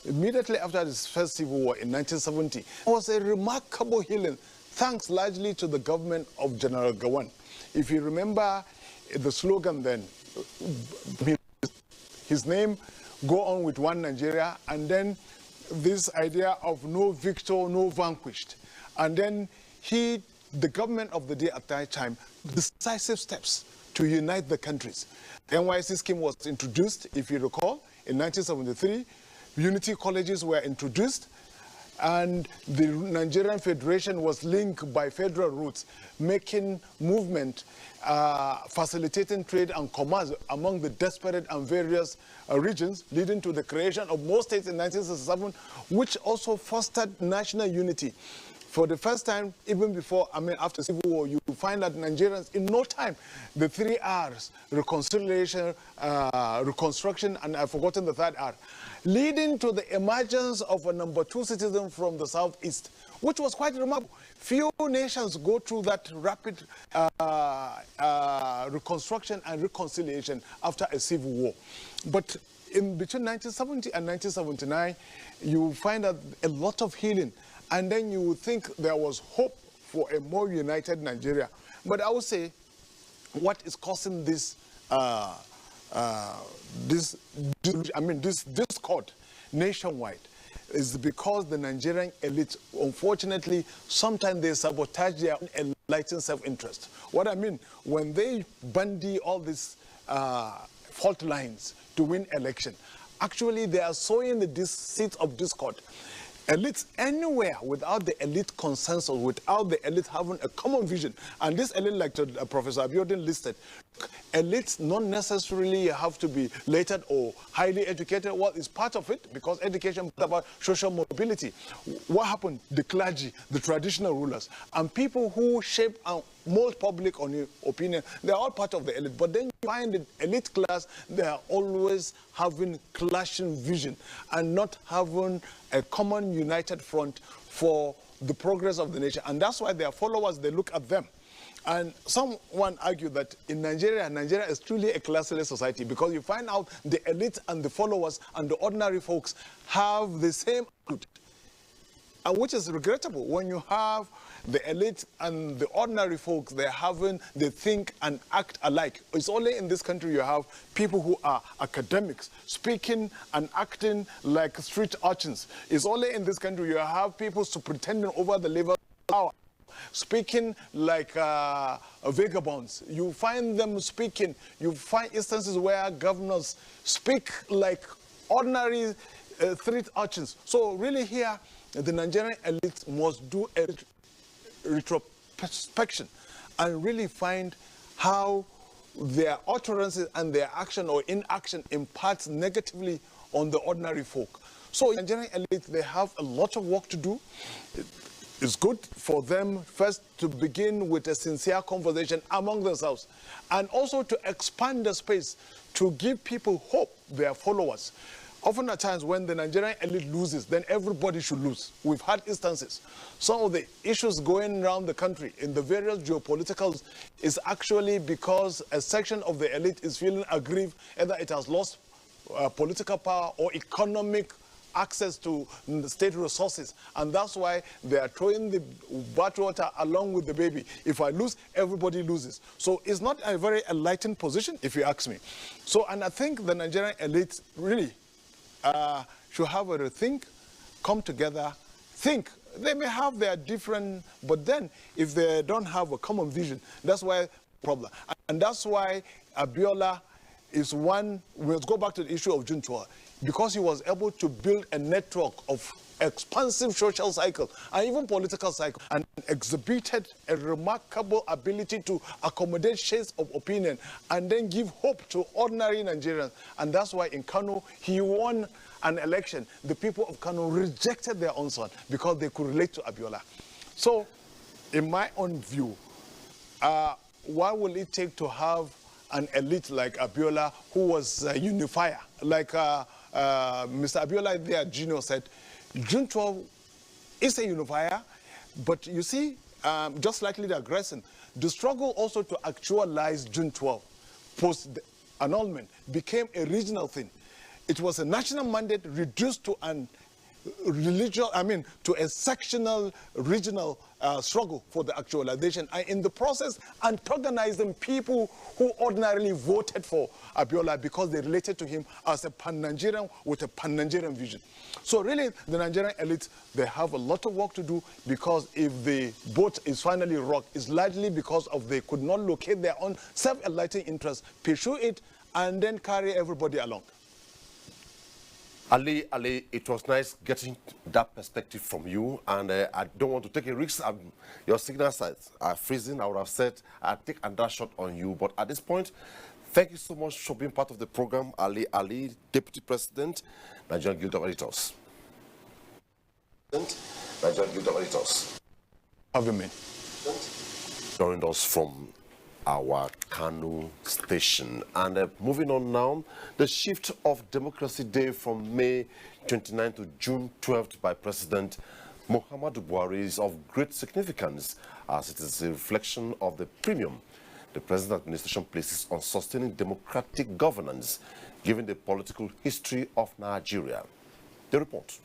S11: immediately after the first Civil War in 1970, was a remarkable healing, thanks largely to the government of General Gowon. If you remember the slogan then, his name, go on with one Nigeria, and then this idea of no victor, no vanquished. And then the government of the day at that time, decisive steps to unite the countries. The NYSC scheme was introduced, if you recall, in 1973. Unity colleges were introduced, and the Nigerian Federation was linked by federal routes, making movement, facilitating trade and commerce among the desperate and various regions, leading to the creation of more states in 1967, which also fostered national unity. For the first time, even before, after Civil War, you find that Nigerians, in no time, the 3 R's, reconciliation, reconstruction, and I've forgotten the 3rd R, leading to the emergence of a #2 citizen from the Southeast, which was quite remarkable. Few nations go through that rapid reconstruction and reconciliation after a civil war. But in between 1970 and 1979, you find that a lot of healing. And then you would think there was hope for a more united Nigeria. But I would say what is causing this discord nationwide is because the Nigerian elite, unfortunately, sometimes they sabotage their enlightened self-interest. What I mean, when they bandy all these fault lines to win election, actually they are sowing the seeds of discord. Elites anywhere without the elite consensus, without the elite having a common vision, and this elite, like Professor Abiodun listed, elites not necessarily have to be lettered or highly educated. Well, it's part of it, because education is about social mobility. What happened? The clergy, the traditional rulers, and people who shape and mold public opinion, they're all part of the elite. But then you find the elite class, they are always having clashing vision and not having a common united front for the progress of the nation. And that's why their followers, they look at them. And someone argued that in Nigeria is truly a classless society, because you find out the elite and the followers and the ordinary folks have the same attitude. And which is regrettable when you have the elite and the ordinary folks, they think and act alike. It's only in this country you have people who are academics, speaking and acting like street urchins. It's only in this country you have people superintending over the level of power, speaking like vagabonds. You find them speaking, you find instances where governors speak like ordinary street urchins. So really here, the Nigerian elite must do a retrospection and really find how their utterances and their action or inaction impacts negatively on the ordinary folk. So Nigerian elite, they have a lot of work to do. It's good for them first to begin with a sincere conversation among themselves, and also to expand the space to give people hope, their followers. Often at times when the Nigerian elite loses, then everybody should lose. We've had instances. Some of the issues going around the country in the various geopoliticals is actually because a section of the elite is feeling aggrieved, either it has lost political power or economic access to state resources, and that's why they are throwing the bathwater along with the baby. If I lose, everybody loses. So it's not a very enlightened position, if you ask me. So, and I think the Nigerian elite really should have a rethink, come together, think. They may have their different, but then if they don't have a common vision, that's why problem. And that's why Abiola is one. Let's go back to the issue of June 12, because he was able to build a network of expansive social cycle and even political cycle, and exhibited a remarkable ability to accommodate shades of opinion and then give hope to ordinary Nigerians. And that's why in Kano he won an election. The people of Kano rejected their own son because they could relate to Abiola. So in my own view, why will it take to have an elite like Abiola, who was a unifier? Like Mr. Abiola there, Gino said, June 12 is a unifier, but you see, just like the aggression, the struggle also to actualize June 12 post annulment became a regional thing. It was a national mandate reduced to an to a sectional, regional struggle for the actualization, and in the process antagonizing people who ordinarily voted for Abiola because they related to him as a pan-Nigerian with a pan-Nigerian vision. So really, the Nigerian elite, they have a lot of work to do, because if the boat is finally rocked, it's largely because of they could not locate their own self-enlightened interests, pursue it, and then carry everybody along.
S1: Ali, it was nice getting that perspective from you, and I don't want to take a risk. Your signal sites are freezing. I would have said I'd take another shot on you, but at this point, thank you so much for being part of the program, Ali, Deputy President, Nigerian Guild of Editors. Nigerian Guild of Editors.
S11: Having me.
S1: Joined us from our Kanu station. And moving on now, the shift of Democracy Day from May 29 to June 12th by President Muhammadu Buhari is of great significance, as it is a reflection of the premium the present administration places on sustaining democratic governance, given the political history of Nigeria. The report.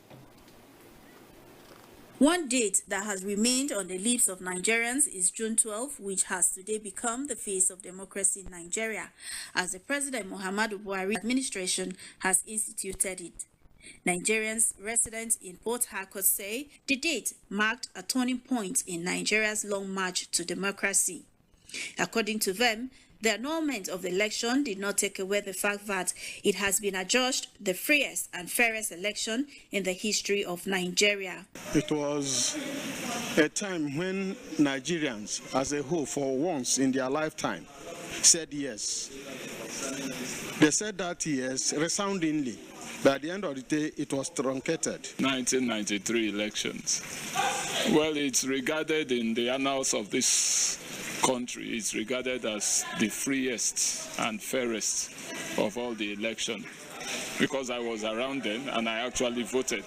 S4: One date that has remained on the lips of Nigerians is June 12, which has today become the face of democracy in Nigeria, as the President Muhammadu Buhari administration has instituted it. Nigerians resident in Port Harcourt say the date marked a turning point in Nigeria's long march to democracy. According to them, the annulment of the election did not take away the fact that it has been adjudged the freest and fairest election in the history of Nigeria.
S5: It was a time when Nigerians as a whole, for once in their lifetime, said yes. They said that yes resoundingly. By the end of the day, it was truncated.
S7: 1993 elections. Well, it's regarded in the annals of this country, it's regarded as the freest and fairest of all the elections, because I was around then and I actually voted.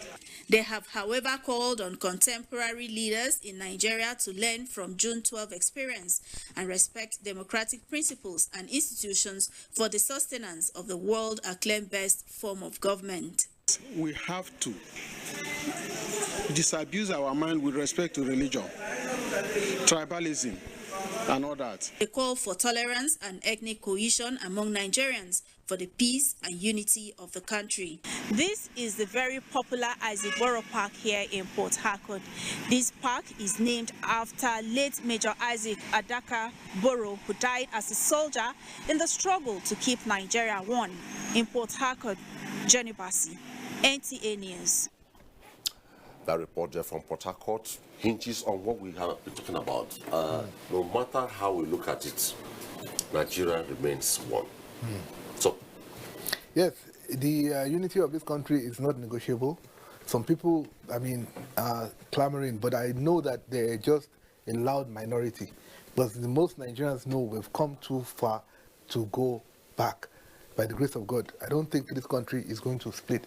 S4: They have, however, called on contemporary leaders in Nigeria to learn from June 12 experience and respect democratic principles and institutions for the sustenance of the world-acclaimed best form of government.
S5: We have to disabuse our mind with respect to religion, tribalism, and all that.
S4: They call for tolerance and ethnic cohesion among Nigerians for the peace and unity of the country. This is the very popular Isaac Borough Park here in Port Harcourt. This park is named after late Major Isaac Adaka Borough, who died as a soldier in the struggle to keep Nigeria one. In Port Harcourt, Jenny Bassi, NTA News.
S1: That report there from Port Harcourt hinges on what we have been talking about. No matter how we look at it, Nigeria remains one. So,
S3: yes, the unity of this country is not negotiable. Some people, are clamoring, but I know that they're just a loud minority. But most Nigerians know we've come too far to go back. By the grace of God, I don't think this country is going to split,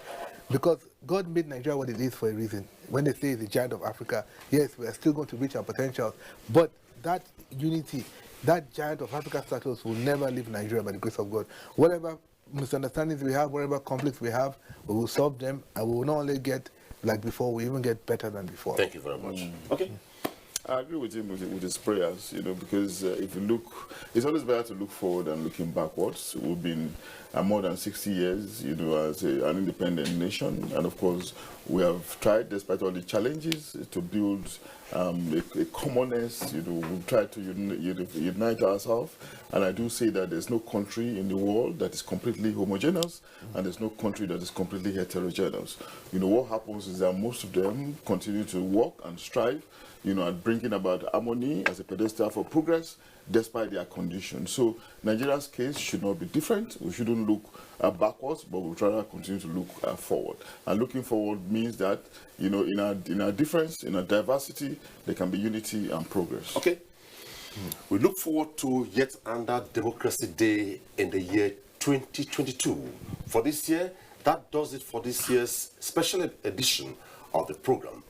S3: because God made Nigeria what it is for a reason. When they say it's the giant of Africa, yes, we are still going to reach our potential, but that unity, that giant of Africa status will never leave Nigeria by the grace of God. Whatever misunderstandings we have, whatever conflicts we have, we will solve them, and we will not only get like before, we even get better than before.
S1: Thank you very much. Okay.
S2: I agree with him with his prayers, because if you look, it's always better to look forward than looking backwards. We've been more than 60 years, as an independent nation, and of course, we have tried, despite all the challenges, to build a commonness. We've tried to unite ourselves, and I do say that there's no country in the world that is completely homogeneous, and there's no country that is completely heterogeneous. What happens is that most of them continue to work and strive, at bringing about harmony as a pedestal for progress, despite their conditions. So Nigeria's case should not be different. We shouldn't look backwards, but we'll try to continue to look forward. And looking forward means that, in our difference, in our diversity, there can be unity and progress.
S1: Okay. We look forward to yet another Democracy Day in the year 2022. For this year, that does it for this year's special edition of the program.